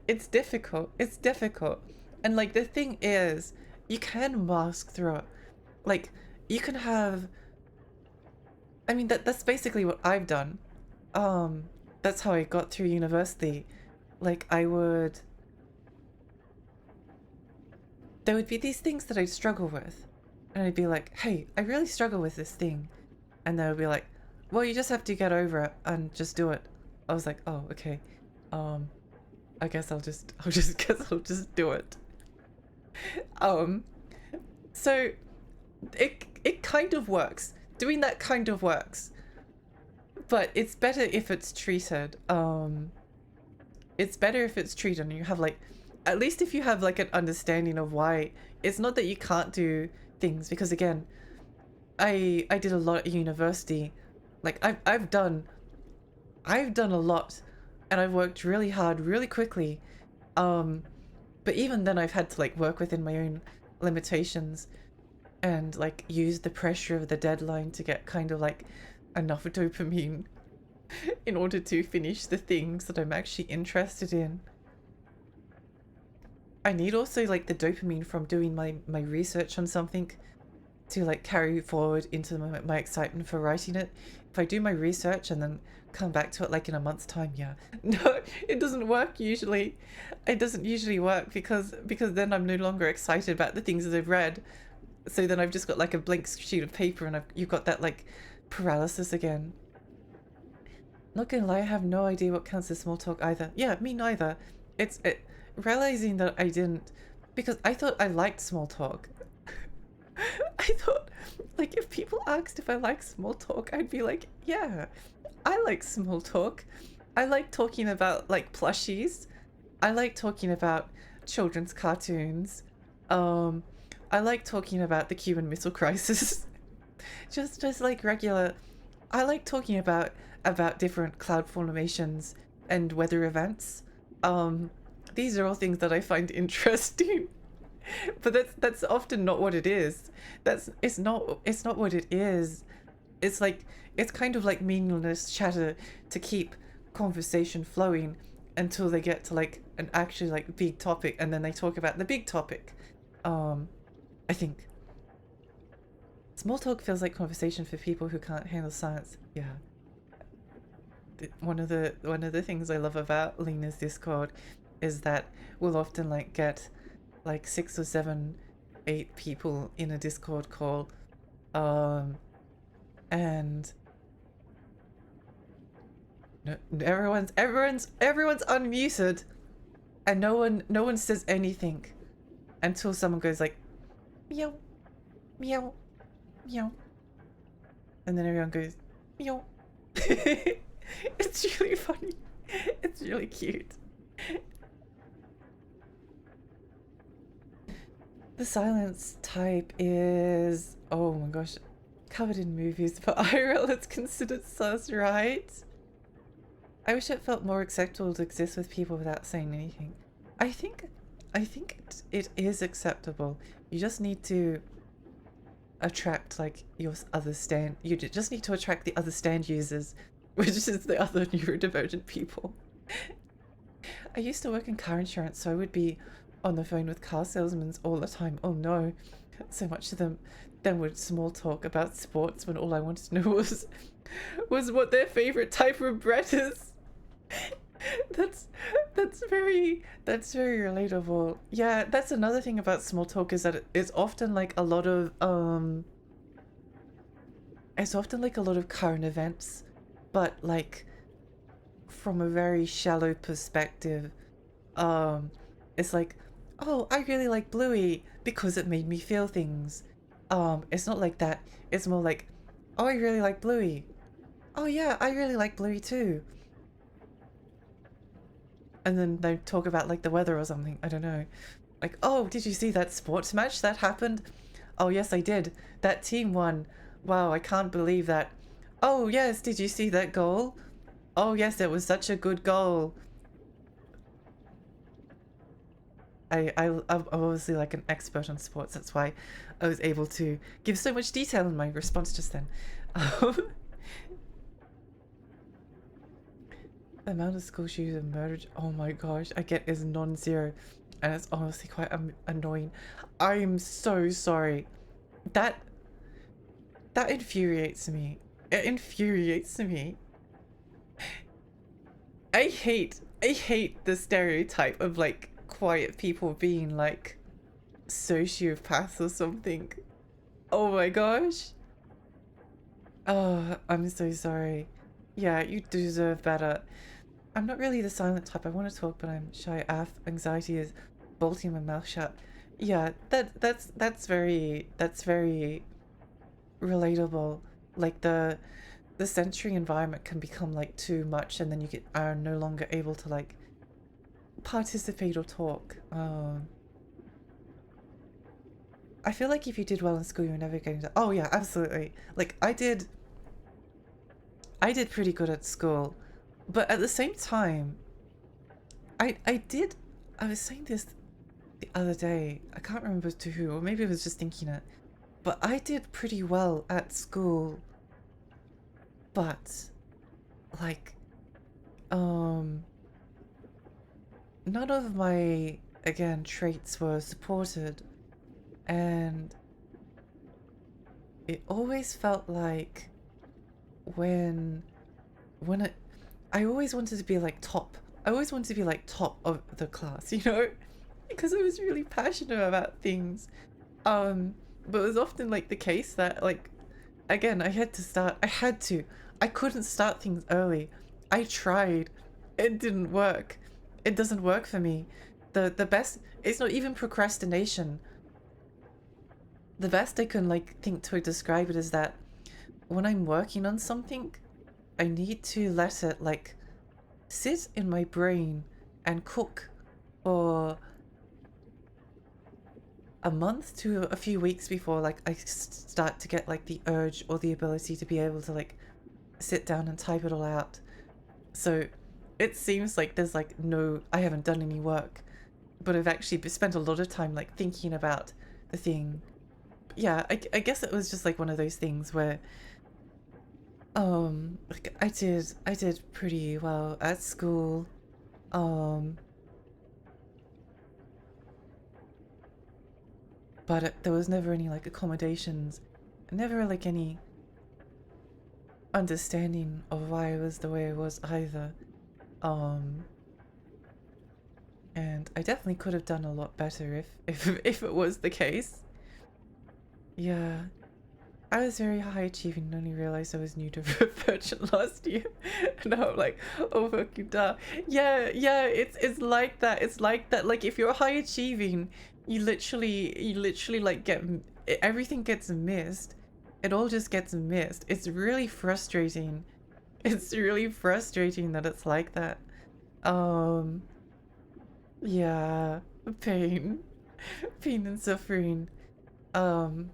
it's difficult. It's difficult. And like the thing is, you can mask through it. Like you can have, I mean that's basically what I've done. That's how I got through university. Like there would be these things that I'd struggle with, and I'd be like, hey, I really struggle with this thing. And they would be like, well, you just have to get over it and just do it. I was like, oh, okay. I guess I'll just do it. So it kind of works. Doing that kind of works. But it's better if it's treated. It's better if it's treated and you have like, at least if you have like an understanding of why. It's not that you can't do things, because again, I did a lot at university. Like I've done a lot, and I've worked really hard really quickly. But even then I've had to like work within my own limitations and like use the pressure of the deadline to get kind of like enough dopamine in order to finish the things that I'm actually interested in. I need also like the dopamine from doing my research on something to like carry forward into my excitement for writing it. If I do my research and then come back to it like in a month's time, yeah. No, it doesn't work usually. It doesn't usually work because then I'm no longer excited about the things that I've read. So then I've just got like a blank sheet of paper and you've got that like paralysis again. Not gonna lie, I have no idea what counts as small talk either. Yeah, me neither. Realizing that I didn't, because I thought I liked small talk. I thought, like, if people asked if I like small talk, I'd be like, yeah, I like small talk. I like talking about, like, plushies. I like talking about children's cartoons. I like talking about the Cuban Missile Crisis. just like regular. I like talking about different cloud formations and weather events. These are all things that I find interesting. But that's often not what it is. It's not what it is. It's like, it's kind of like meaningless chatter to keep conversation flowing until they get to like an actually like big topic, and then they talk about the big topic. I think small talk feels like conversation for people who can't handle silence. Yeah. One of the things I love about Lena's Discord is that we'll often like get like 6 or 7, 8 people in a Discord call, and no, everyone's unmuted, and no one says anything until someone goes like meow, meow, meow, and then everyone goes meow. It's really funny. It's really cute. The silence type is, oh my gosh, covered in movies, but IRL it's considered sus, right? I wish it felt more acceptable to exist with people without saying anything. I think it is acceptable. You just need to attract like your other stand. You just need to attract the other stand users, which is the other neurodivergent people. I used to work in car insurance, so I would be on the phone with car salesmen all the time. Oh no, so much of them then would small talk about sports when all I wanted to know was what their favorite type of bread is. That's very relatable. Yeah, that's another thing about small talk, is that it's often like a lot of current events, but like from a very shallow perspective. It's like, oh, I really like Bluey because it made me feel things. It's not like that. It's more like, oh, I really like Bluey. Oh yeah, I really like Bluey too. And then they talk about like the weather or something. I don't know. Like, oh, did you see that sports match that happened? Oh yes, I did. That team won. Wow, I can't believe that. Oh yes, did you see that goal? Oh yes, it was such a good goal. I'm obviously like an expert on sports. That's why I was able to give so much detail in my response just then. The amount of school shooters and murdered, oh my gosh, I get is non-zero, and it's honestly quite annoying. I am so sorry. That infuriates me. It infuriates me. I hate the stereotype of like quiet people being like sociopaths or something. Oh my gosh. Oh, I'm so sorry. Yeah, you deserve better. I'm not really the silent type. I want to talk, but I'm shy. Anxiety is bolting my mouth shut. Yeah, that's very relatable. Like the sensory environment can become like too much, and then you are no longer able to like participate or talk. I feel like if you did well in school, you were never getting to. Oh yeah, absolutely. Like I did pretty good at school, but at the same time, I was saying this the other day. I can't remember to who, or maybe I was just thinking it. But I did pretty well at school. But like none of my, again, traits were supported, and it always felt like when I always wanted to be like top. I always wanted to be like top of the class, you know, because I was really passionate about things. But it was often like the case that like, again, I couldn't start things early. I tried. It didn't work. It doesn't work for me. The best, it's not even procrastination. The best I can like think to describe it is that when I'm working on something, I need to let it like sit in my brain and cook for a month to a few weeks before like I start to get like the urge or the ability to be able to like sit down and type it all out. So it seems like there's like I haven't done any work, but I've actually spent a lot of time like thinking about the thing. Yeah, I guess it was just like one of those things where Like I did pretty well at school. Um, but there was never any like accommodations, never like any understanding of why I was the way I was either. Um, and I definitely could have done a lot better if it was the case. Yeah. I was very high achieving and only realized I was new to Virgin last year. And now I'm like, oh fucking duh. Yeah, it's like that. It's like that. Like if you're high achieving, you literally like everything gets missed. It all just gets missed. It's really frustrating. It's really frustrating that it's like that. Um, yeah, pain, pain and suffering. Um,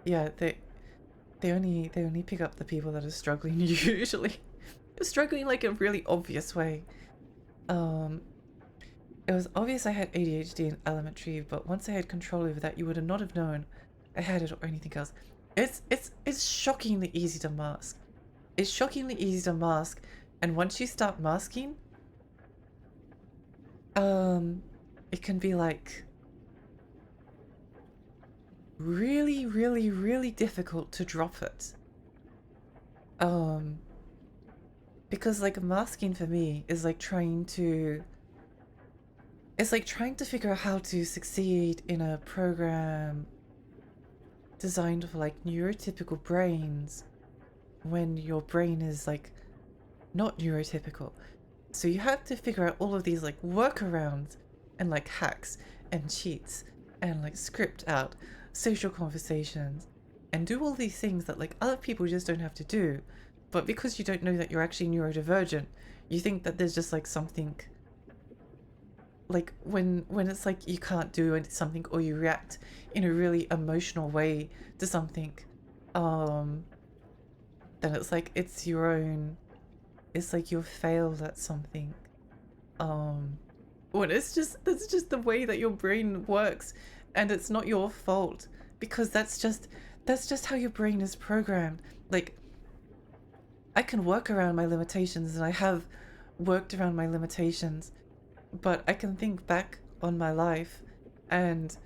yeah, they only pick up the people that are struggling usually. Struggling like a really obvious way. Um, it was obvious I had ADHD in elementary, but once I had control over that, you would have not have known I had it or anything else. It's shockingly easy to mask. It's shockingly easy to mask, and once you start masking, it can be like really difficult to drop it. Because like masking for me is like trying to figure out how to succeed in a program designed for like neurotypical brains when your brain is like not neurotypical. So you have to figure out all of these like workarounds and like hacks and cheats and like script out social conversations and do all these things that like other people just don't have to do. But because you don't know that you're actually neurodivergent, you think that there's just like something like when it's like you can't do something or you react in a really emotional way to something, then it's like it's your own, it's like you've failed at something. When that's just the way that your brain works, and it's not your fault because that's just how your brain is programmed. Like I can work around my limitations and I have worked around my limitations, but I can think back on my life and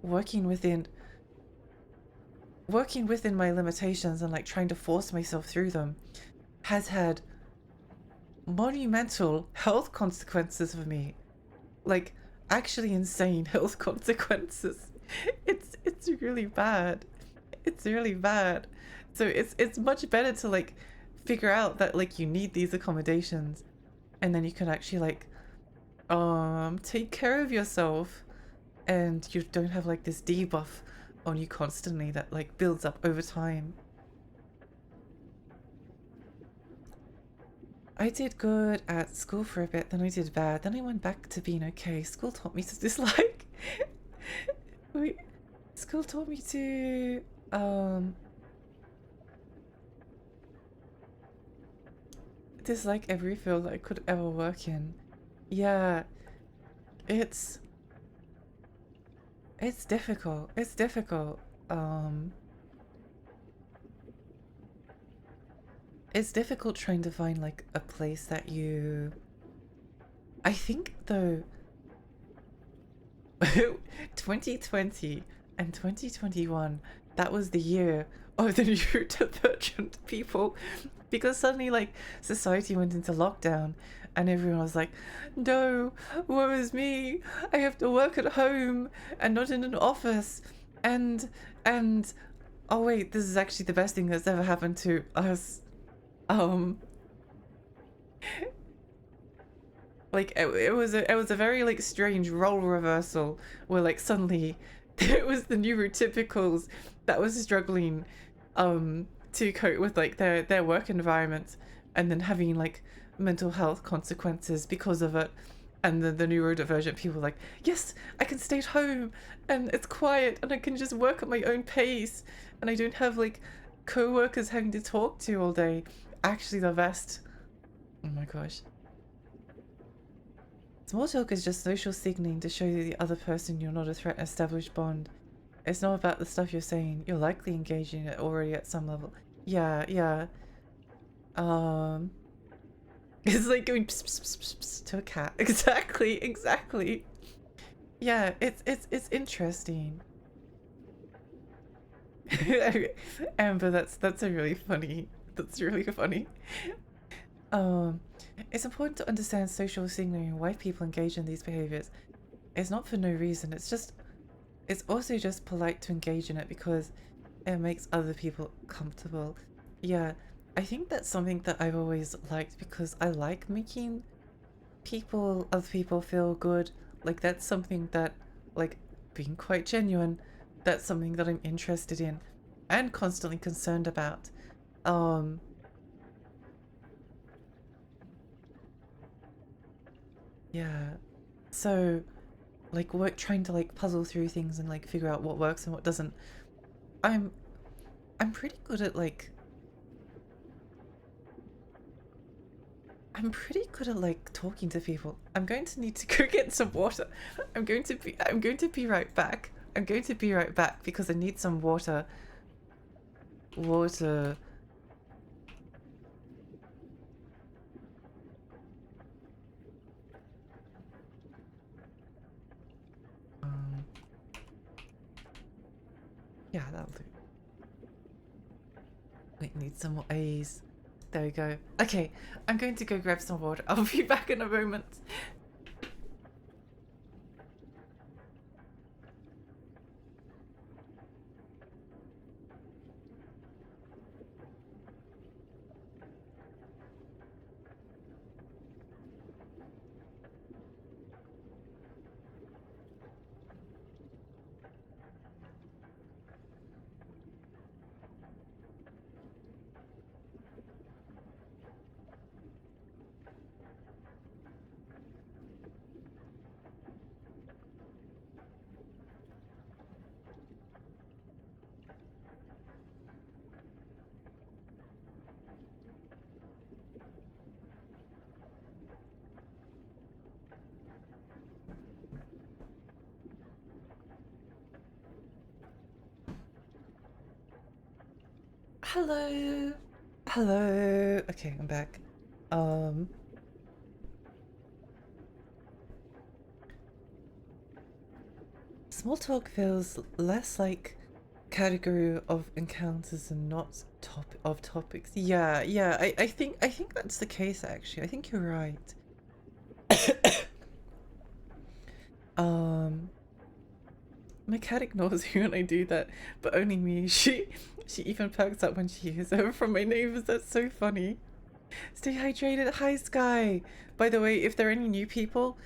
working within my limitations and like trying to force myself through them has had monumental health consequences for me. Like actually insane health consequences. It's really bad. It's really bad. So it's much better to like figure out that like you need these accommodations and then you can actually like take care of yourself and you don't have like this debuff on you constantly that like builds up over time. I did good at school for a bit, then I did bad, then I went back to being okay. School taught me to dislike. Wait, school taught me to dislike every field I could ever work in. Yeah, it's difficult. It's difficult. It's difficult trying to find like a place that you, I think though 2020 and 2021, that was the year of the neurodivergent people, because suddenly like society went into lockdown and everyone was like, no, woe is me, I have to work at home and not in an office, and oh wait, this is actually the best thing that's ever happened to us. Like it was a very like strange role reversal where like suddenly it was the neurotypicals that was struggling to cope with like their work environment and then having like mental health consequences because of it, and then the neurodivergent people were like, yes, I can stay at home and it's quiet and I can just work at my own pace and I don't have like co-workers having to talk to all day. Actually the best. Oh my gosh. Small talk is just social signaling to show the other person you're not a threat and establish bond. It's not about the stuff you're saying. You're likely engaging in it already at some level. Yeah, yeah. Um, it's like going pss, pss, pss, pss, pss to a cat. Exactly, exactly. Yeah, it's interesting. Amber, that's a really funny. That's really funny. Um, it's important to understand social signaling and why people engage in these behaviors. It's not for no reason. It's also just polite to engage in it because it makes other people comfortable. Yeah, I think that's something that I've always liked because I like making other people feel good. Like that's something that, like, being quite genuine, that's something that I'm interested in and constantly concerned about. Um, yeah. So, like, work trying to like puzzle through things and like figure out what works and what doesn't. I'm I'm pretty good at like I'm pretty good at like talking to people. I'm going to need to go get some water. I'm going to be right back. I'm going to be right back because I need some water. Water. Um yeah, that'll do. Wait, need some more A's. There we go. Okay, I'm going to go grab some water. I'll be back in a moment. Hello. Hello. Okay, I'm back. Um Small talk feels less like category of encounters and not topics. Yeah, yeah, I think that's the case actually. I think you're right. Um my cat ignores me when I do that, but only me. She even perks up when she hears it from my neighbors. That's so funny. Stay hydrated. Hi Sky. By the way, if there are any new people,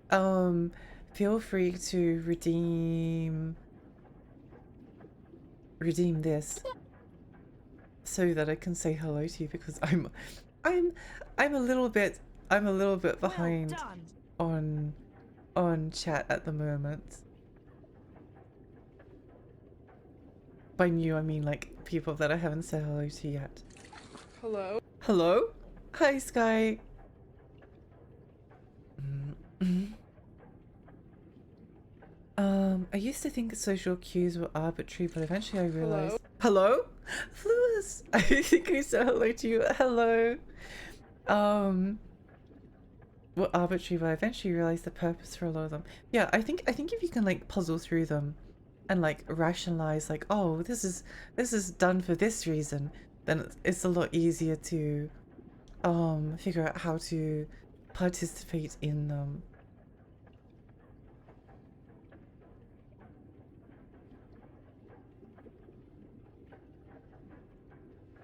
feel free to redeem this so that I can say hello to you because I'm I'm a little bit behind on chat at the moment. By new I mean like people that I haven't said hello to yet. Hello? Hello? Hi Sky. I used to think social cues were arbitrary, but eventually I realized. Hello? Lewis! I think I said hello to you. Hello. Were arbitrary, but I eventually realized the purpose for a lot of them. Yeah, I think if you can like puzzle through them and like rationalize like, oh, this is done for this reason, then it's a lot easier to figure out how to participate in them.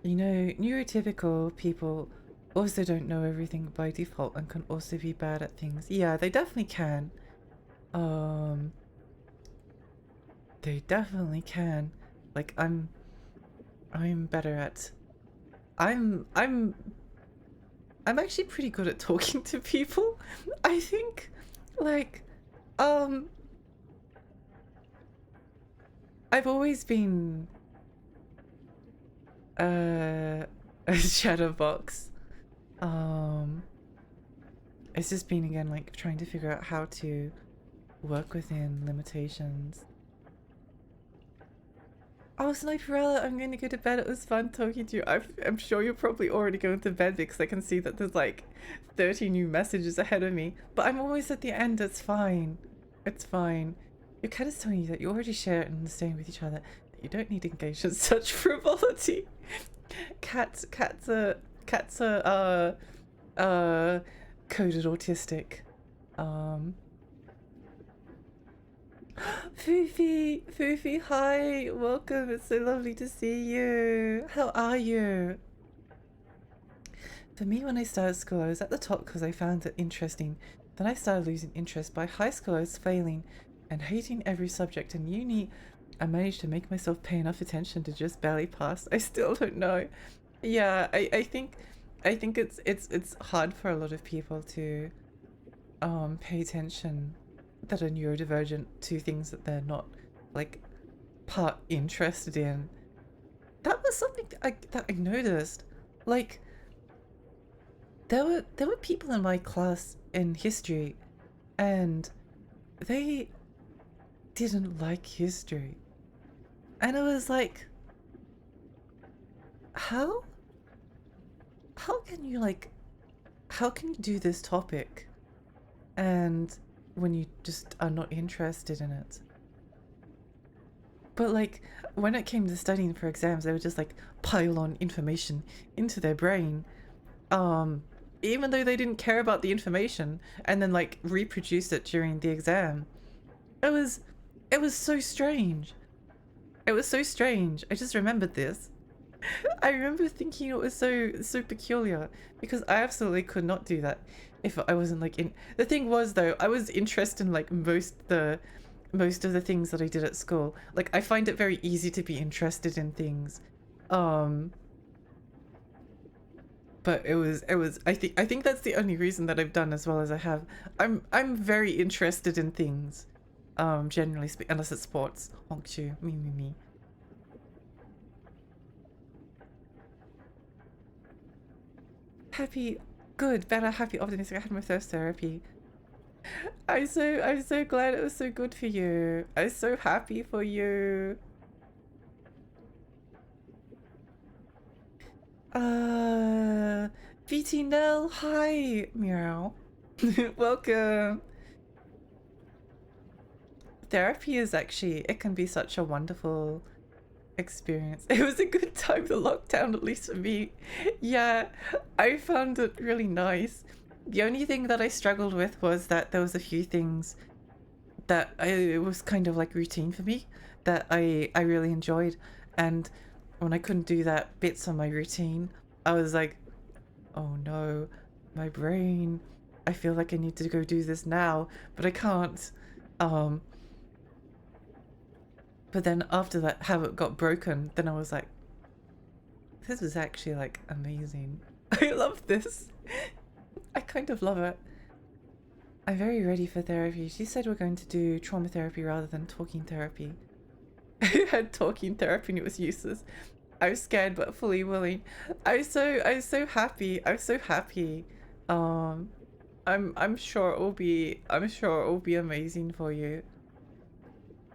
You know, neurotypical people also don't know everything by default and can also be bad at things. Yeah, they definitely can. They definitely can. Like I'm better at I'm actually pretty good at talking to people. I think like um I've always been a chatterbox. It's just been again like trying to figure out how to work within limitations. Oh, Sniperella, I'm going to go to bed. It was fun talking to you. I'm sure you're probably already going to bed because I can see that there's like 30 new messages ahead of me. But I'm always at the end. It's fine. It's fine. Your cat is telling you that you already share and understand with each other. That you don't need to engage in such frivolity. Cats are coded autistic. Foofy, hi, welcome. It's so lovely to see you. How are you? For me, when I started school, I was at the top because I found it interesting. Then I started losing interest. By high school, I was failing and hating every subject. In uni, I managed to make myself pay enough attention to just barely pass. I still don't know. Yeah, I think it's hard for a lot of people to pay attention that are neurodivergent to things that they're not like part interested in. That was something that I noticed. Like there were people in my class in history and they didn't like history. And I was like, how can you how can you do this topic and when you just are not interested in it? But like when it came to studying for exams, they would just like pile on information into their brain, even though they didn't care about the information, and then like reproduce it during the exam. It was so strange. It was so strange. I just remembered this. I remember thinking it was so peculiar because I absolutely could not do that if I wasn't like in. The thing was though, I was interested in like most of the things that I did at school. Like I find it very easy to be interested in things. But it was I think that's the only reason that I've done as well as I have. I'm very interested in things. Generally speaking, unless it's sports. Honk you. Me. Happy, good, better, happy, optimistic. I had my first therapy. I'm so glad it was so good for you. I'm so happy for you. VT Nell, hi, meow. Welcome. Therapy is actually, it can be such a wonderful experience. It was a good time, the lockdown, at least for me. Yeah, I found it really nice. The only thing that I struggled with was that there was a few things that it was kind of like routine for me that I really enjoyed, and when I couldn't do that bits on my routine, I was like, oh no, my brain, I feel like I need to go do this now, but I can't. But then after that, how it got broken, then I was like, this is actually like amazing. I love this. I kind of love it. I'm very ready for therapy. She said we're going to do trauma therapy rather than talking therapy. I had talking therapy and it was useless. I was scared but fully willing. I'm so happy. I'm so happy. I'm sure it will be amazing for you.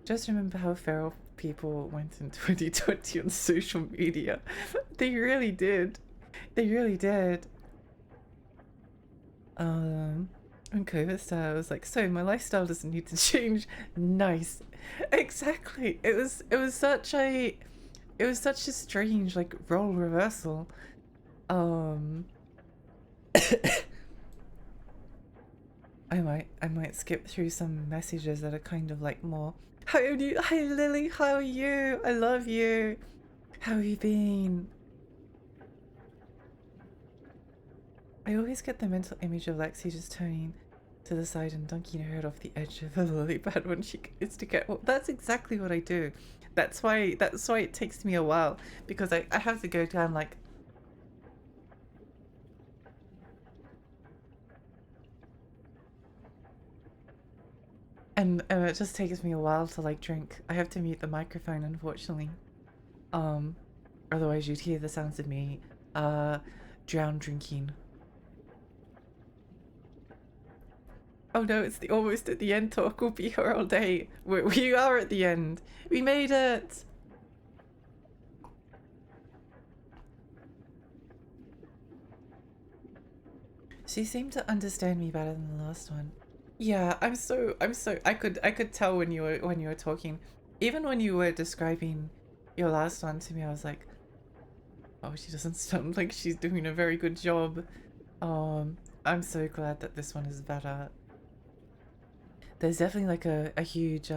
Just remember how feral people went in 2020 on social media. They really did. They really did. And COVID started, I was like, so my lifestyle doesn't need to change. Nice. Exactly. It was such a strange like role reversal. I might skip through some messages that are kind of like more. How are you? Hi Lily, how are you? I love you. How have you been? I always get the mental image of Lexi just turning to the side and dunking her head off the edge of a lily pad when she gets to get. Well, that's exactly what I do. That's why it takes me a while, because I have to go down like. And it just takes me a while to like drink. I have to mute the microphone, unfortunately. Otherwise you'd hear the sounds of me drown drinking. Oh no, it's the almost at the end talk. We'll be here all day. We are at the end. We made it. She seemed to understand me better than the last one. Yeah, I could tell when you were talking. Even when you were describing your last one to me, I was like, oh, she doesn't sound like she's doing a very good job. I'm so glad that this one is better. There's definitely like a huge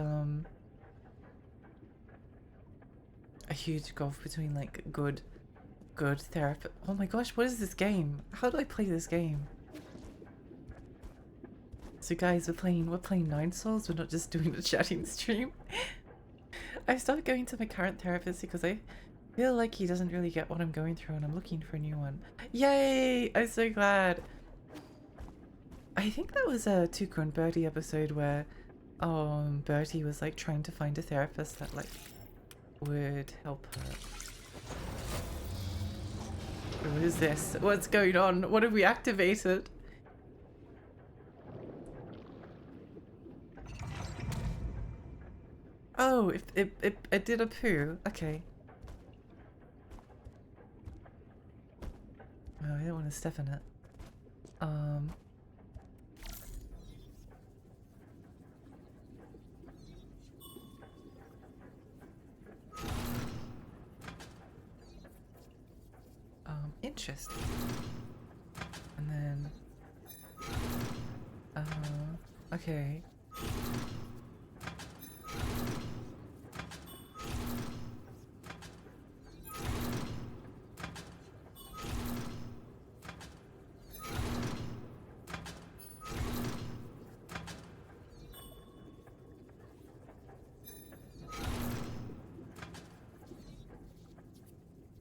gulf between like good therapy. Oh my gosh, what is this game? How do I play this game? So guys, we're playing Nine Souls. We're not just doing a chatting stream. I started going to my current therapist because I feel like he doesn't really get what I'm going through, and I'm looking for a new one. Yay! I'm so glad. I think that was a Tuku and Bertie episode where Bertie was like trying to find a therapist that like would help her. What is this? What's going on? What have we activated? Oh, it did a poo. Okay. Oh, I don't want to step in it. Interesting. And then okay.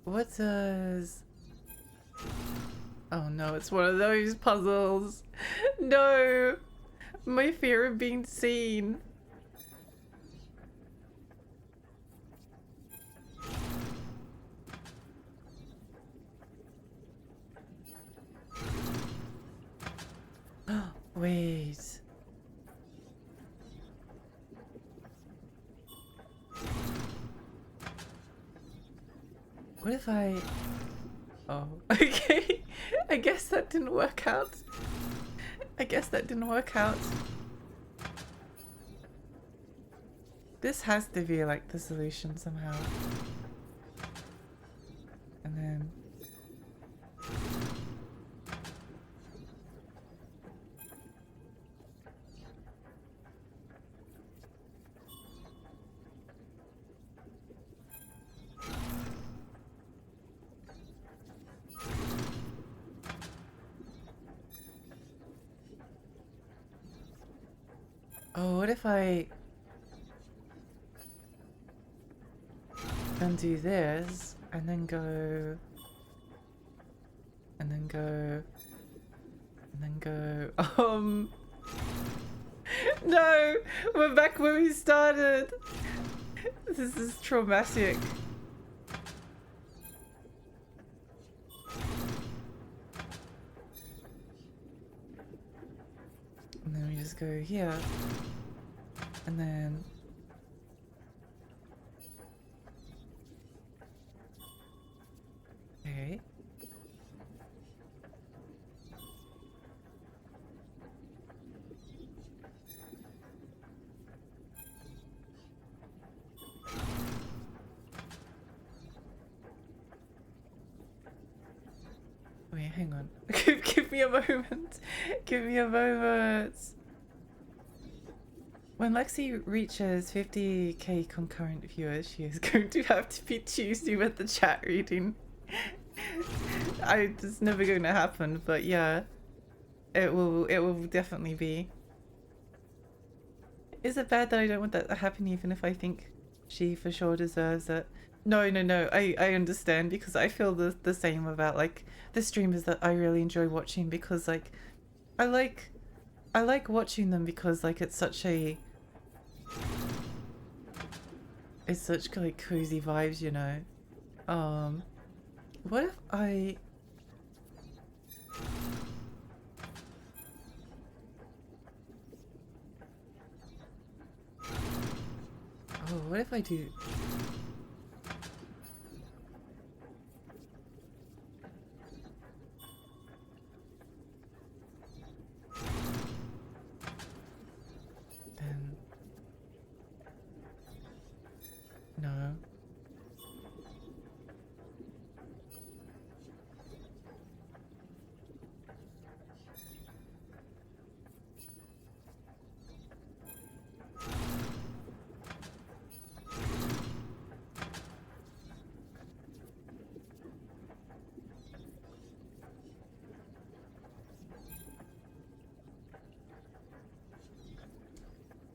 What does... Oh no, it's one of those puzzles. No! My fear of being seen. Wait. What if I... Oh, okay. I guess that didn't work out. I guess that didn't work out. This has to be like the solution somehow. And then... Oh, what if I undo this and then go and then go and then go no, we're back where we started. This is traumatic. And then we just go here. And then... Okay. Wait, hang on. Give me a moment. Give me a moment. When Lexi reaches 50k concurrent viewers, she is going to have to be choosy with the chat reading. It's never going to happen, but yeah, it will definitely be. Is it bad that I don't want that to happen even if I think she for sure deserves it? No, I understand, because I feel the same about like the streamers that I really enjoy watching, because like I like watching them because like it's such like cozy vibes, you know. What if I... Oh, what if I do...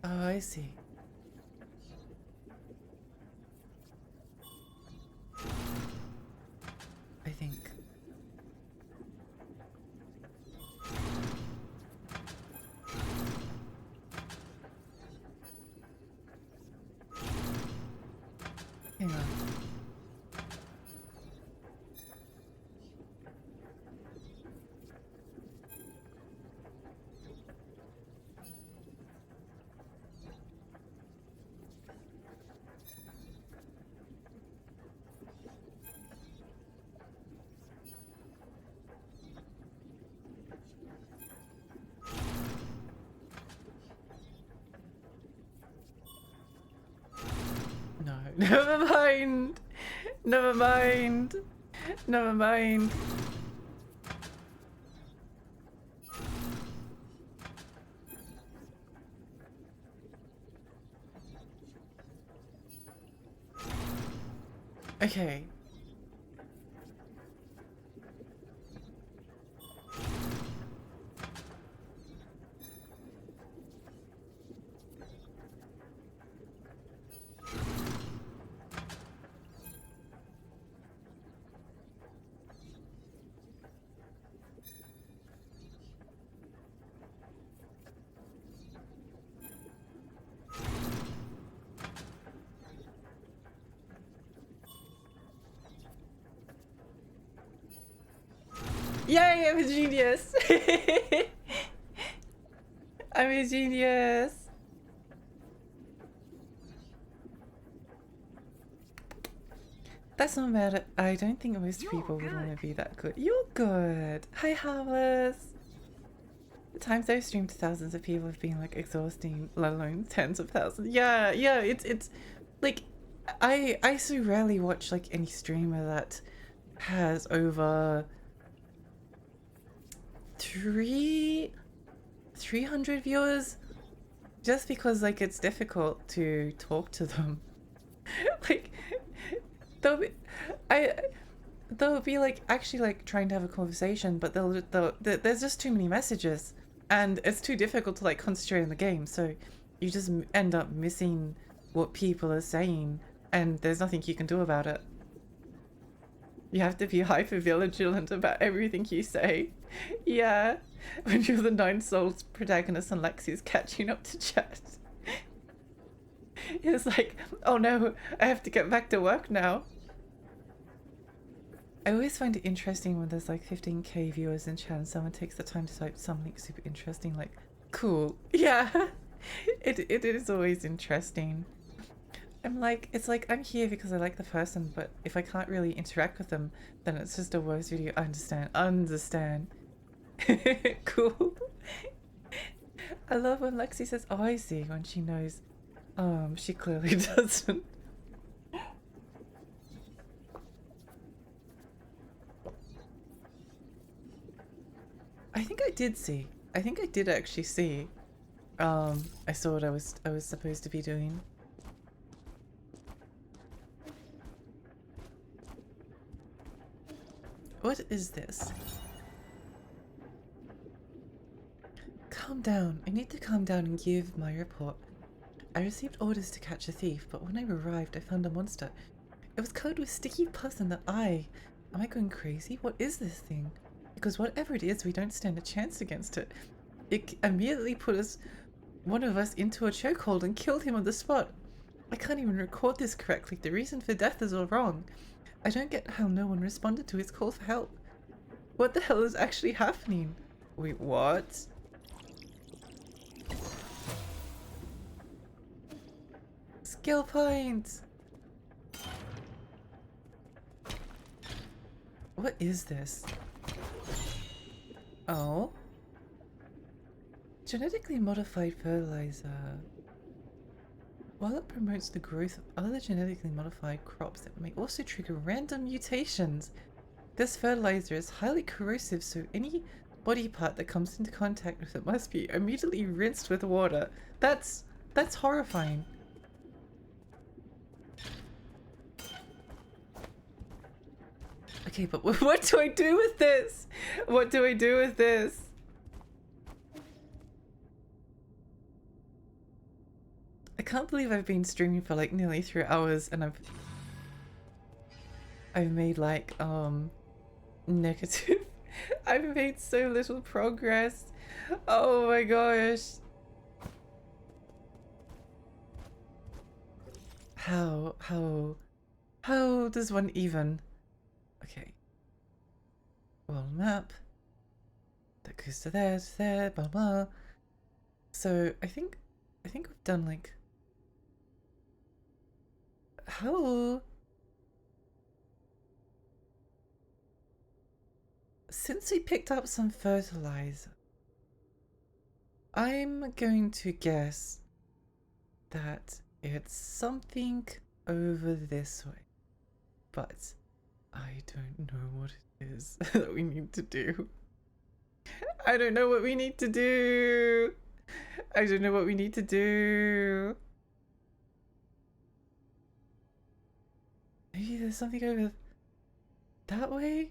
Oh, I see. I think. Hang on. No, never mind. Never mind. Never mind. Okay. Yay, I'm a genius! I'm a genius! That's not bad. I don't think most people would want to be that good. You're good! Hi, Harmless! The times I've streamed to thousands of people have been like exhausting, let alone tens of thousands. Yeah, it's like I so rarely watch like any streamer that has over 300 viewers, just because like it's difficult to talk to them. Like they'll be like actually like trying to have a conversation, but there's just too many messages and it's too difficult to like concentrate on the game, so you just end up missing what people are saying and there's nothing you can do about it. You have to be hyper vigilant about everything you say. Yeah, when you're the Nine Souls protagonist and Lexi's catching up to chat. It's like, oh no, I have to get back to work now. I always find it interesting when there's like 15k viewers in chat and someone takes the time to type something super interesting like, cool. Yeah, it is always interesting. I'm like, it's like, I'm here because I like the person, but if I can't really interact with them, then it's just a worse video. I understand. Cool. I love when Lexi says, oh, I see, when she knows. She clearly doesn't. I think I did see. I think I did actually see. I saw what I was supposed to be doing. What is this? Calm down. I need to calm down and give my report. I received orders to catch a thief, but when I arrived, I found a monster. It was covered with sticky pus in the eye. Am I going crazy? What is this thing? Because whatever it is, we don't stand a chance against it. It immediately put one of us into a chokehold and killed him on the spot. I can't even record this correctly. The reason for death is all wrong. I don't get how no one responded to his call for help. What the hell is actually happening? Wait, what? Skill points! What is this? Oh? Genetically modified fertilizer. While it promotes the growth of other genetically modified crops, it may also trigger random mutations. This fertilizer is highly corrosive, so any body part that comes into contact with it must be immediately rinsed with water. That's horrifying. Okay, but what do I do with this? What do I do with this? I can't believe I've been streaming for like nearly 3 hours and I've made like negative. I've made so little progress. Oh my gosh. How does one even? Okay. World map. That goes to there, blah blah. So I think we've done like how since we picked up some fertilizer, I'm going to guess that it's something over this way, but I don't know what it is that we need to do. I don't know what we need to do. I don't know what we need to do. Maybe there's something over that way?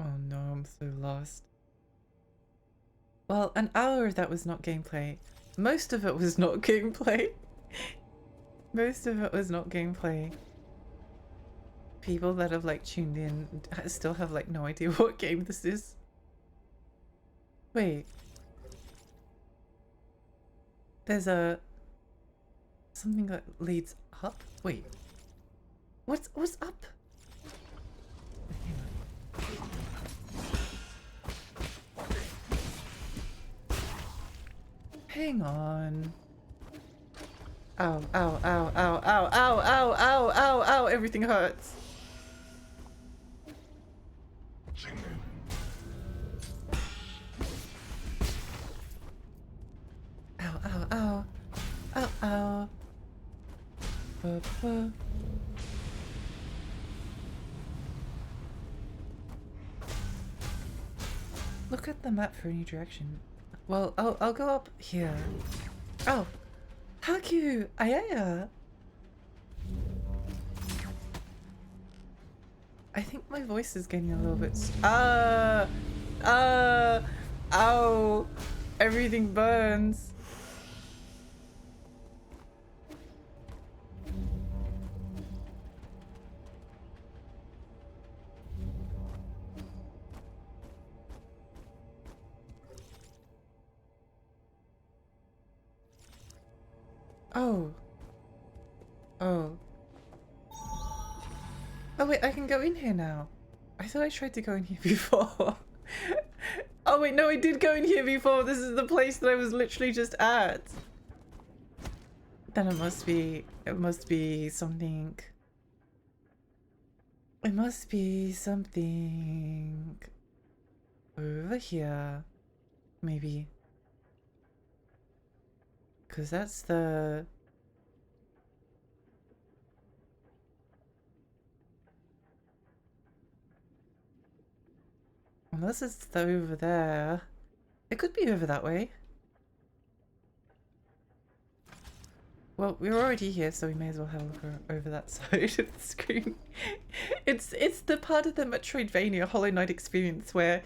Oh no, I'm so lost. Well, an hour of that was not gameplay. Most of it was not gameplay. Most of it was not gameplay. People that have like tuned in still have like no idea what game this is. Wait. There's something that leads up? Wait. What's up? Hang on. Ow, ow, ow, ow, ow, ow, ow, ow, ow, ow, everything hurts. Ow, ow, ow. Ow, ow. Look at the map for any direction. Well, I'll go up here. Oh, how cute! Ayaya! I think my voice is getting a little bit. Ow! Everything burns. Oh. Oh. Oh wait, I can go in here now. I thought I tried to go in here before. Oh wait, no, I did go in here before. This is the place that I was literally just at. Then it must be something. It must be something over here. Maybe. Because that's the... Unless it's over there. It could be over that way. Well, we're already here, so we may as well have a look over that side of the screen. It's the part of the Metroidvania Hollow Knight experience where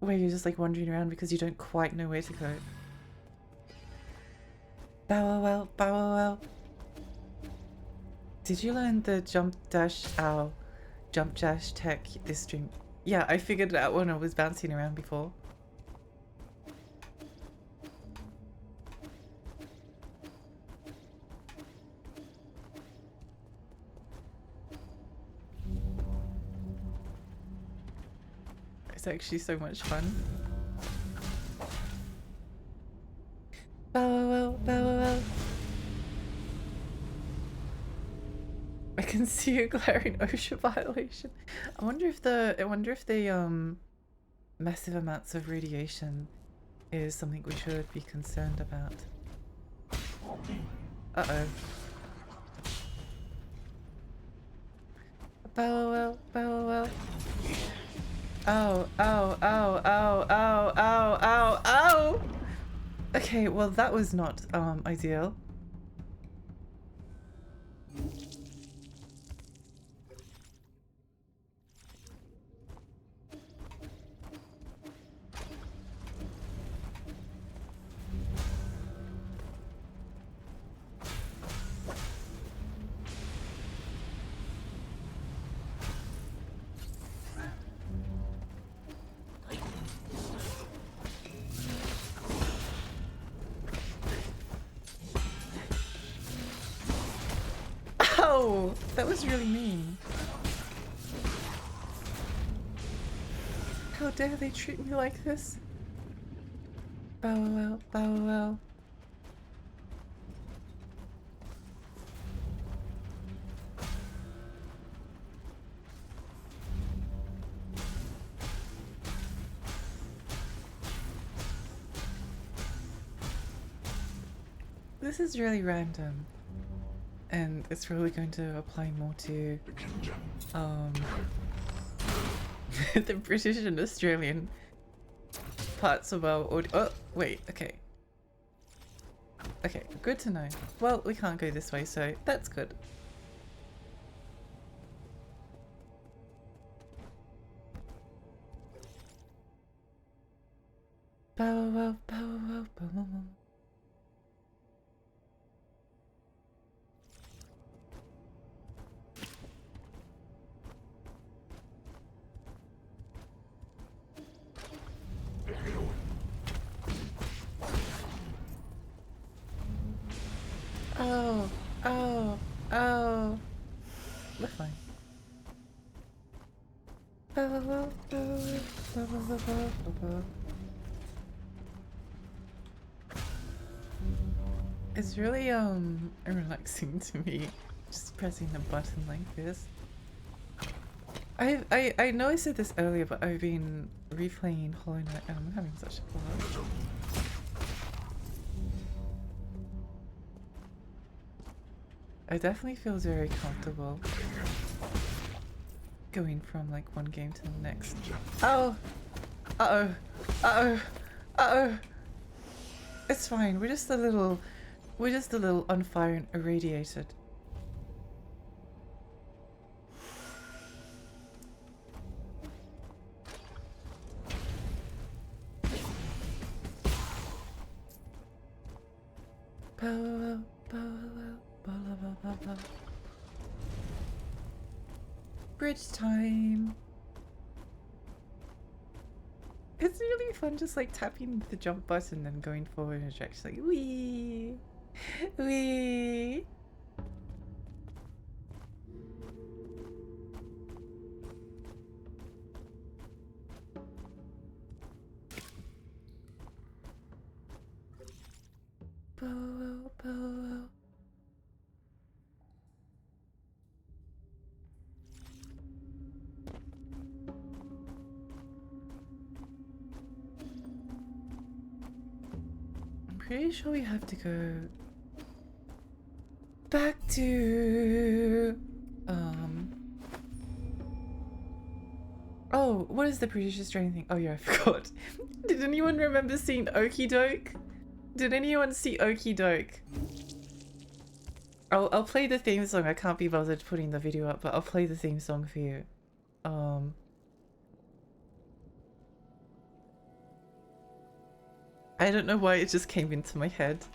you're just like wandering around because you don't quite know where to go. Bow wow wow, bow wow wow. Did you learn the jump dash tech this stream? Yeah, I figured it out when I was bouncing around before. It's actually so much fun. Bow wow wow, bow wow wow. I can see a glaring OSHA violation. I wonder if the massive amounts of radiation is something we should be concerned about. Uh-oh. Bow wow bow wow. Ow, ow, ow, ow, ow, ow, ow, ow! Okay, well that was not ideal. Ow! That was really mean. How dare they treat me like this? Bow wow, bow wow. This is really random, and it's probably going to apply more to the British and Australian parts of our audio. Oh, wait, okay. Okay, good to know. Well, we can't go this way, so that's good. Bow wow, bow wow, bow wow. Oh, oh, oh. We're fine. It's really relaxing to me, just pressing the button like this. I know I said this earlier, but I've been replaying Hollow Knight and I'm having such a blast. It definitely feels very comfortable going from like one game to the next. Oh! Uh-oh! Uh-oh! Uh-oh! It's fine, we're just a little on fire and irradiated. Bridge time. It's really fun just like tapping the jump button and going forward and just like wee, wee. Bow, bow. Pretty sure we have to go back to oh, what is the British Australian thing? Oh yeah, I forgot. Did anyone remember seeing Okie Doke? Did anyone see Okie Doke? I'll play the theme song. I can't be bothered putting the video up, but I'll play the theme song for you. I don't know why it just came into my head.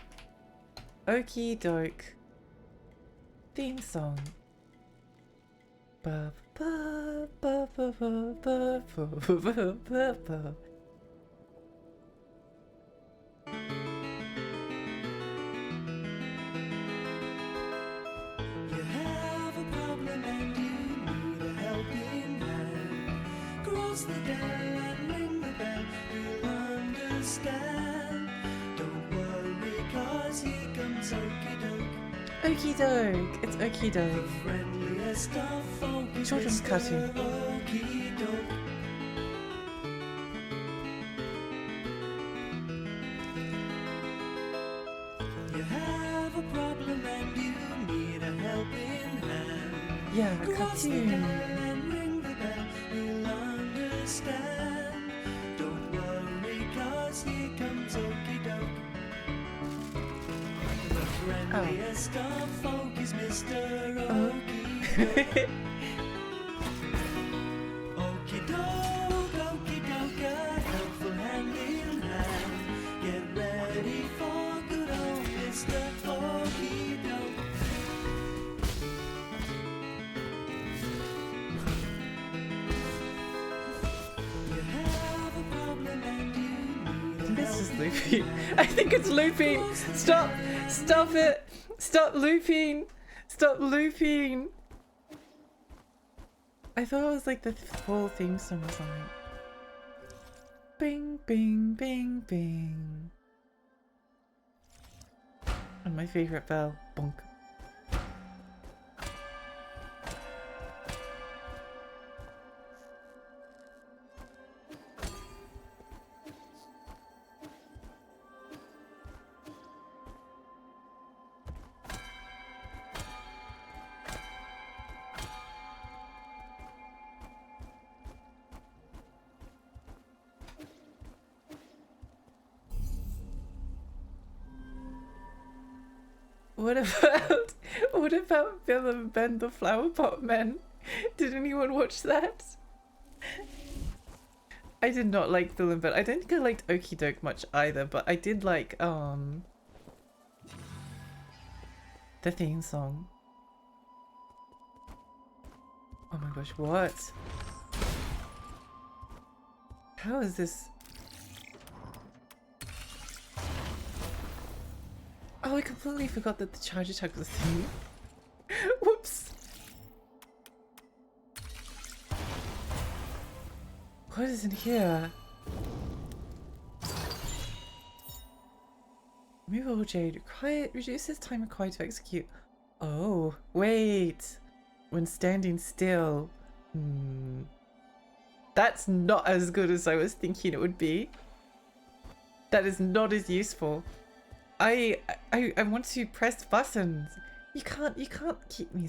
Okie Doke theme song. Ba ba ba ba ba ba ba ba ba ba. You have a problem and you need a helping hand. Cross the dell and ring the bell. You'll understand. Don't worry, 'cause here comes Okie Doke. Okie Doke. It's Okie Doke. Friendliest of folk is Children's Mr. cartoon. Okie Doke. You have a problem and you need a helping hand. Yeah, a Cross the cartoon. dell and ring the bell. You'll understand. Don't worry, 'cause here comes Okie Doke. The friendliest of folk is Mr. Okie Doke. Okie Doke, Okie Doke, a helpful hand in hand. Get ready for good old Mr. Okie Doke. You have a problem and you need a This is helping looping. hand. I think it's looping. Stop! Stop it! Stop looping! Stop looping! I thought it was like the full theme song or something. Bing, bing, bing, bing. And my favorite bell. Bonk. What about Bill and Ben the Flower Pot Men? Did anyone watch that? I did not like Bill and Ben. I don't think I liked Okie Doke much either, but I did like the theme song. Oh my gosh, what? How is this? Oh, I completely forgot that the charge attack was a thing. Whoops! What is in here? Removal Jade. Reduces time required to execute. Oh, wait! When standing still. That's not as good as I was thinking it would be. That is not as useful. I want to press buttons. You can't keep me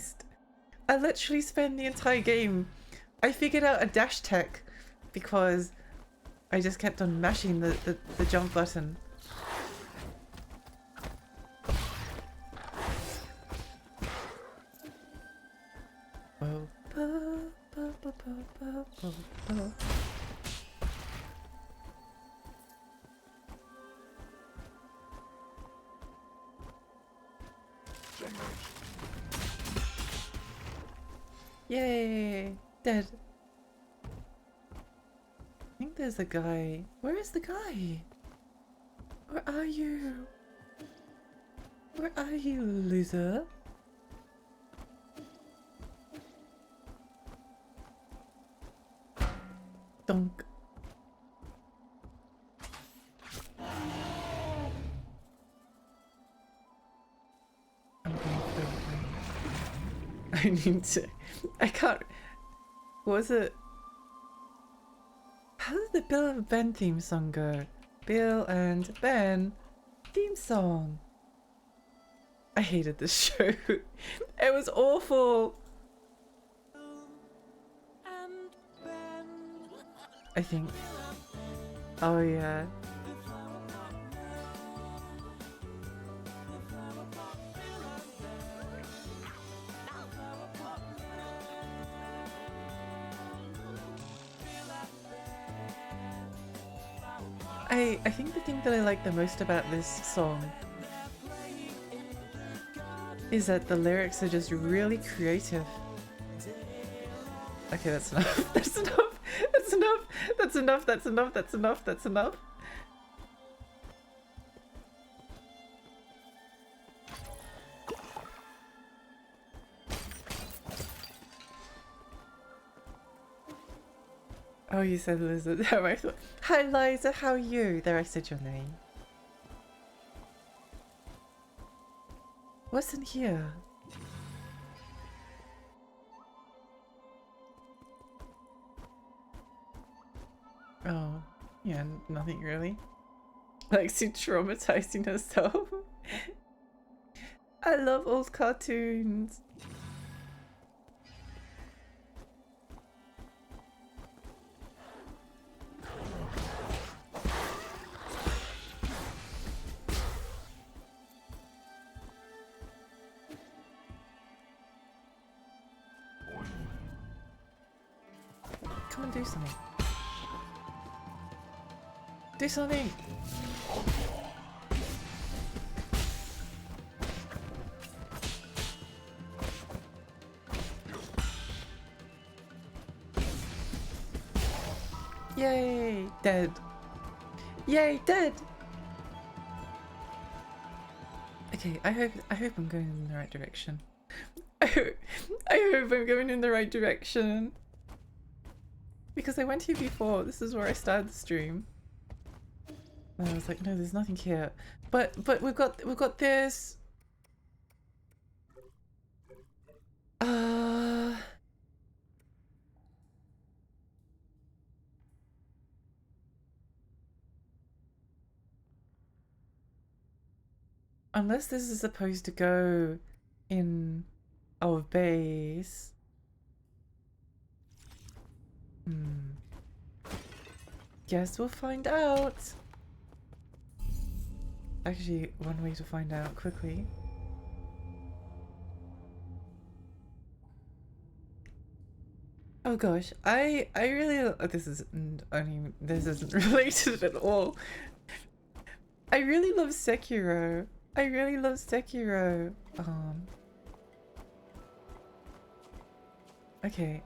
I literally spent the entire game. I figured out a dash tech because I just kept on mashing the jump button. Yay! Dead. I think there's a guy. Where is the guy? Where are you? Where are you, loser? Donk. I'm going for I need to. I can't. What was it? How did the Bill and Ben theme song go? Bill and Ben theme song. I hated this show. It was awful. I think. Oh yeah. I think the thing that I like the most about this song is that the lyrics are just really creative. Okay, that's enough. That's enough. That's enough. That's enough. That's enough. That's enough. That's enough. Oh, you said Liza. Oh, I thought, hi Liza, how are you? There, I said your name. What's in here? Oh, yeah, nothing really. Likes to traumatizing herself. I love old cartoons. Come and do something. Do something! Yay! Dead. Yay! Dead! Okay, I hope I'm going in the right direction. I hope I'm going in the right direction. Because I went here before. This is where I started the stream. And I was like, no, there's nothing here. But we've got this. Unless this is supposed to go in our base. Guess we'll find out. Actually, one way to find out quickly. Oh gosh, I really this is this isn't related at all. I really love Sekiro. I really love Sekiro. Okay.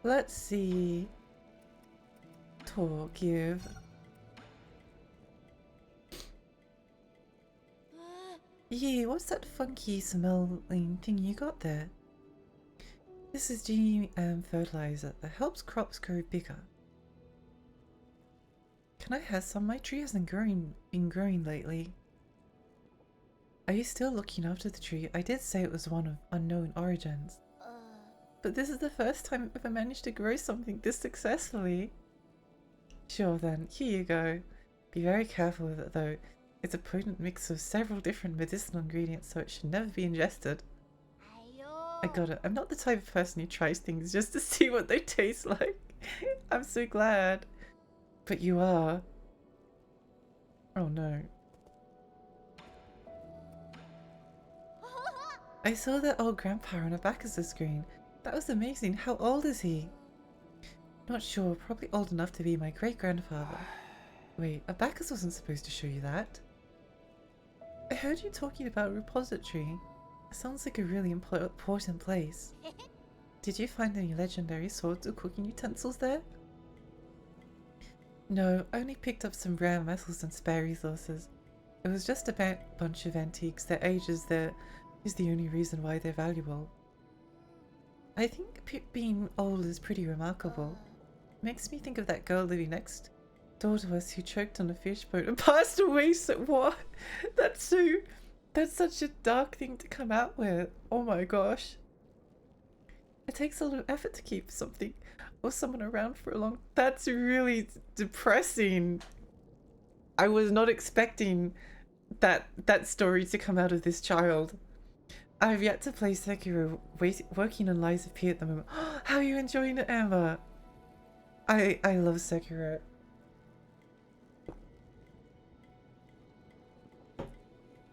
Let's see. Talk, give. Yeah, what's that funky smelling thing you got there? This is GM fertilizer that helps crops grow bigger. Can I have some? My tree hasn't been growing lately. Are you still looking after the tree? I did say it was one of unknown origins. But this is the first time I've ever managed to grow something this successfully. Sure then, here you go. Be very careful with it though. It's a potent mix of several different medicinal ingredients, so it should never be ingested. I got it. I'm not the type of person who tries things just to see what they taste like. I'm so glad. But you are. Oh no. I saw that old grandpa on a Bacchus screen. That was amazing. How old is he? Not sure. Probably old enough to be my great-grandfather. Wait, a Bacchus wasn't supposed to show you that. I heard you talking about a repository. It sounds like a really important place. Did you find any legendary swords or cooking utensils there? No, I only picked up some rare metals and spare resources. It was just a bunch of antiques. Their age is the only reason why they're valuable. I think being old is pretty remarkable. Makes me think of that girl living next door to us who choked on a fish boat and passed away. So what? That's such a dark thing to come out with. Oh my gosh. It takes a lot of effort to keep something or someone around for a long. That's really depressing. I was not expecting that story to come out of this child. I've yet to play Sekiro, working on Lies of P at the moment. How are you enjoying it, Amber? I love Sekiro.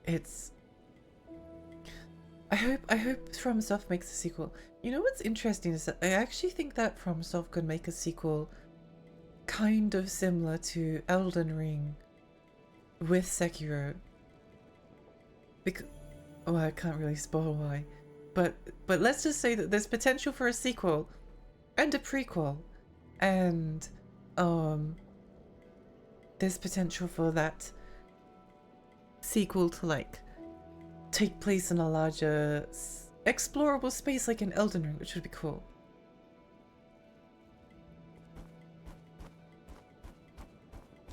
It's... I hope FromSoft makes a sequel. You know what's interesting is that I actually think that FromSoft could make a sequel kind of similar to Elden Ring with Sekiro. Because... oh, I can't really spoil why. But let's just say that there's potential for a sequel and a prequel. And there's potential for that sequel to like take place in a larger explorable space like in Elden Ring, which would be cool.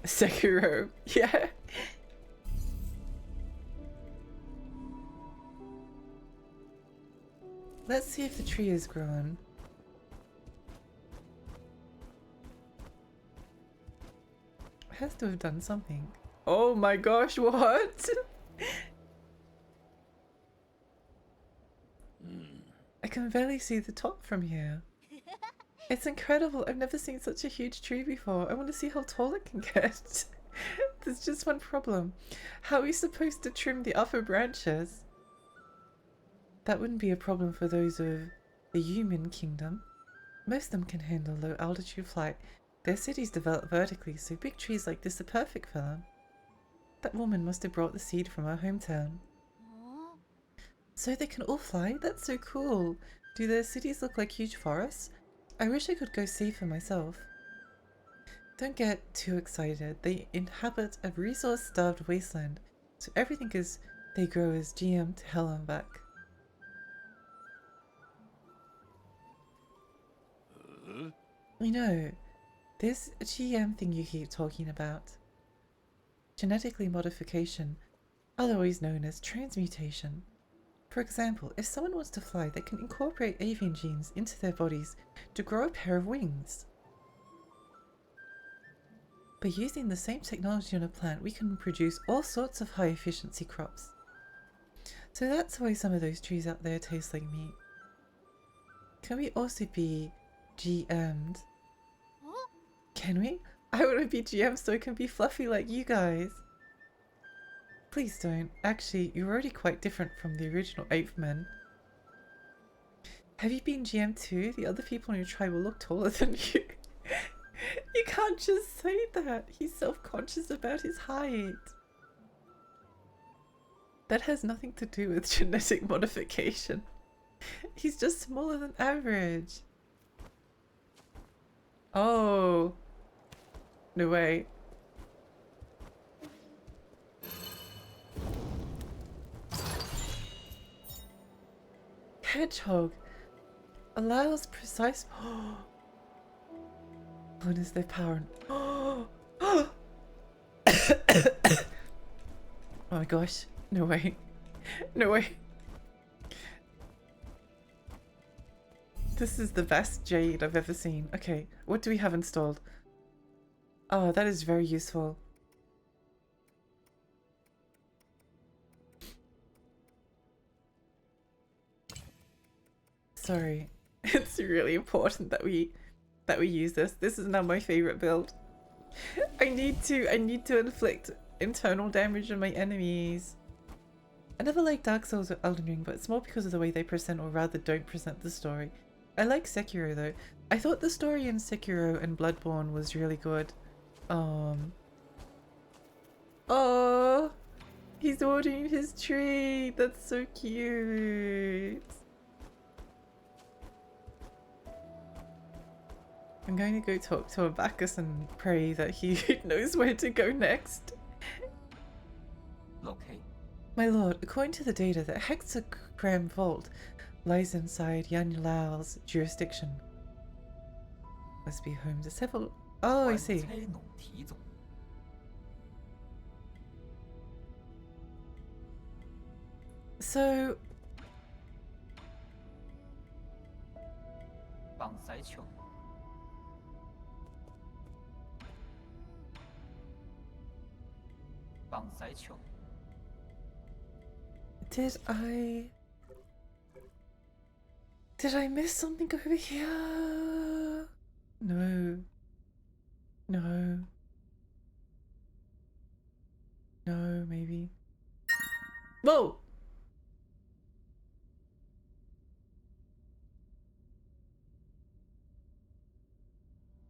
Sekiro, yeah. Let's see if the tree is grown. It has to have done something. Oh my gosh, what? I can barely see the top from here. It's incredible. I've never seen such a huge tree before. I want to see how tall it can get. There's just one problem. How are we supposed to trim the upper branches? That wouldn't be a problem for those of the human kingdom. Most of them can handle low altitude flight. Their cities develop vertically, so big trees like this are perfect for them. That woman must have brought the seed from her hometown. So they can all fly? That's so cool. Do their cities look like huge forests? I wish I could go see for myself. Don't get too excited. They inhabit a resource-starved wasteland, so everything they grow is GM to hell and back. You know, this GM thing you keep talking about. Genetically modification, otherwise known as transmutation. For example, if someone wants to fly, they can incorporate avian genes into their bodies to grow a pair of wings. By using the same technology on a plant, we can produce all sorts of high efficiency crops. So that's why some of those trees out there taste like meat. Can we also be GM'd? Can we? I want to be GM so I can be fluffy like you guys. Please don't. Actually, you're already quite different from the original ape men. Have you been GM too? The other people in your tribe will look taller than you. You can't just say that. He's self-conscious about his height. That has nothing to do with genetic modification. He's just smaller than average. Oh. No way. Hedgehog allows precise. What is their power? Oh my gosh. No way. No way. This is the best jade I've ever seen. Okay, what do we have installed? Oh, that is very useful. Sorry. It's really important that we use this. This is now my favorite build. I need to inflict internal damage on my enemies. I never liked Dark Souls or Elden Ring, but it's more because of the way they present, or rather don't present, the story. I like Sekiro though. I thought the story in Sekiro and Bloodborne was really good. Oh, he's watering his tree. That's so cute. I'm going to go talk to Abacus and pray that he knows where to go next. Okay. My lord, according to the data, the Hexagram Vault lies inside Yan Lao's jurisdiction. Must be home to several... Oh, I see. So... Did I miss something over here? No. No. No, maybe. Whoa!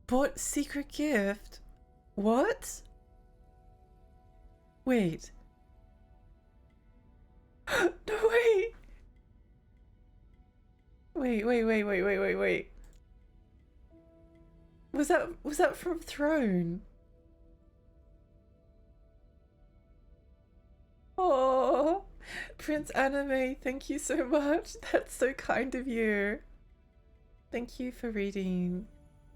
Bought secret gift? What? Wait. No way! Wait. Was that from Throne? Oh, Prince Anime, thank you so much. That's so kind of you. Thank you for reading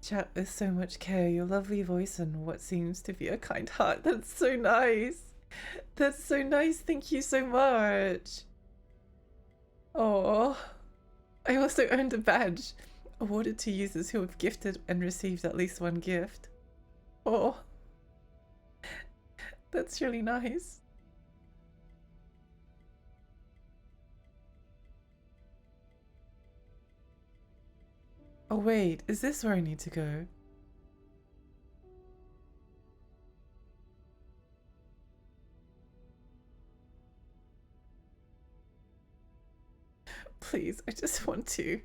chat with so much care. Your lovely voice and what seems to be a kind heart. That's so nice. That's so nice. Thank you so much. Oh, I also earned a badge awarded to users who have gifted and received at least one gift. Oh, that's really nice. Oh wait, is this where I need to go? Please, I just want to.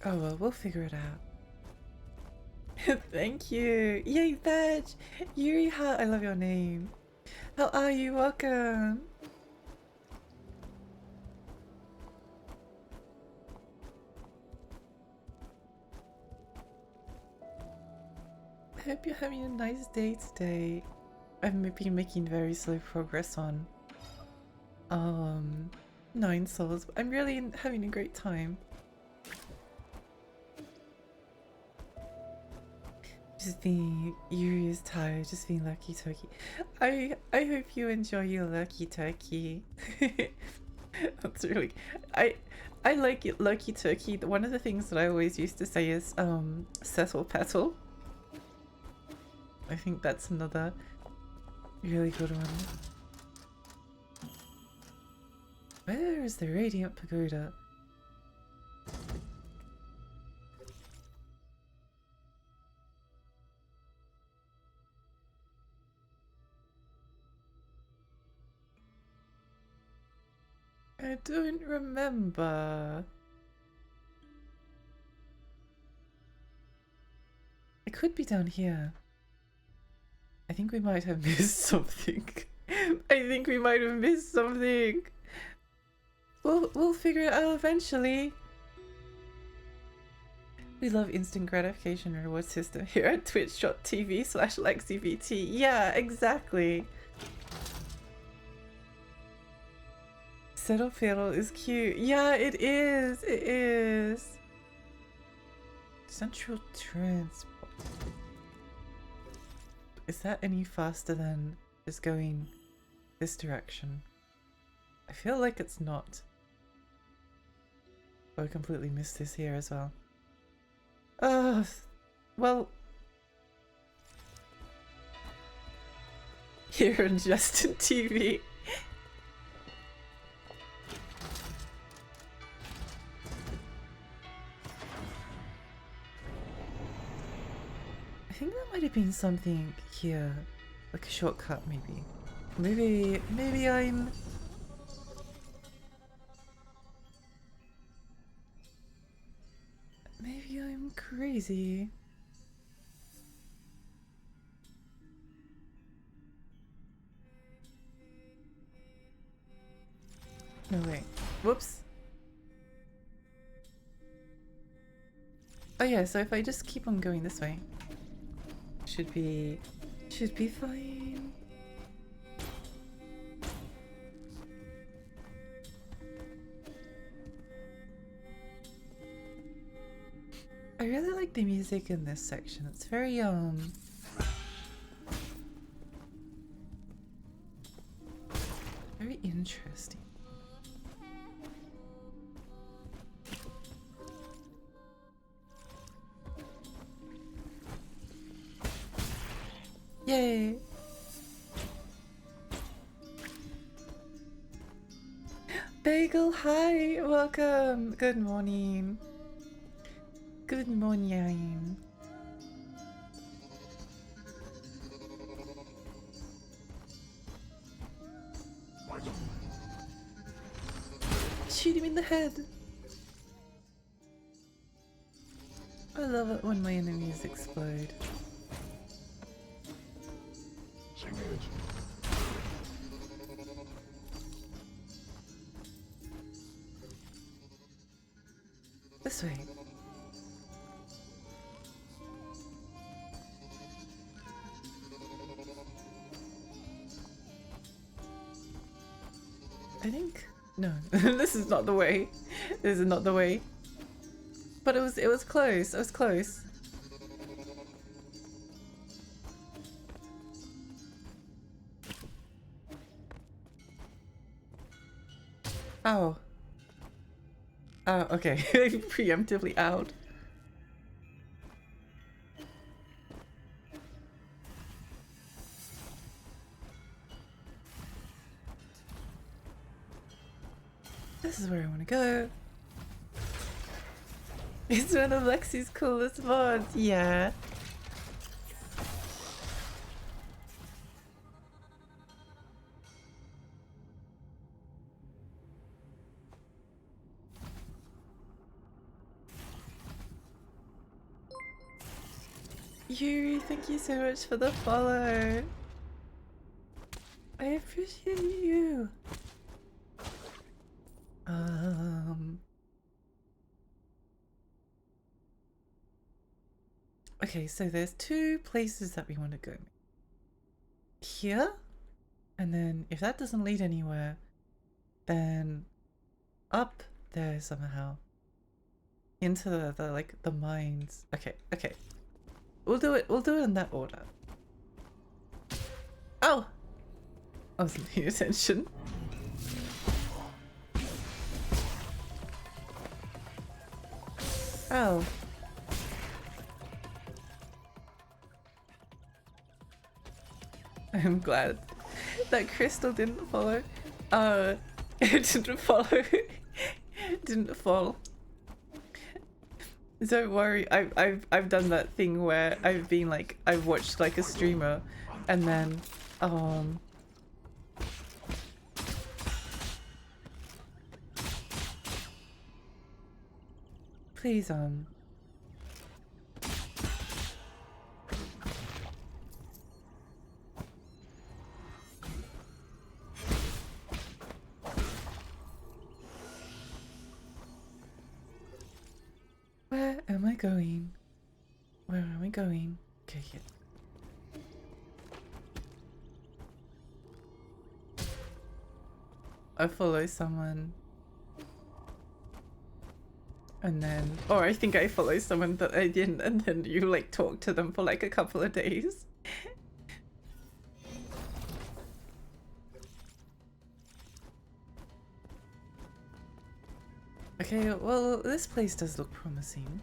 Oh well, we'll figure it out. Thank you. Yay, badge! Yuri Ha, I love your name. How are you? Welcome. I hope you're having a nice day today. I've been making very slow progress on 9 souls. I'm really having a great time. Just being Yuri is tired, just being lucky turkey. I hope you enjoy your lucky turkey. That's really I like it lucky turkey. One of the things that I always used to say is settle petal. I think that's another really good one. Where is the Radiant Pagoda? I don't remember. It could be down here. I think we might have missed something. I think we might have missed something. We'll figure it out eventually. We love instant gratification reward system here at twitch.tv/LexiVT. Yeah, exactly. Settle Fiddle is cute. Yeah, it is. It is. Central Transport. Is that any faster than just going this direction? I feel like it's not. Oh, I completely missed this here as well. Well. Here on Justin TV. I think that might have been something here, like a shortcut maybe. Maybe I'm... Maybe I'm crazy. No way. Whoops. Oh yeah, so if I just keep on going this way, should be fine. I really like the music in this section. It's very very interesting. Yay! Bagel, hi! Welcome! Good morning. Good morning. Shoot him in the head! I love it when my enemies explode. This way. I think no, this is not the way. This is not the way. But it was close. It was close. Ow. Oh, okay. Preemptively out. This is where I want to go. It's one of Lexi's coolest mods. Yeah. Yuri, thank you so much for the follow. I appreciate you. Okay, so there's two places that we want to go. Here, and then if that doesn't lead anywhere, then up there somehow. Into the like the mines. Okay, okay. We'll do it in that order. Oh! I wasn't paying attention. Oh. I'm glad that Crystal didn't follow. It didn't follow. Didn't fall. Don't worry, I've done that thing where I've watched like a streamer and then please where am I going? Where am I going? Okay, here. I follow someone. And then, or I think I follow someone that I didn't, and then you like talk to them for like a couple of days. Okay, well, this place does look promising.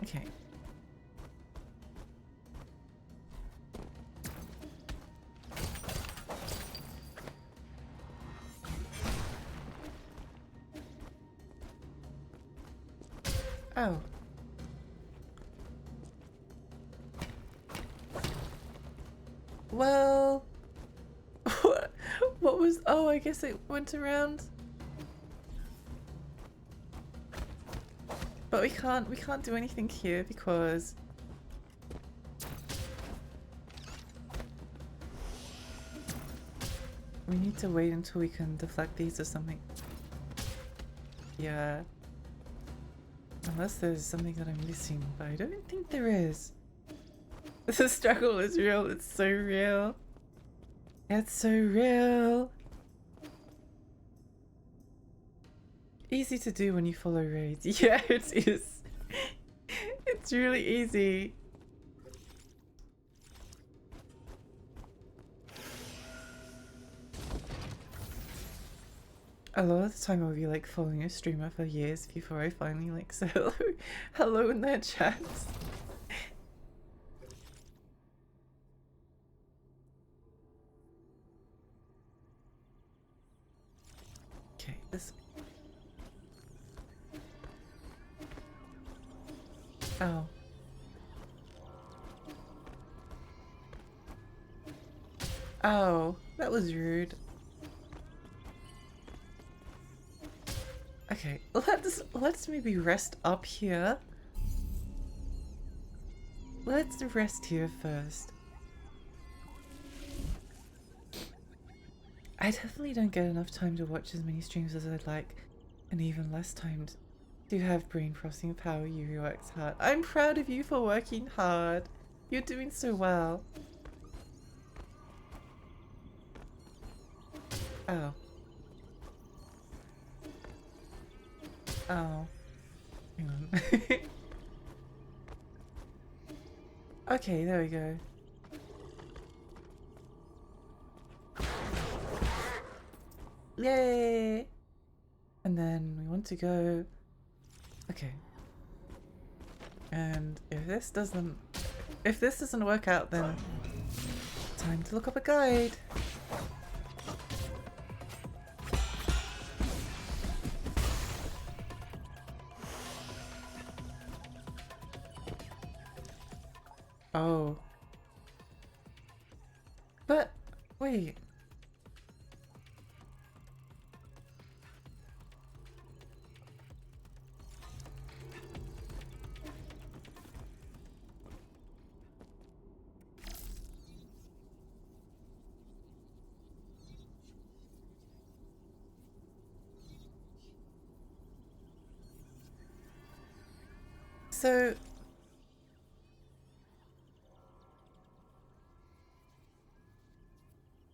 Okay. Oh. Well, what was, oh, I guess it went around. But we can't do anything here because we need to wait until we can deflect these or something. Yeah. Unless there's something that I'm missing, but I don't think there is. The struggle is real, it's so real. It's so real. Easy to do when you follow raids. Yeah, it is. It's really easy. A lot of the time I'll be like following a streamer for years before I finally like say hello in their chats. Okay, this. Oh. Oh, that was rude. Okay, let's maybe rest up here. Let's rest here first. I definitely don't get enough time to watch as many streams as I'd like, and even less time to have brain processing power. Yuri works hard. I'm proud of you for working hard. You're doing so well. Oh. Oh. Hang on. Okay, there we go. Yay! And then we want to go... Okay. And if this doesn't work out, then time to look up a guide. Oh. But, wait. So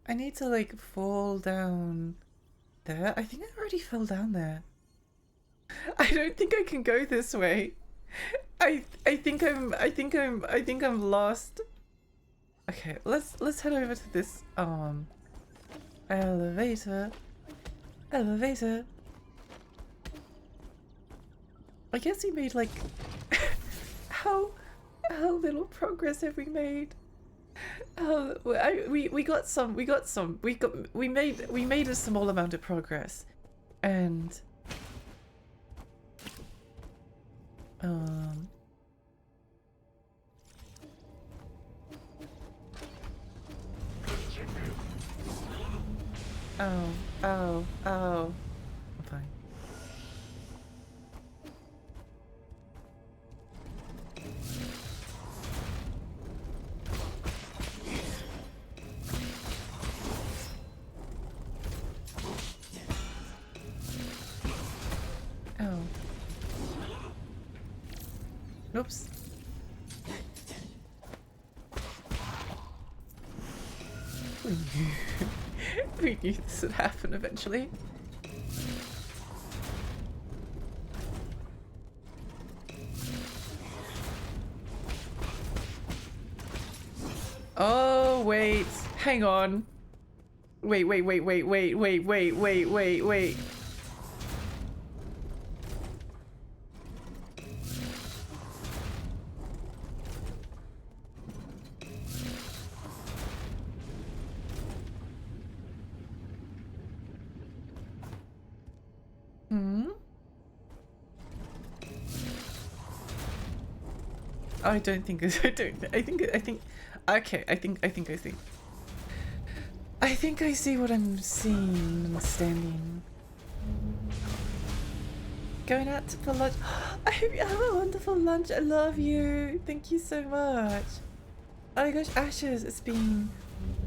I need to like fall down there. I think I already fell down there. I don't think I can go this way. I think I'm lost. Okay, let's head over to this elevator. Elevator. I guess we made like how little progress have we made? We made a small amount of progress, and oh, I'm fine. Oh. Oops. We knew this would happen eventually. Oh, wait. Hang on. Wait. I don't think I think okay, I think I see what I'm seeing, understanding. Going out for lunch. I hope you have a wonderful lunch. I love you. Thank you so much. Oh my gosh, Ashes, it's been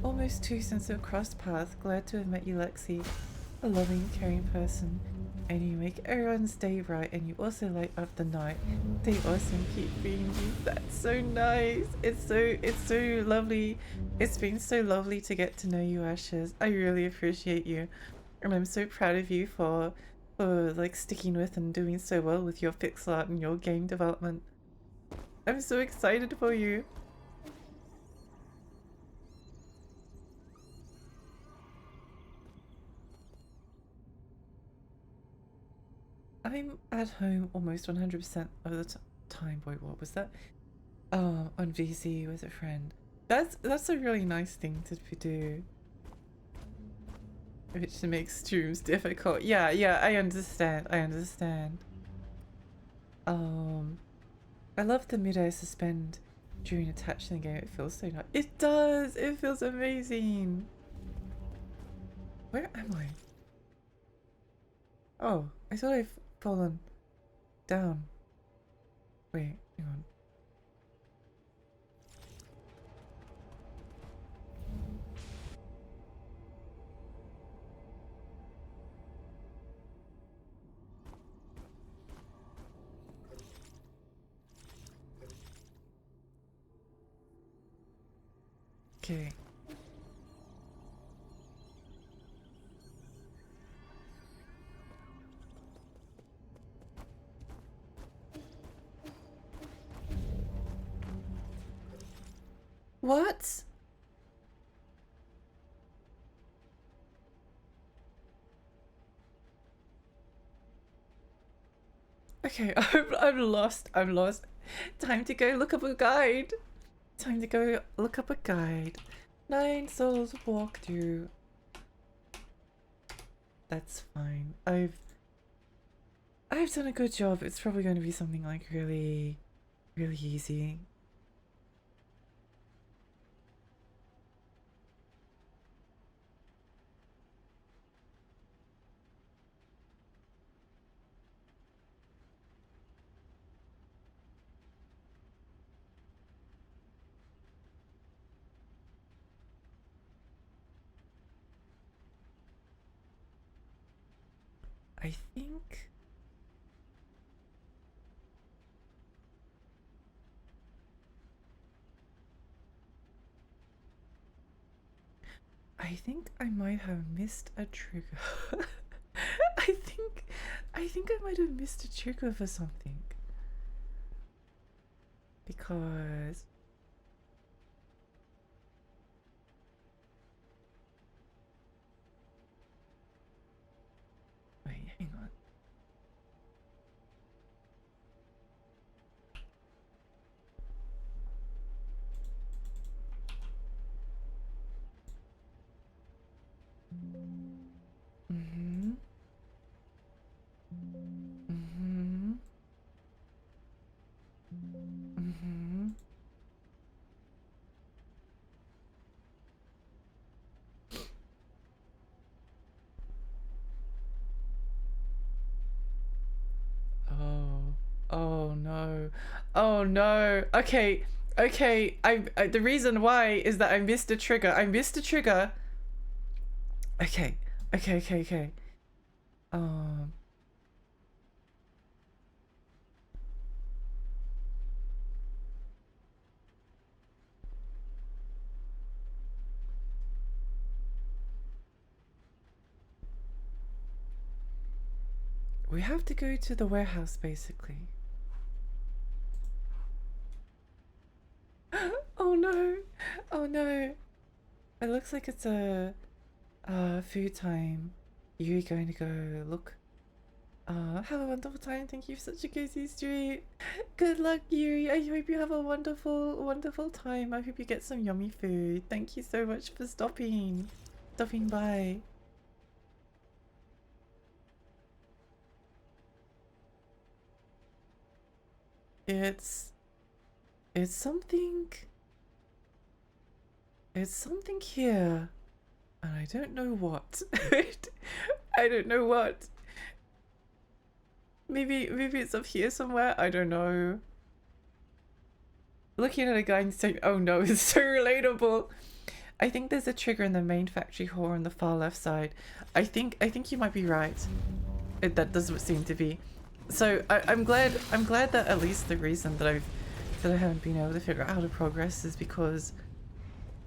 almost 2 since we crossed paths. Glad to have met you, Lexi. A loving, caring person. And you make everyone's day bright, and you also light up the night. Stay awesome, keep being you. That's so nice. It's so lovely. It's been so lovely to get to know you, Ashes. I really appreciate you. And I'm so proud of you for like sticking with and doing so well with your pixel art and your game development. I'm so excited for you. I'm at home almost 100% of the time. Boy, what was that? On VC with a friend. That's a really nice thing to do. Which makes streams difficult. Yeah, I understand. I love the mid-air suspend during attach in the game. It feels so nice. It does! It feels amazing! Where am I? Oh, I thought I've fallen down. Wait, hang on. Okay. What? Okay, I'm lost. Time to go look up a guide. 9 souls walk through. That's fine. I've done a good job. It's probably going to be something like really easy. I think I think I might have missed a trigger. I think I might have missed a trigger for something. Because wait, hang on. Mm-hmm. Mm-hmm. Mm-hmm. Oh. Oh no. Oh no. Okay. Okay. The reason why is that I missed a trigger. I missed a trigger. Okay. Okay, okay, okay. Um we have to go to the warehouse basically. Oh no. Oh no. It looks like it's a food time. You're going to go look. Have a wonderful time. Thank you for such a cozy street. Good luck, Yuri. I hope you have a wonderful, wonderful time. I hope you get some yummy food. Thank you so much for stopping by. It's something. It's something here, and I don't know what. I don't know what. Maybe it's up here somewhere. I don't know. Looking at a guy and saying, "Oh no," is so relatable. I think there's a trigger in the main factory hall on the far left side. I think you might be right. That does seem to be. So I'm glad that at least the reason that I haven't been able to figure out how to progress is because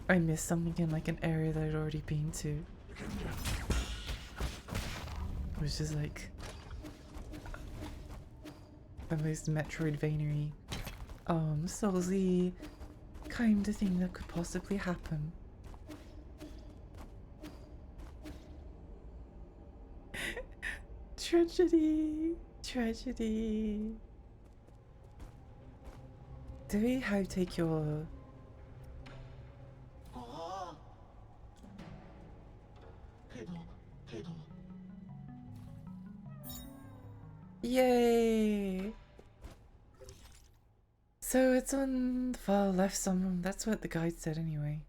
I missed something in like an area that I'd already been to. Which is like the most Metroidvania Soulsy kind of thing that could possibly happen. Tragedy. Tragedy. Do we how take your Yay! So it's on the far left somewhere. That's what the guide said anyway.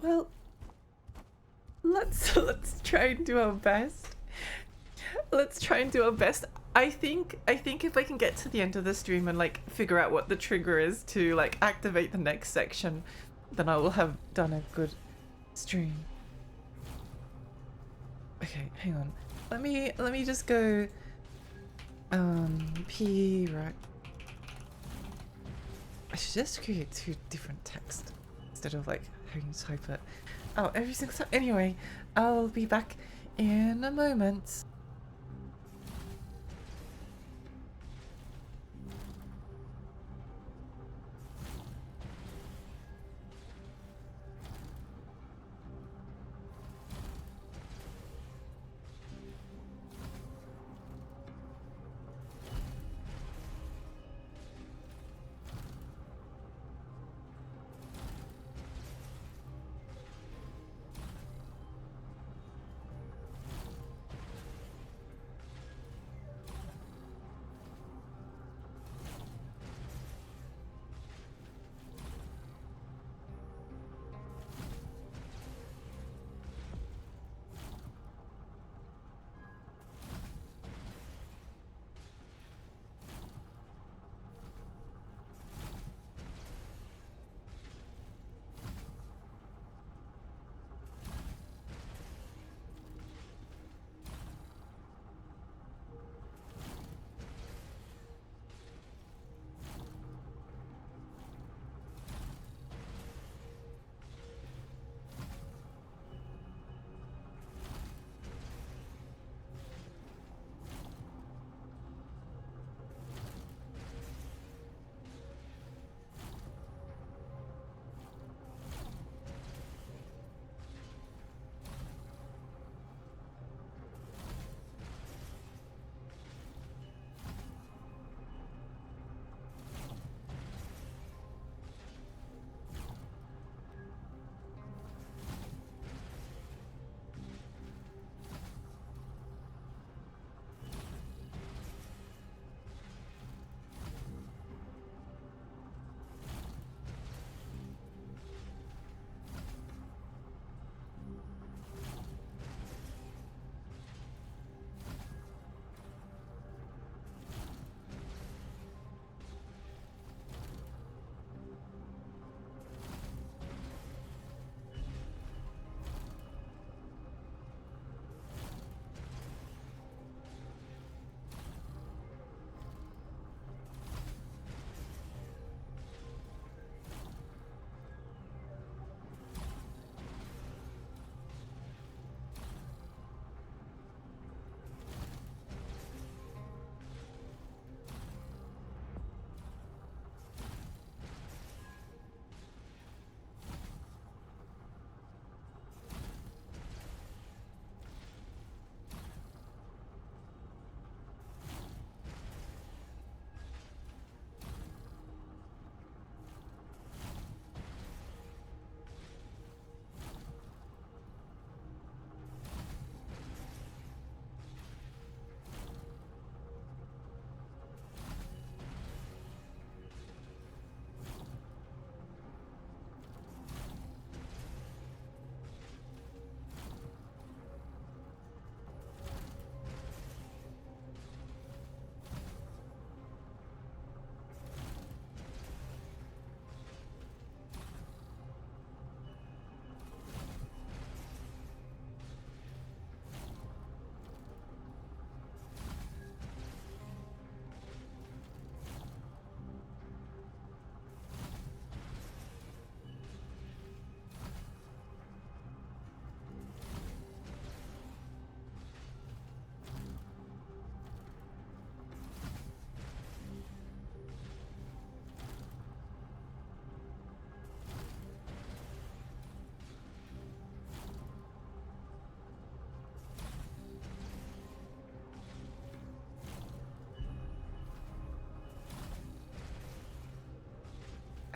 Well, let's try and do our best. Let's try and do our best. I think if I can get to the end of the stream and like figure out what the trigger is to like activate the next section, then I will have done a good stream. Okay, hang on. Let me just go P right. I should just create two different text instead of like having to type it out every single time. Anyway, I'll be back in a moment.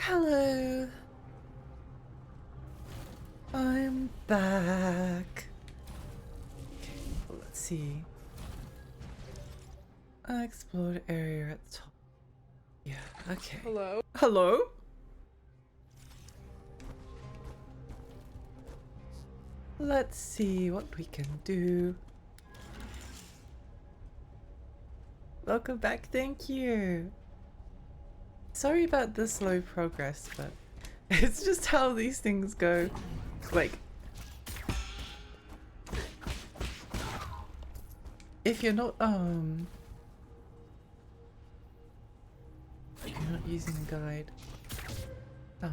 Hello. I'm back. Okay, let's see. Explored area at the top. Yeah, okay. Hello? Hello? Let's see what we can do. Welcome back, thank you. Sorry about the slow progress, but it's just how these things go. Like, if you're not using a guide. Oh.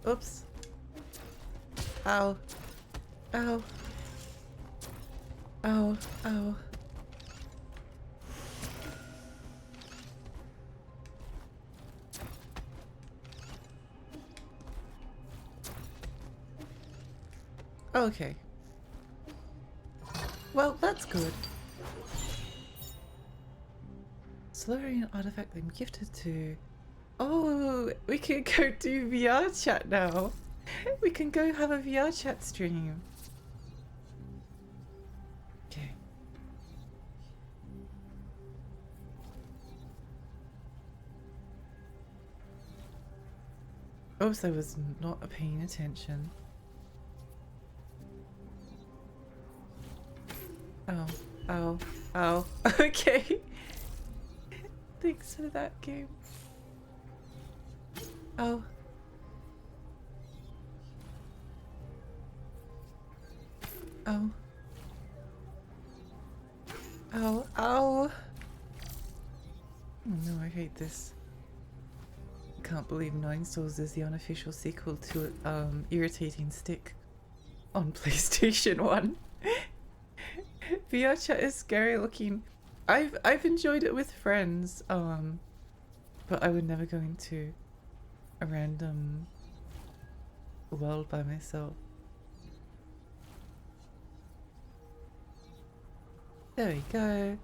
Oops. Ow. Ow. Ow. Ow. Okay. Well, that's good. Solarian artifact I'm gifted to. Oh, we can go do VR chat now. We can go have a VR chat stream. Okay. Oops, I was not paying attention. Oh, oh, oh. Okay. Thanks for that game. Oh. Oh. Oh, ow. Oh no, I hate this. I can't believe Nine Souls is the unofficial sequel to Irritating Stick on PlayStation 1. VR chat is scary looking. I've enjoyed it with friends, but I would never go into a random world by myself. There we go.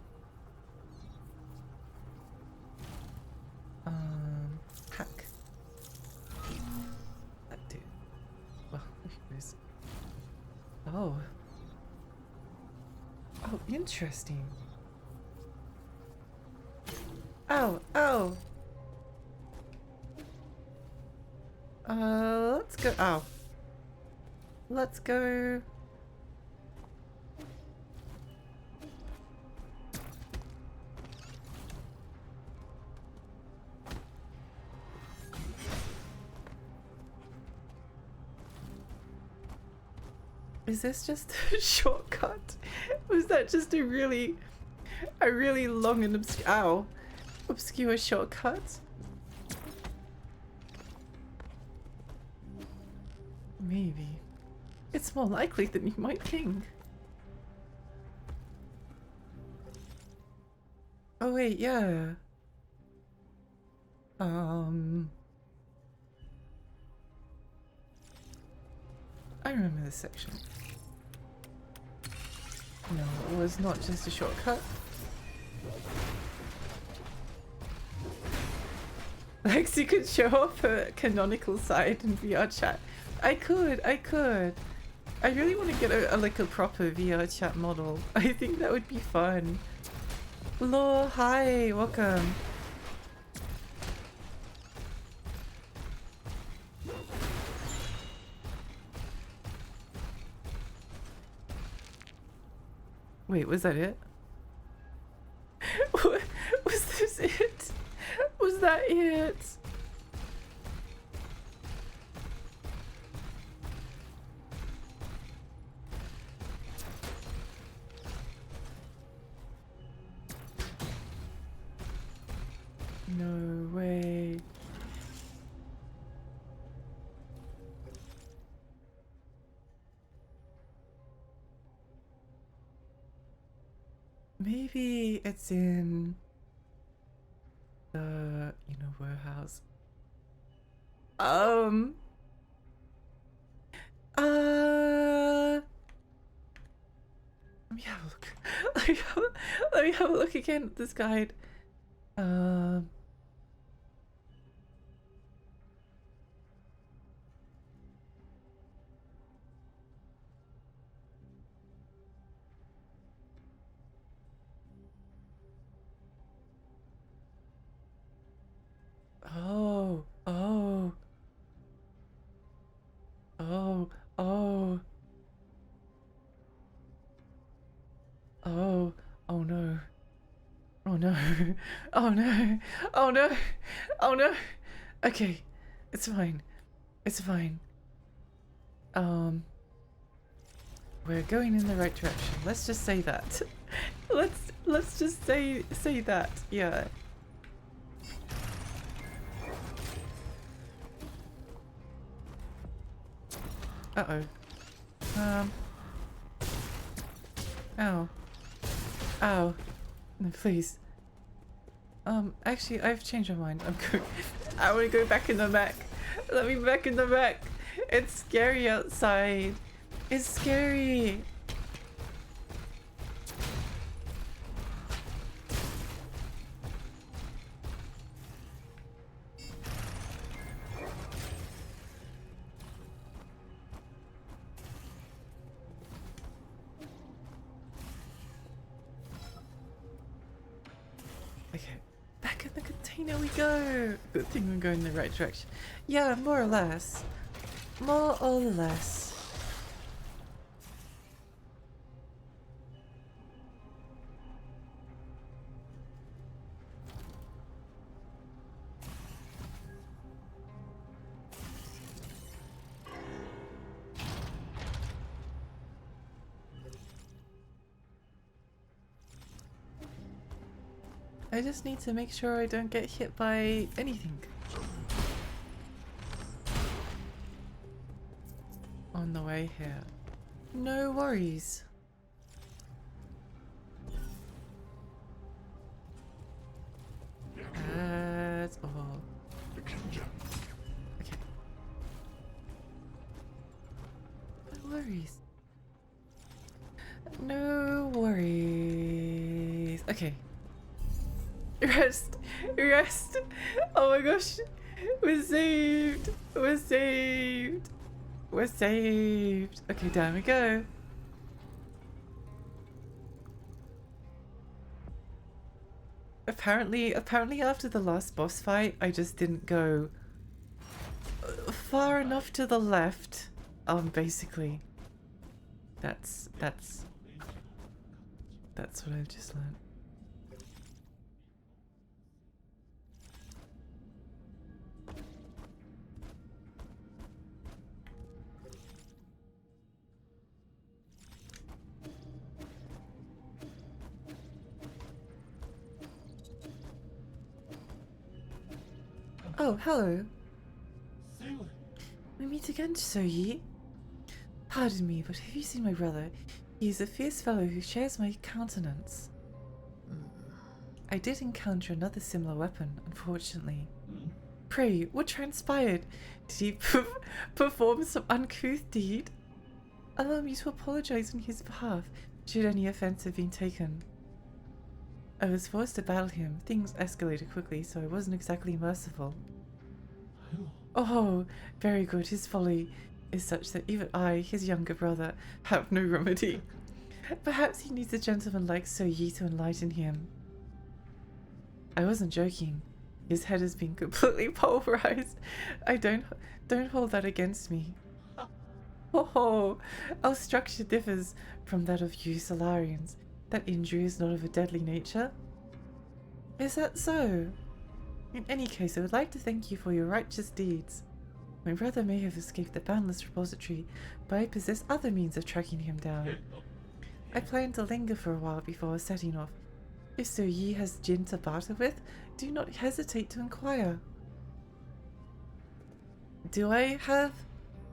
Hack. That dude. Well, here's. Oh. Oh, interesting. Ow, ow. Let's go. Ow. Let's go. Is this just a shortcut? Was that just a really long and obscure shortcut? Maybe. It's more likely than you might think. Oh wait, yeah. I remember this section. No, it was not just a shortcut. Lexi could show off her canonical side in VR chat. I could. I really want to get like a proper VR chat model. I think that would be fun. Law, hi, welcome. Wait, was that it? Was this it? Was that it? No way. Maybe it's in the, warehouse. Let me have a look. Let me have a look again at this guide. Oh, oh, oh, oh, oh, oh no, oh no, oh no, oh no, oh no. Okay, it's fine, it's fine. We're going in the right direction. Let's just say that. Let's just say that. Yeah. Uh-oh. Ow. Ow. No, please. Actually, I've changed my mind. I want to go back in the mech. Let me back in the mech. It's scary outside. It's scary. Okay, back in the container we go. Good thing we're going in the right direction. Yeah, more or less. More or less. I just need to make sure I don't get hit by anything. On the way here. No worries. That's all. Okay. No worries. No worries. Okay. Rest! Rest! Oh my gosh! We're saved! We're saved! We're saved! Okay, down we go. Apparently after the last boss fight, I just didn't go far enough to the left. Basically. That's what I've just learned. Oh, hello. We meet again, Soyi. Pardon me, but have you seen my brother? He is a fierce fellow who shares my countenance. I did encounter another similar weapon, unfortunately. Pray, what transpired? Did he perform some uncouth deed? Allow me to apologize on his behalf, should any offense have been taken. I was forced to battle him. Things escalated quickly, so I wasn't exactly merciful. Oh, very good. His folly is such that even I, his younger brother, have no remedy. Perhaps he needs a gentleman like Soyi to enlighten him. I wasn't joking. His head has been completely pulverized. I don't hold that against me. Oh, our structure differs from that of you Solarians. That injury is not of a deadly nature. Is that so? In any case, I would like to thank you for your righteous deeds. My brother may have escaped the boundless repository, but I possess other means of tracking him down. I plan to linger for a while before setting off. If Soyi has Jin to barter with, do not hesitate to inquire. Do I have?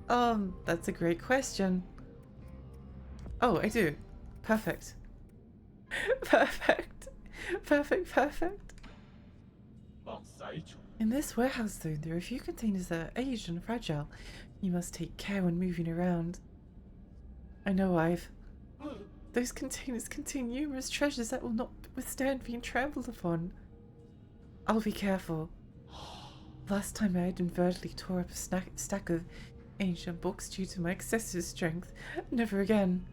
That's a great question. Oh, I do. Perfect. Perfect. Perfect, perfect. In this warehouse zone, there are a few containers that are aged and fragile. You must take care when moving around. I know Those containers contain numerous treasures that will not withstand being trampled upon. I'll be careful. Last time I inadvertently tore up a stack of ancient books due to my excessive strength. Never again.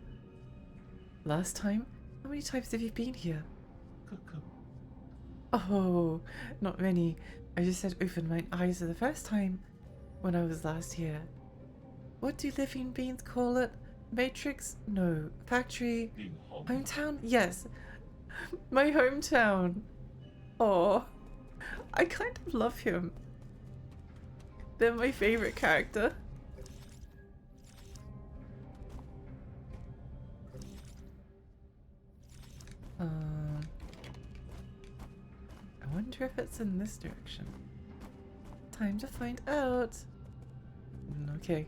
Last time? How many times have you been here? Oh, not many. I just had opened my eyes for the first time when I was last here. What do living beings call it? Matrix? No. Factory? Hometown? Yes. My hometown. Oh, I kind of love him. They're my favorite character. I wonder if it's in this direction. Time to find out. Okay.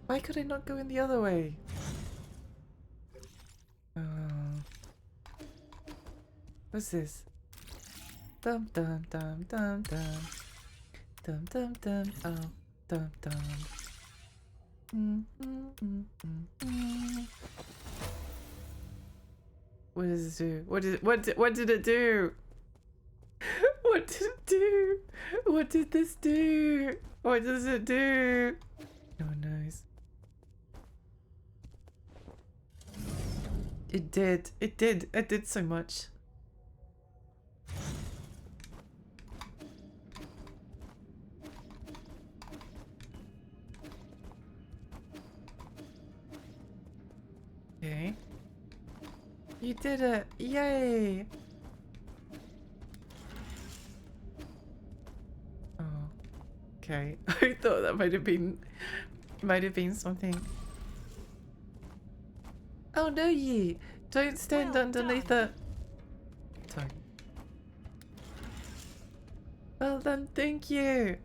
Why could I not go in the other way? What's this? Dum dum dum dum dum. Dum dum dum. Oh, dum dum. What does it do? What did it do? What did it do? What did this do? What does it do? No one knows. It did. It did. It did so much. Okay. You did it! Yay! Oh. Okay. I thought that might have been something. Oh no, ye! Don't stand underneath the... Sorry. Well done, thank you!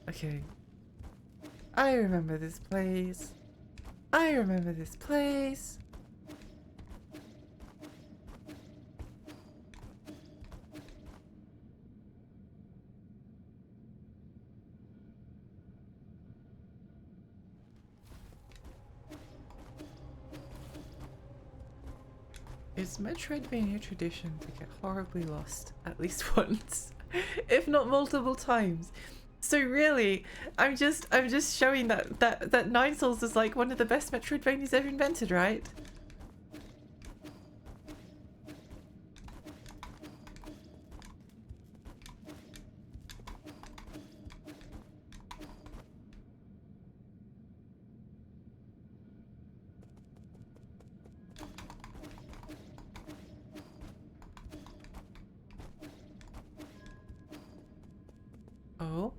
Okay. I remember this place. I remember this place. It's Metroidvania tradition to get horribly lost at least once, if not multiple times. So really, I'm just showing that Nine Souls is like one of the best Metroidvanias ever invented, right? Oh.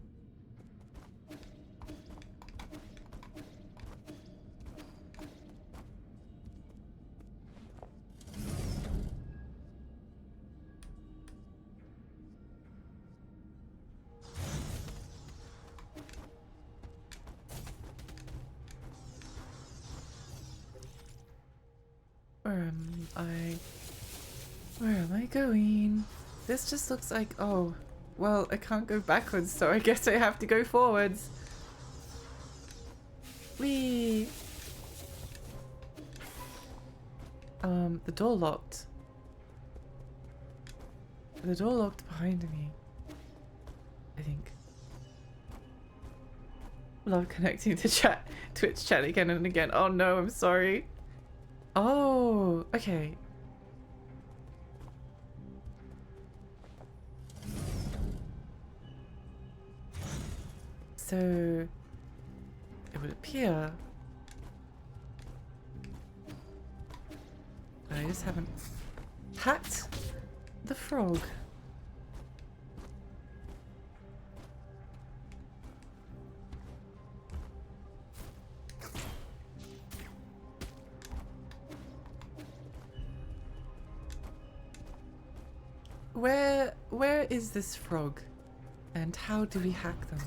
Where am I going? This just looks like, oh, well, I can't go backwards, so I guess I have to go forwards. Whee! The door locked. The door locked behind me. I think. Love connecting to Twitch chat again and again. Oh no, I'm sorry. Oh, okay. So it would appear I just haven't hacked the frog. Where is this frog? And how do we hack them?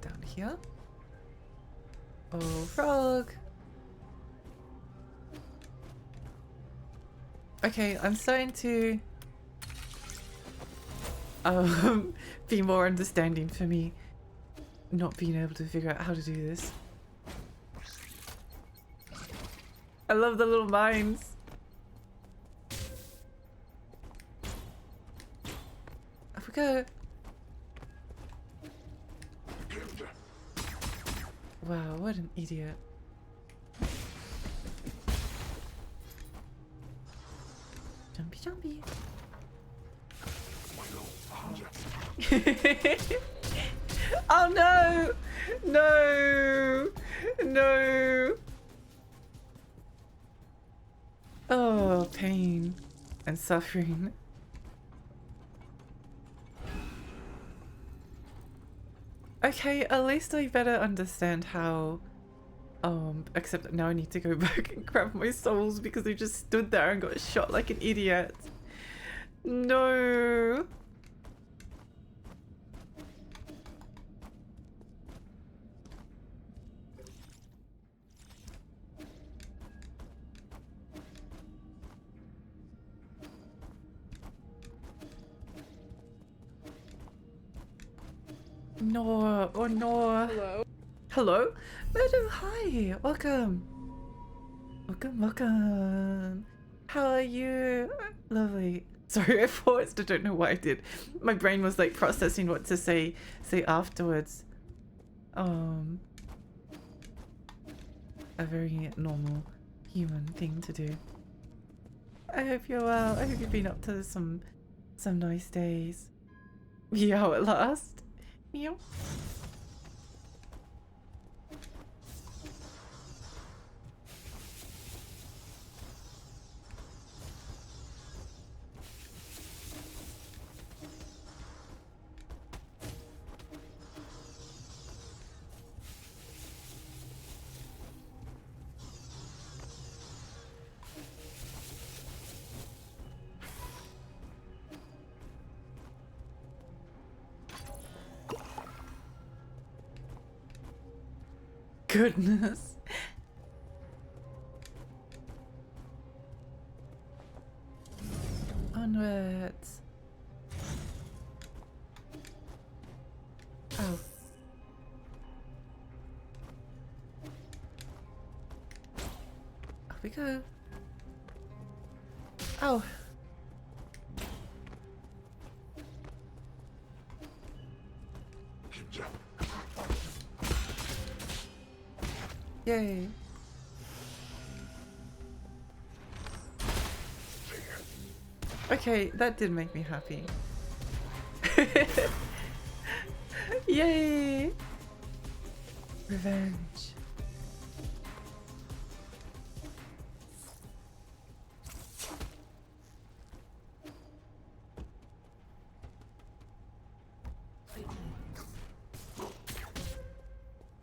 Down here. Oh, frog. Okay, I'm starting to be more understanding for me not being able to figure out how to do this. I love the little mines. Off we go. Wow, what an idiot. Jumpy, jumpy. Oh no! No! No! Oh, pain and suffering. Okay, at least I better understand how. Except that now I need to go back and grab my souls because I just stood there and got shot like an idiot. No. No, oh no. Hello. Hello? Madam, hi. Welcome. Welcome, welcome. How are you? Lovely. Sorry, I paused. I don't know why I did. My brain was like processing what to say afterwards. A very normal human thing to do. I hope you're well. I hope you've been up to some nice days. Meow at last. Meow. Goodness. Onwards. Oh. Off we go. Oh. Yay. Okay, that did make me happy. Yay! Revenge.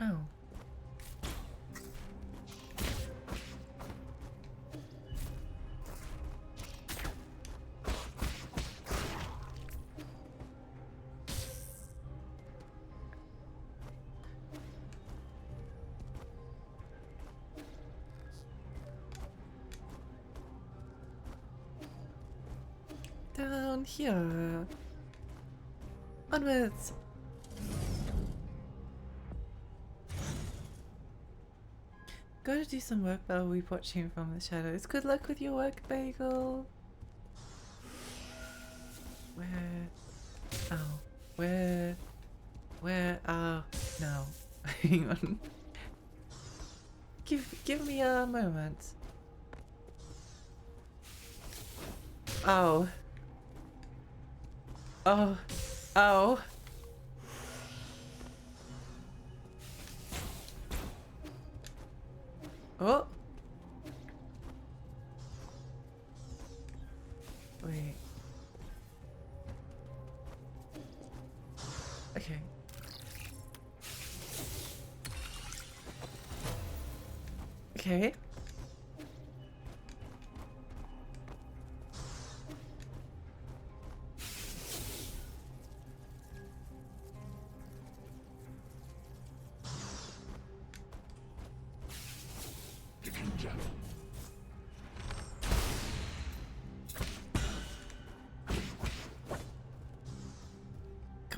Oh. Down here. Onwards. Gotta do some work, but I'll be watching from the shadows. Good luck with your work, Bagel. Where? Oh, where? No. Hang on. Give me a moment. Oh. Oh. Oh. Oh. Wait. Okay. Okay.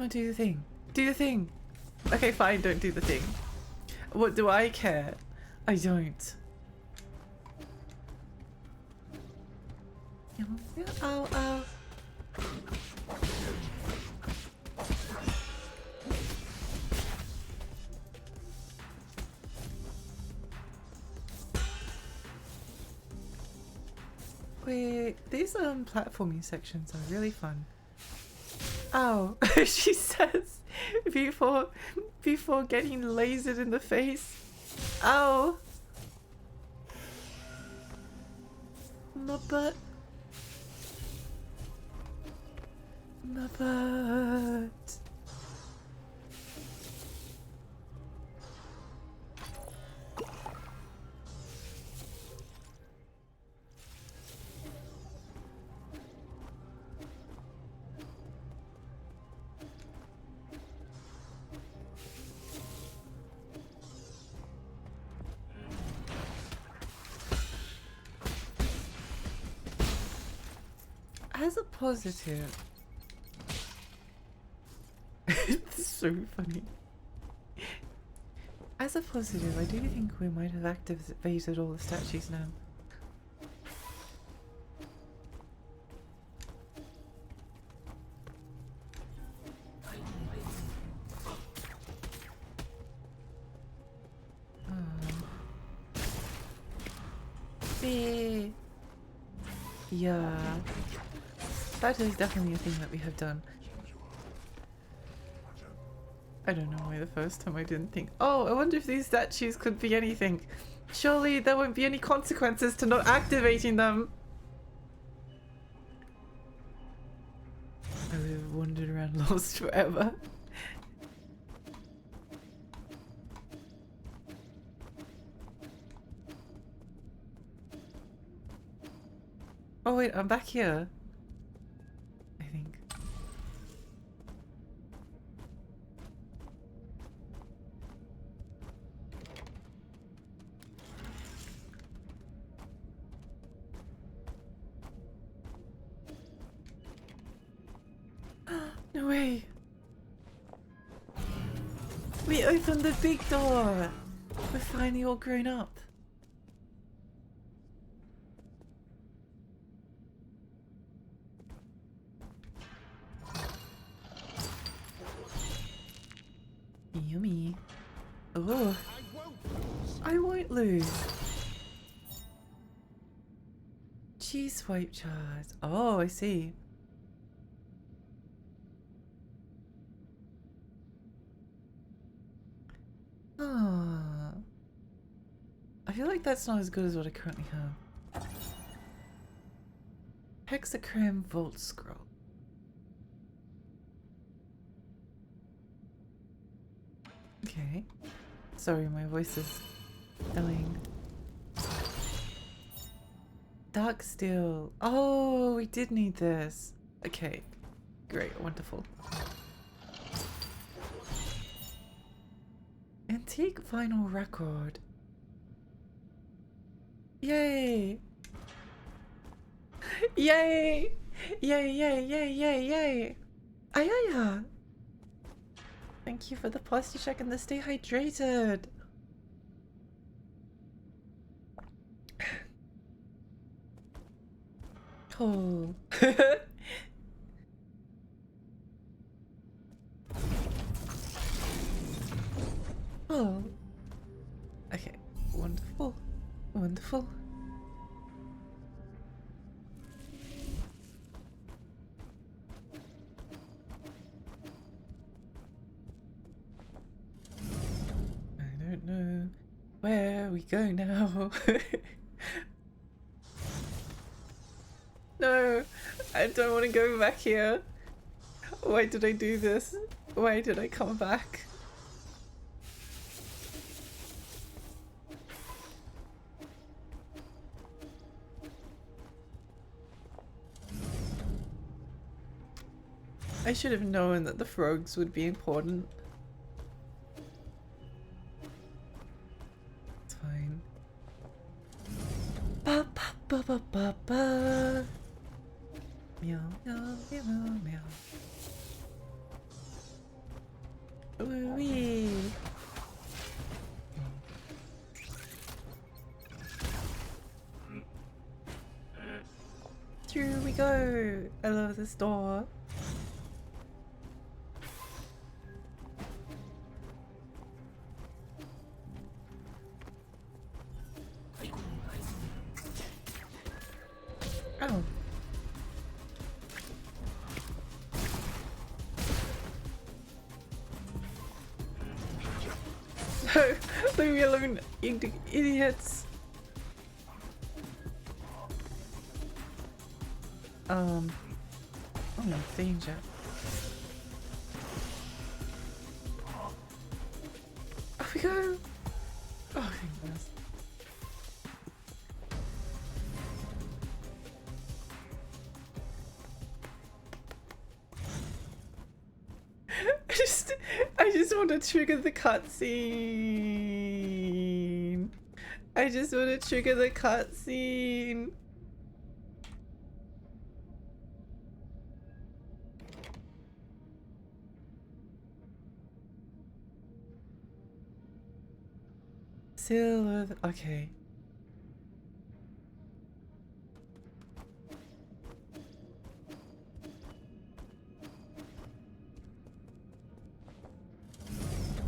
on, do the thing. Do the thing. Okay, fine, don't do the thing. What do I care? I don't. Ow, ow. Wait, these platforming sections are really fun. Ow, she says before getting lasered in the face. Ow. My butt. My butt. As a positive, it's so funny. As a positive, I do think we might have activated all the statues now. Yeah. That is definitely a thing that we have done. I don't know why the first time I didn't think, oh, I wonder if these statues could be anything. Surely there won't be any consequences to not activating them. I would have wandered around lost forever. Oh wait, I'm back here. I think. No way. We opened the big door. We're finally all grown up. Yummy. Oh, I won't lose. Cheese swipe jars. Oh, I see. Ah, I feel like that's not as good as what I currently have. Hexacram Vault Scroll. Okay. Sorry, my voice is dying. Dark Steel. Oh, we did need this. Okay. Great, wonderful. Antique vinyl record. Yay! Yay! Yay, yay, yay, yay, yay! Ayaya! Thank you for the posture check and the stay hydrated. Oh. Oh. Okay. Wonderful. Wonderful. I don't know where we go now. No, I don't want to go back here. Why did I do this? Why did I come back? I should have known that the frogs would be important. It's fine. Ba ba ba ba ba ba. Meow meow meow meow. Wee. Through we go. I love this door. Oh. No, leave me alone, you idiots. Oh no, danger. Off we go. Oh, thank goodness. I just want to trigger the cutscene. I just want to trigger the cutscene. Silver. Okay.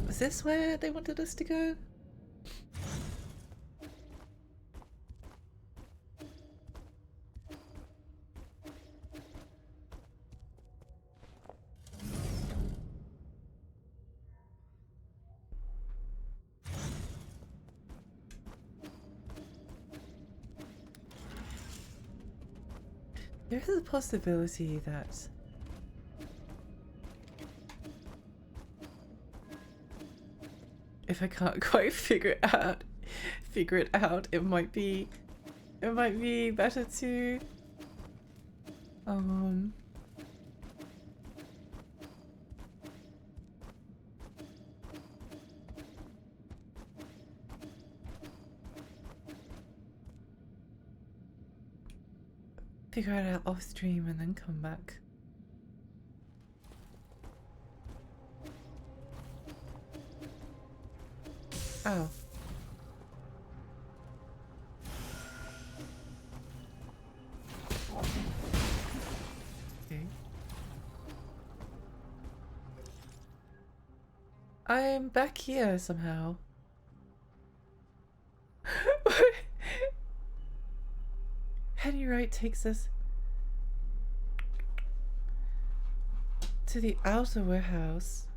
Is this where they wanted us to go? There is a possibility that if I can't quite figure it out, it might be better to figure it out off stream and then come back. Oh. Okay. I'm back here somehow. Henry Wright takes us to the outer warehouse.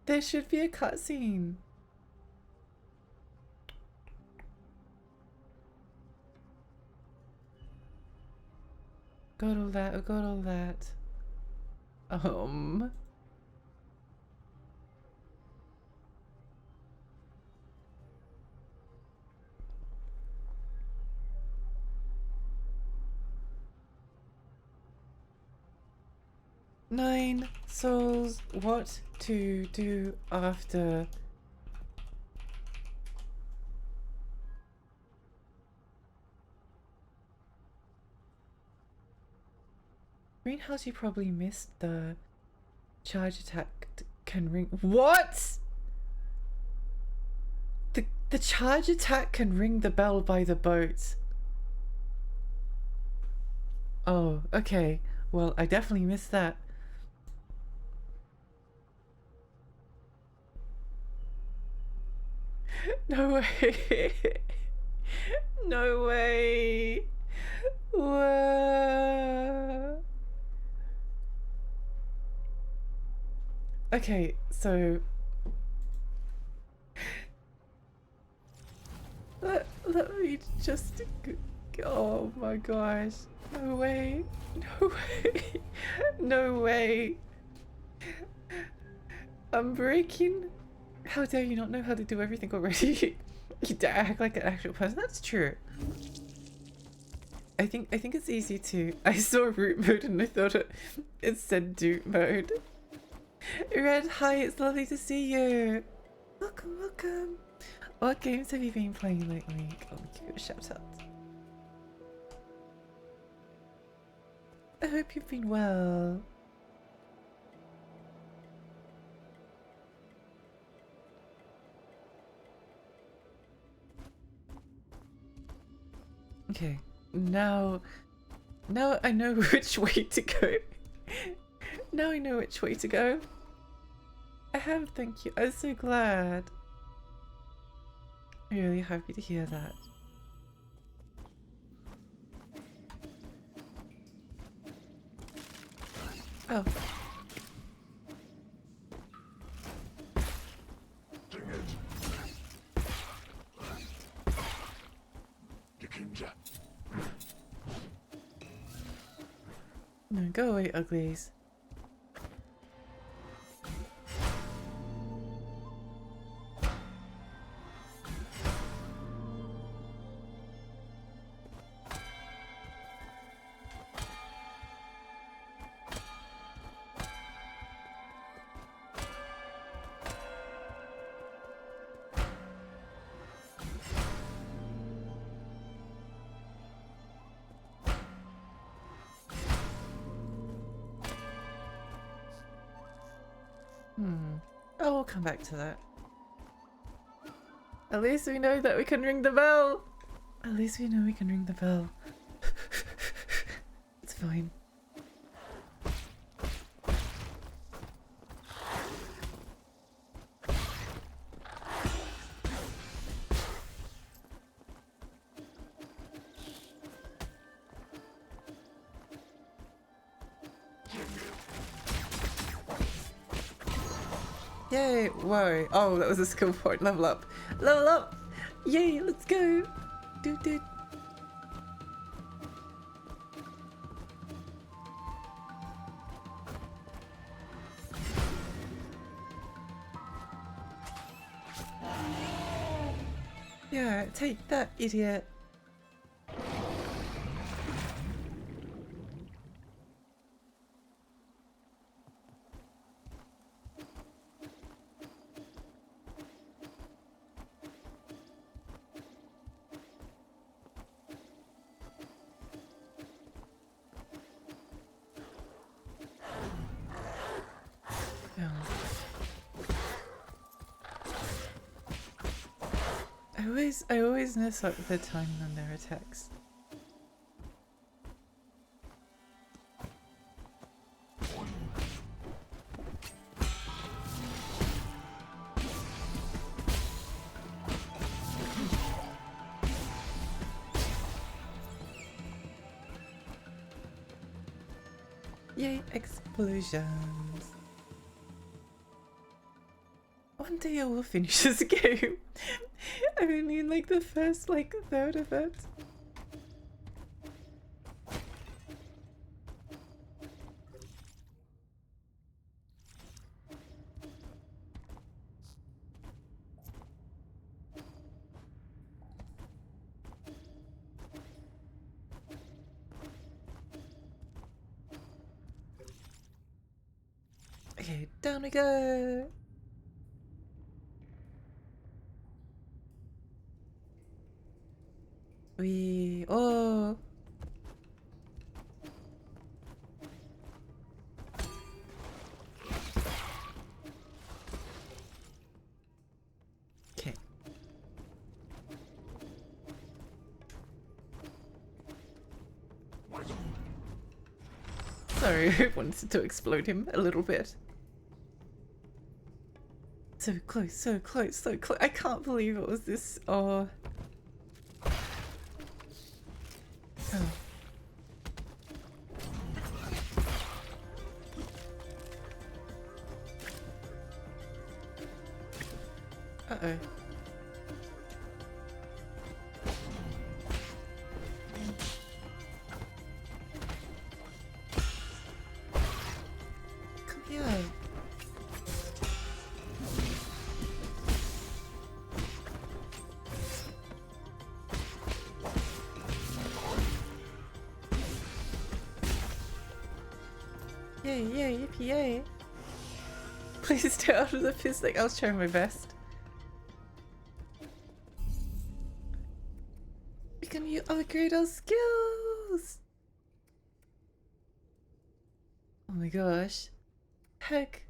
There should be a cutscene. Got all that. Nine souls, what to do after? Greenhouse, you probably missed the charge attack can ring. What? The charge attack can ring the bell by the boat. Oh, okay. Well, I definitely missed that. No way. No way. Whoa. Okay, so let me just oh my gosh. No way. No way. No way. I'm breaking. How dare you not know how to do everything already? You dare act like an actual person. That's true. I think it's easy to. I saw root mode and I thought it said dupe mode. Red, hi, it's lovely to see you. Welcome, welcome. What games have you been playing lately? I'll give you a shout out. I hope you've been well. Okay, now I know which way to go. Now I know which way to go. I have, thank you. I'm so glad. I'm really happy to hear that. Oh. No, go away, uglies. Oh, we'll come back to that. At least we know that we can ring the bell. At least we know we can ring the bell. It's fine. Yay! Whoa! Oh, that was a skill point. Level up! Level up! Yay! Let's go! Doot doot! Yeah, take that, idiot! I always mess up the timing on their attacks. Yay, explosions! One day I will finish this game. I'm only in like the first third of it. Okay, down we go. Oh. Okay. Sorry, I wanted to explode him a little bit. So close, so close, so close. I can't believe it was this. Oh. Oh. Uh-oh. Come here. Yay, yay, yippee, yay. Please stay out of the fist. I was trying my best. We can upgrade our skills. my gosh. Heck.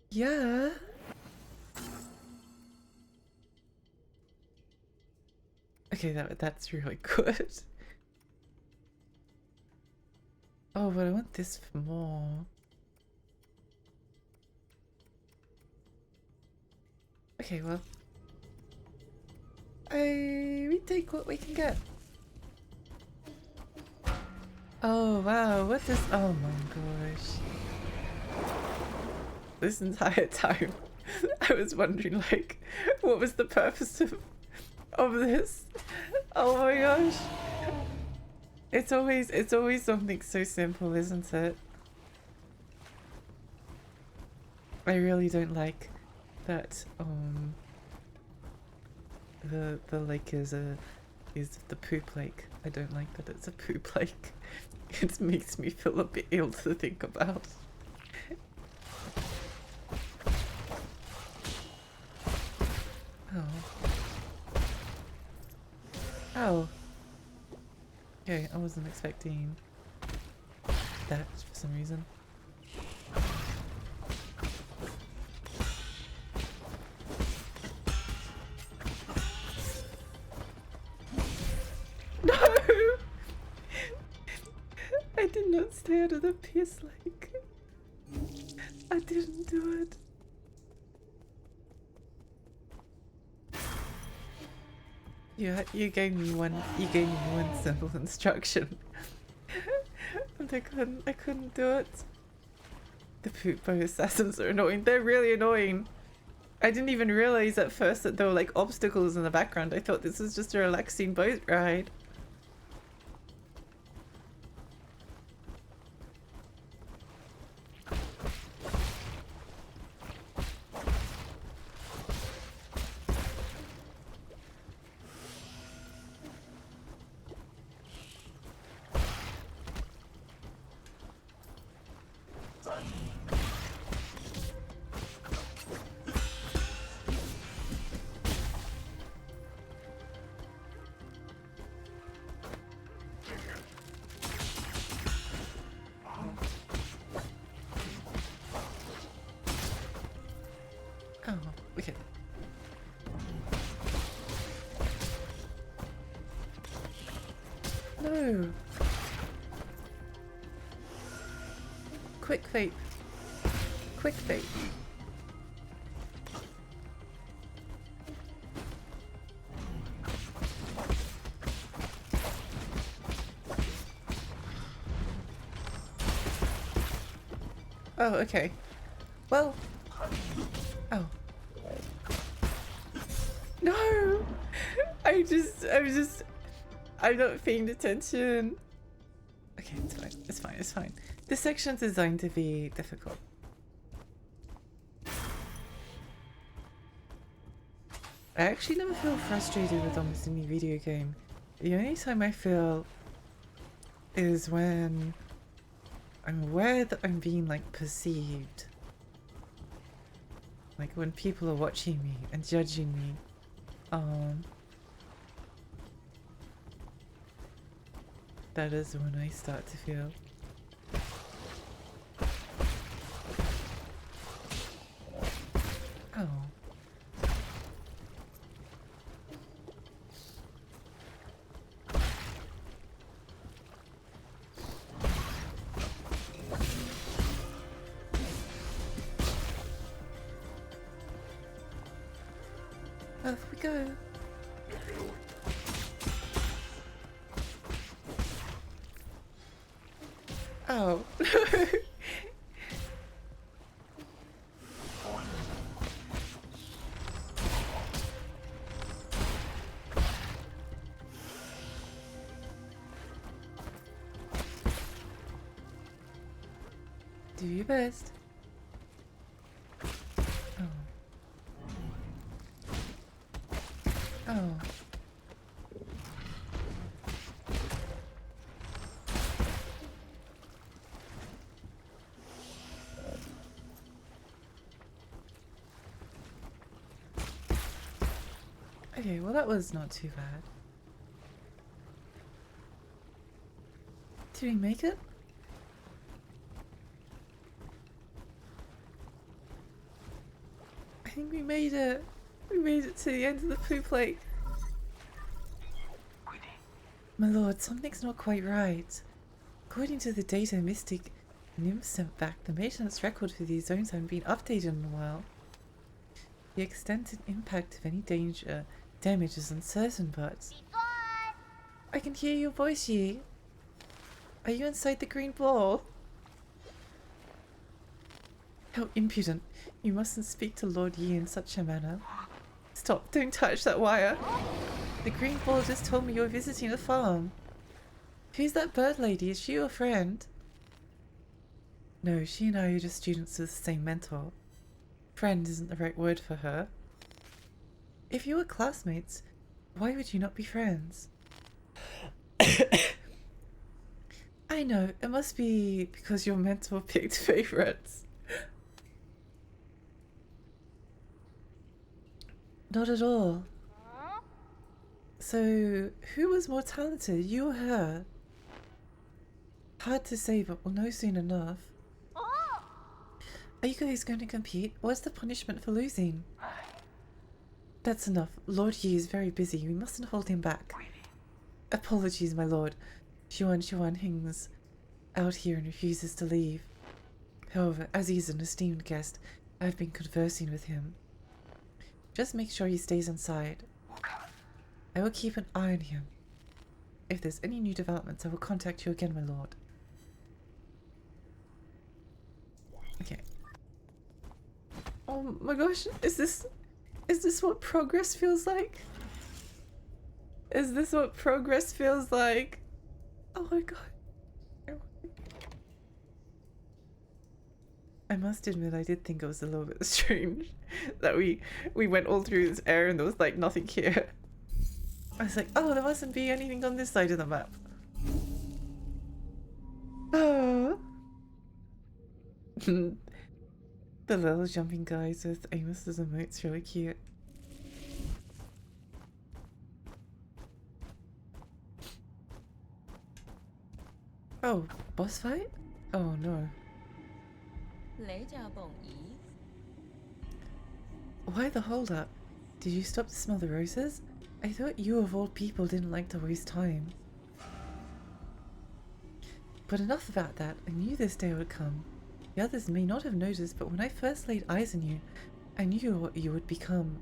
Yeah. Okay, that's really good. Oh, but I want this for more. Okay, well. We take what we can get. Oh wow, what is— oh my gosh. This entire time I was wondering like what was the purpose of this? Oh my gosh. It's always something so simple, isn't it? I really don't like that the lake is the poop lake. I don't like that it's a poop lake. It makes me feel a bit ill to think about. Oh. Oh. Okay, I wasn't expecting that for some reason. No! I did not stay out of the piss lake. I didn't do it. You gave me one simple instruction. And I couldn't do it. The poop boat assassins are annoying. They're really annoying. I didn't even realize at first that there were like obstacles in the background. I thought this was just a relaxing boat ride. Oh, okay. No. Quick vape. Quick vape. Oh, okay. Well. Oh. No! I'm not paying attention. Okay, it's fine. It's fine. It's fine. This section's designed to be difficult. I actually never feel frustrated with almost any video game. The only time I feel is when I'm aware that I'm being like perceived. Like when people are watching me and judging me. That is when I start to feel. Oh. Off we go. Oh. Do your best. Oh. Oh. Okay, well that was not too bad. Did we make it? think we made it. We made it to the end of the poop lake. My lord, something's not quite right. According to the data Mystic Nim sent back, the maintenance record for these zones haven't been updated in a while. The extent and impact of any damage is uncertain, but... I can hear your voice, Yi. Are you inside the green ball? How impudent. You mustn't speak to Lord Yi in such a manner. Stop, don't touch that wire. The green ball just told me you're visiting the farm. Who's that bird lady? Is she your friend? No, she and I are just students of the same mentor. Friend isn't the right word for her. If you were classmates, why would you not be friends? I know, it must be because your mentor picked favorites. Not at all. So, who was more talented, you or her? Hard to say, but we'll know soon enough. Are you guys going to compete? What's the punishment for losing? That's enough. Lord Yi is very busy. We mustn't hold him back. Apologies, my lord. Xuan hangs out here and refuses to leave. However, as he's an esteemed guest, I've been conversing with him. Just make sure he stays inside. I will keep an eye on him. If there's any new developments, I will contact you again, my lord. Okay. Oh my gosh, is this what progress feels like? Is this what progress feels like? Oh my god. I must admit, I did think it was a little bit strange that we went all through this area and there was like nothing here. I was like, oh, there mustn't be anything on this side of the map. Oh. The little jumping guys with Amos's emotes really cute. Oh, boss fight? Oh no. Why the hold up? Did you stop to smell the roses? I thought you of all people didn't like to waste time. But enough about that. I knew this day would come. The others may not have noticed, but when I first laid eyes on you, I knew what you would become.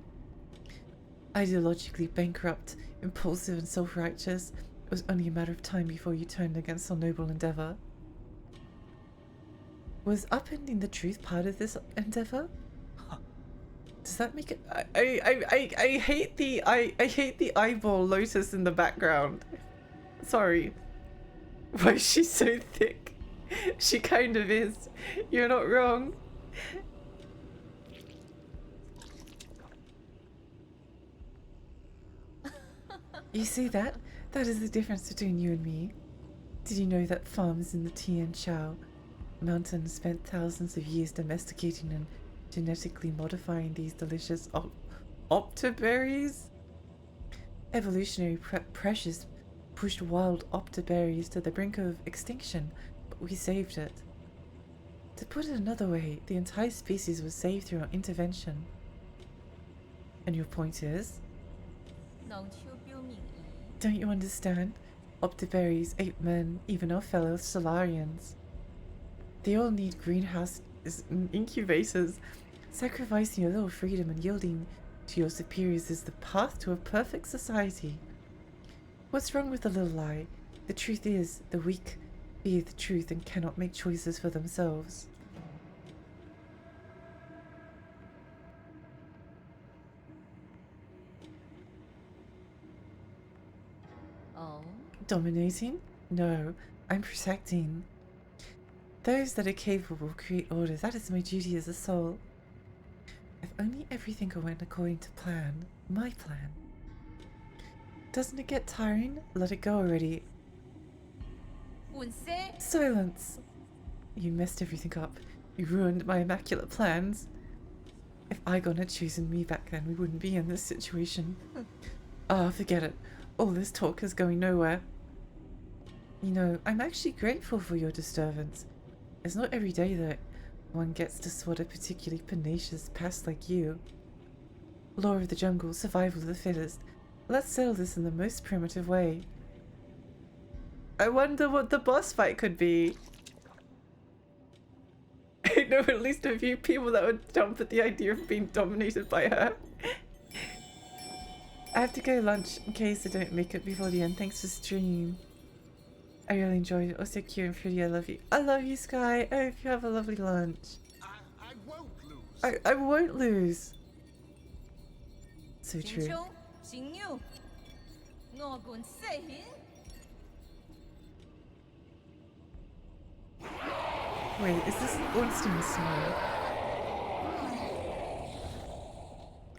Ideologically bankrupt, impulsive and self-righteous, it was only a matter of time before you turned against our noble endeavor. Was upending the truth part of this endeavor? Does that make it? I hate the I hate the eyeball lotus in the background. Sorry. Why is she so thick? She kind of is. You're not wrong. You see that? That is the difference between you and me. Did you know that farms in the Tian Chao mountain spent thousands of years domesticating and genetically modifying these delicious optoberries? Evolutionary pressures pushed wild optoberries to the brink of extinction, but we saved it. To put it another way, the entire species was saved through our intervention. And your point is? Don't you understand? Optoberries, ape men, even our fellow Solarians. They all need greenhouse incubators. Sacrificing your little freedom and yielding to your superiors is the path to a perfect society. What's wrong with the little lie? The truth is, the weak fear the truth and cannot make choices for themselves. Oh. Dominating? No, I'm protecting. Those that are capable create order. That is my duty as a soul. If only everything went according to plan. My plan. Doesn't it get tiring? Let it go already. Silence! You messed everything up. You ruined my immaculate plans. If Aigon had chosen me back then, we wouldn't be in this situation. Forget it. All this talk is going nowhere. You know, I'm actually grateful for your disturbance. It's not every day that one gets to swat a particularly pugnacious pest like you. Law of the jungle, survival of the fittest. Let's settle this in the most primitive way. I wonder what the boss fight could be. I know at least a few people that would jump at the idea of being dominated by her. I have to go lunch in case I don't make it before the end. Thanks for stream. I really enjoyed it. Also cute and pretty. I love you. I love you, Sky. I hope you have a lovely lunch. I won't lose. I won't lose. So true. 行冲行扭，我滚细行。 Wait, is this Ornstein Snow?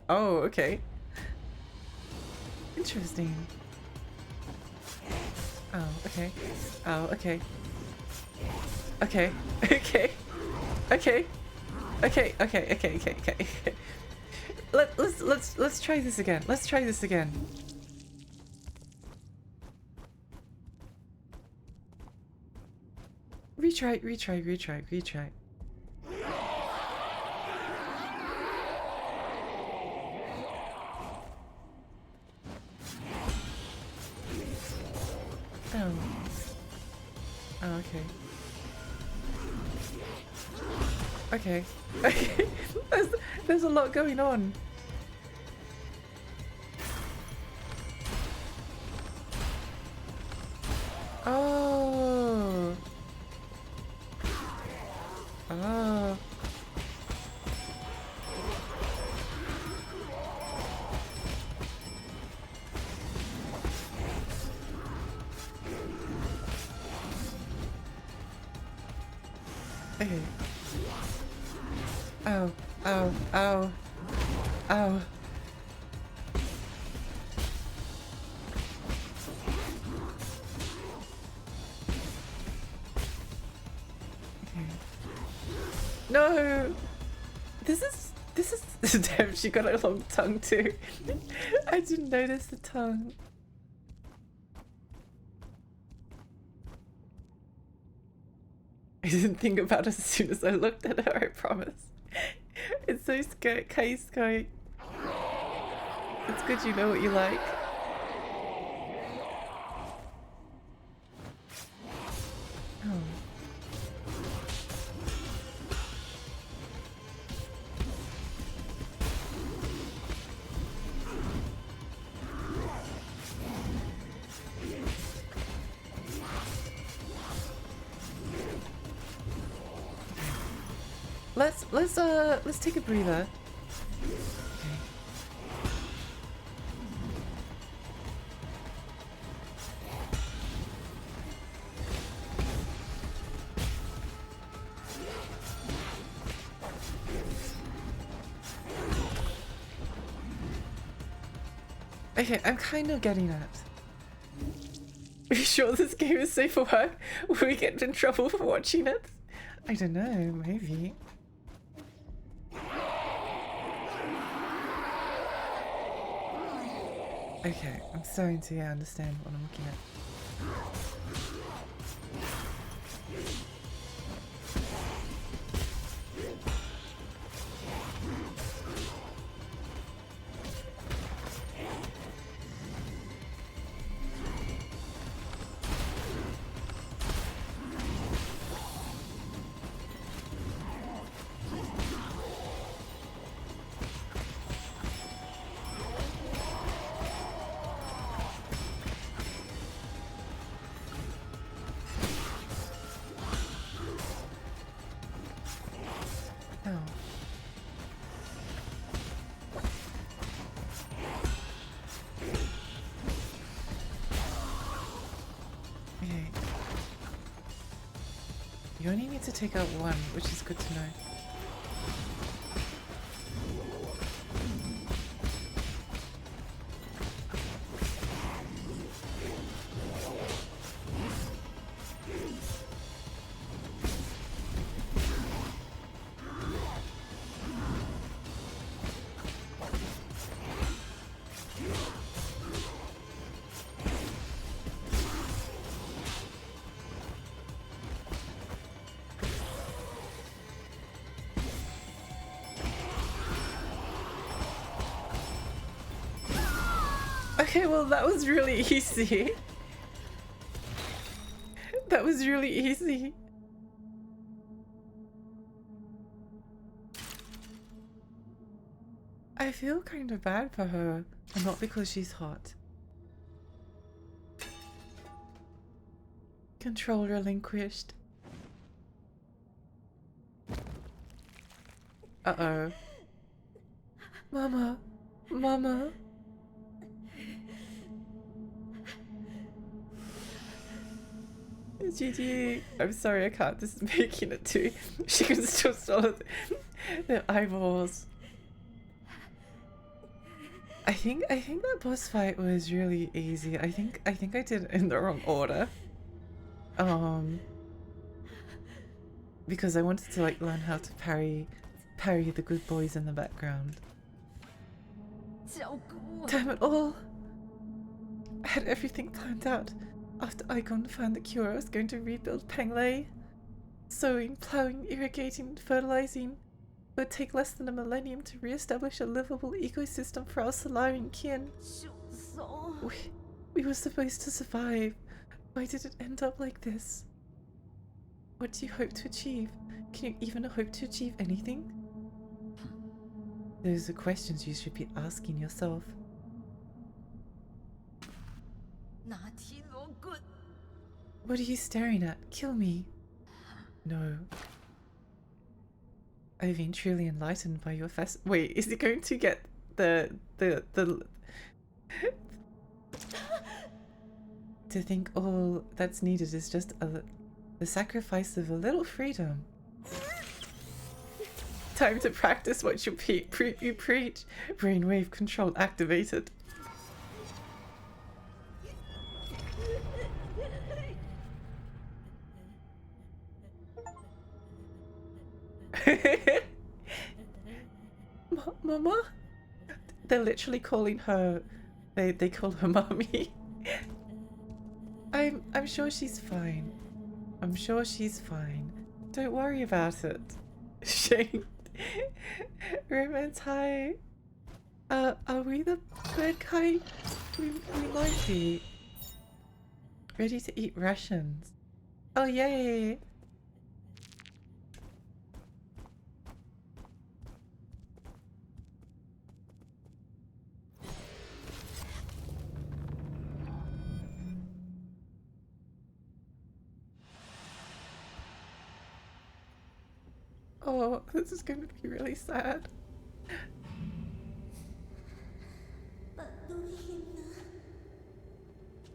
Oh, okay. Interesting. Oh, okay. Oh, okay. Okay. Okay. Okay. Okay. Okay. Okay. Okay. Okay. Let's try this again. Let's try this again. Retry. Oh. Oh, okay. Okay. Okay. There's a lot going on. Oh. Oh. Okay. Oh, oh, oh, oh. Okay. No! This is damn, she got a long tongue too. I didn't notice the tongue. I didn't think about it as soon as I looked at her, I promise. It's so scary, Kai Sky. It's good you know what you like. Oh. Let's take a breather. Okay, I'm kind of getting that. Are you sure this game is safe for work? Will we get in trouble for watching it? I don't know, maybe. Okay, I'm starting to understand what I'm looking at. You only need to take out one, which is good to know. Okay, well that was really easy. That was really easy. I feel kind of bad for her, and not because she's hot. Control relinquished. Uh-oh. Mama. Mama. GG. I'm sorry I can't. This is making it too. She can still swallow the eyeballs. I think that boss fight was really easy. I think I did it in the wrong order. Because I wanted to like learn how to parry the good boys in the background. 照顾我。 Damn it all! I had everything planned out. After Icon found the cure, I was going to rebuild Penglay. Sowing, plowing, irrigating, fertilizing. It would take less than a millennium to re-establish a livable ecosystem for our Solarian kin. 叔叔， We were supposed to survive. Why did it end up like this? What do you hope to achieve? Can you even hope to achieve anything? Those are questions you should be asking yourself. 拿起锣棍， What are you staring at? Kill me. No. I've been truly enlightened by your Wait, is he going to get the To think all that's needed is just the sacrifice of a little freedom. Time to practice what you preach. Brainwave control activated. Mama? They're literally calling her. They call her mommy. I'm sure she's fine. I'm sure she's fine. Don't worry about it. Shane. Romance, hi. Are we the good kind? We might be. Ready to eat rations. Oh yay! Oh, this is going to be really sad.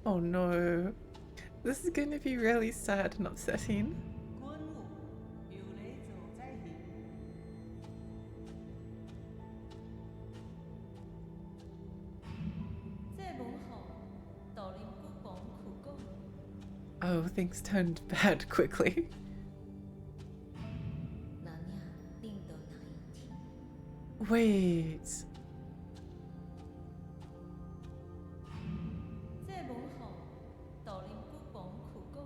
Oh no. This is going to be really sad and upsetting. 官路由你做在行。这门后，道林古帮苦工， Oh, things turned bad quickly. 那年领导那一天， Wait. 这门后，道林古帮苦工，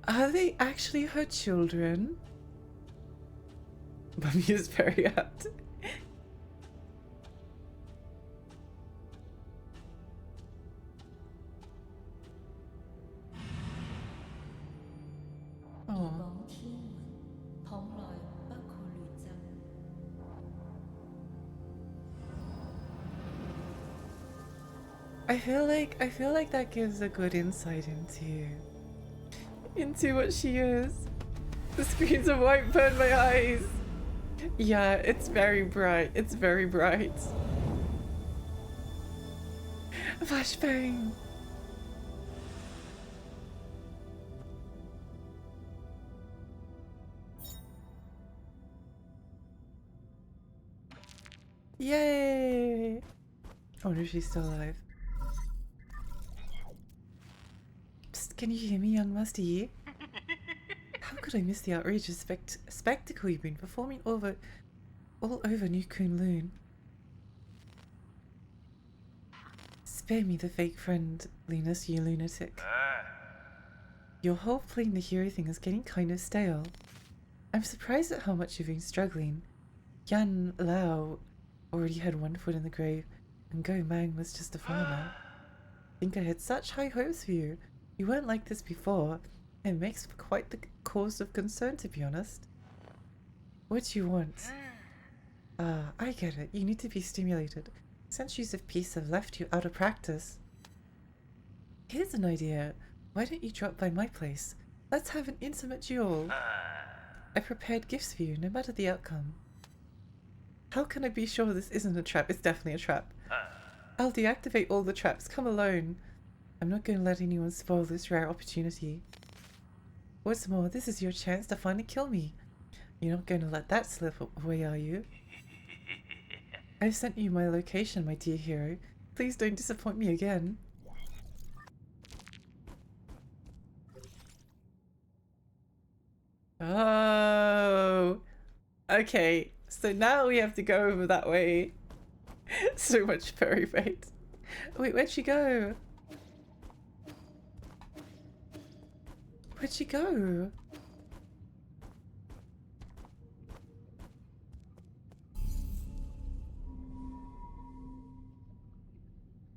Are they actually her children? Mummy is very apt. Oh. 望天雲，蓬萊不可亂爭。 I feel like that gives a good insight into what she is. The screens of white burn my eyes. Yeah, it's very bright. It's very bright. Flashbang. Yay! I wonder if she's still alive. Psst, can you hear me, young Musty? How could I miss the outrageous spectacle you've been performing all over New Kunlun? Spare me the fake friendliness, you lunatic. Your whole playing the hero thing is getting kind of stale. I'm surprised at how much you've been struggling. Yan Lao already had one foot in the grave, and Go Mang was just a farmer. think I had such high hopes for you. You weren't like this before. It makes for quite the cause of concern, to be honest. What do you want? Ah, I get it. You need to be stimulated. Centuries of peace have left you out of practice. Here's an idea. Why don't you drop by my place? Let's have an intimate duel. I prepared gifts for you, no matter the outcome. How can I be sure this isn't a trap? It's definitely a trap. I'll deactivate all the traps. Come alone. I'm not going to let anyone spoil this rare opportunity. What's more, this is your chance to finally kill me. You're not going to let that slip away, are you? I've sent you my location, my dear hero. Please don't disappoint me again. Oh. Okay, so now we have to go over that way. So much furry bait. Wait, where'd she go? Where'd she go?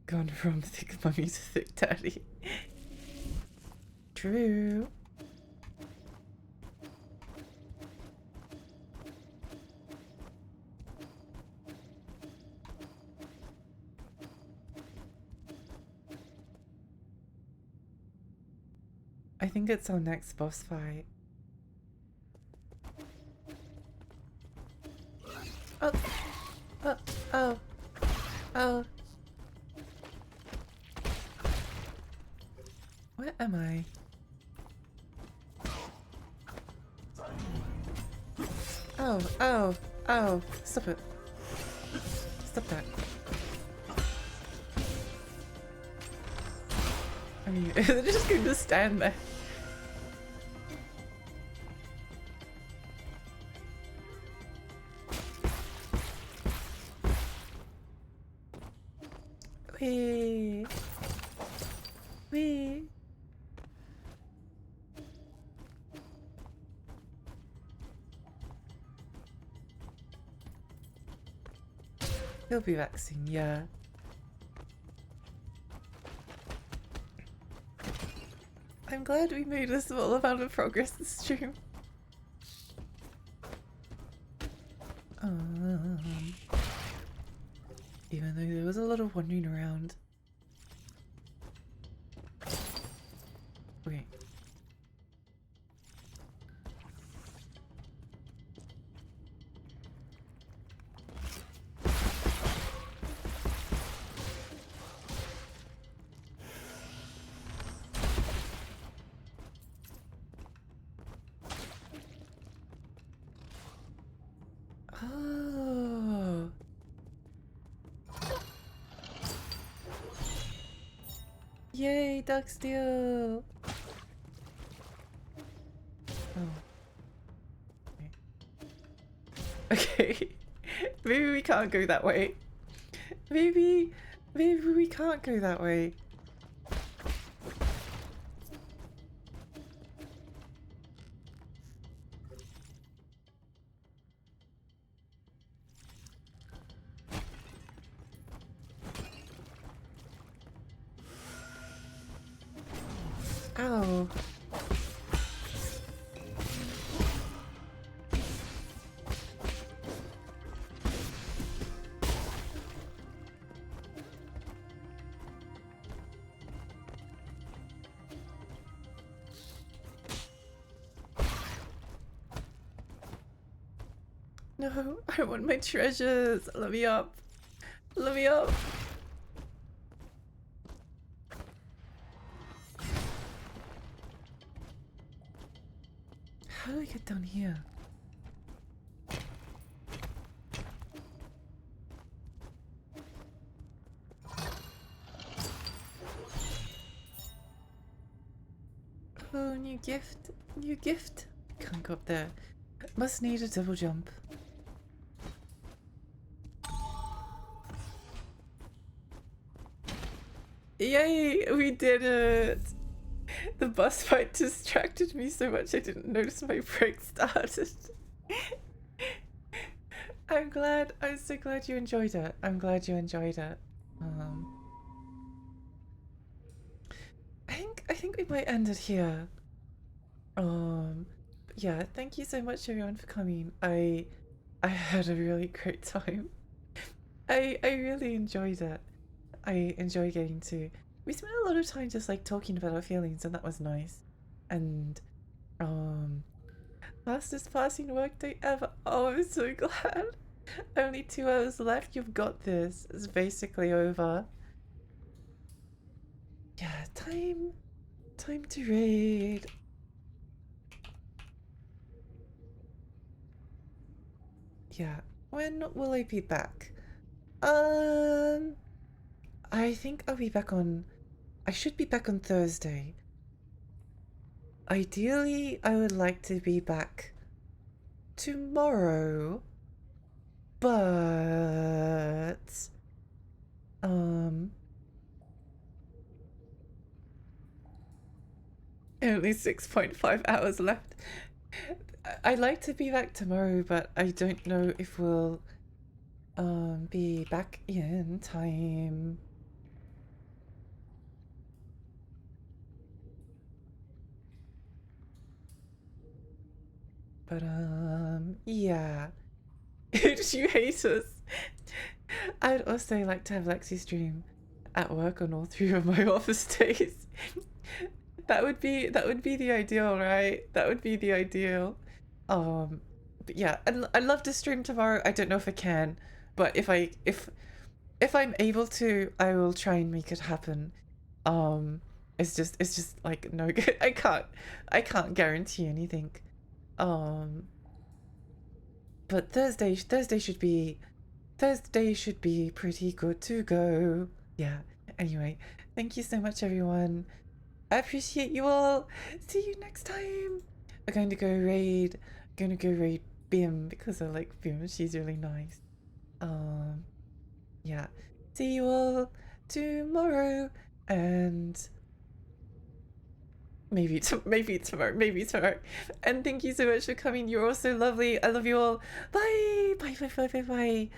Gone from thick mummy to thick daddy. True. I think it's our next boss fight. Oh, oh, oh, oh. Where am I? Oh, oh, oh, stop it. Stop that. I mean, they're just going to stand there. Wee. Wee. He'll be back soon, yeah. I'm glad we made a small amount of progress this stream. Even though there was a lot of wandering around. Okay. Oh. Yay, Dark Steel! Oh. Okay. Maybe we can't go that way. Maybe we can't go that way. Ow. No, I want my treasures. Let me up. Let me up. How do I get down here? Oh, new gift. New gift. Can't go up there. Must need a double jump. Yay! We did it! The boss fight distracted me so much I didn't notice my break started. I'm glad. I'm so glad you enjoyed it. I'm glad you enjoyed it. think we might end it here. Yeah, thank you so much everyone for coming. I had a really great time. I really enjoyed it. I enjoy getting to. We spent a lot of time just like talking about our feelings, and that was nice. And fastest passing workday ever. Oh, I'm so glad. Only 2 hours left. You've got this. It's basically over. Yeah, time to raid. Yeah, when will I be back? I think I'll be back on. I should be back on Thursday. Ideally, I would like to be back tomorrow, but only 6.5 hours left. I'd like to be back tomorrow, but I don't know if we'll be back in time. But yeah. You hate us. I'd also like to have Lexi stream at work on all 3 of my office days. That would be the ideal, right? That would be the ideal. But yeah, I'd love to stream tomorrow. I don't know if I can, but if I'm able to, I will try and make it happen. It's just like no good. I can't guarantee anything. But Thursday should be pretty good to go. Yeah. Anyway, thank you so much everyone. I appreciate you all. See you next time. I'm going to go raid Bim because I like Bim. She's really nice. Yeah. See you all tomorrow and maybe tomorrow. And thank you so much for coming. You're all so lovely. I love you all. Bye. Bye.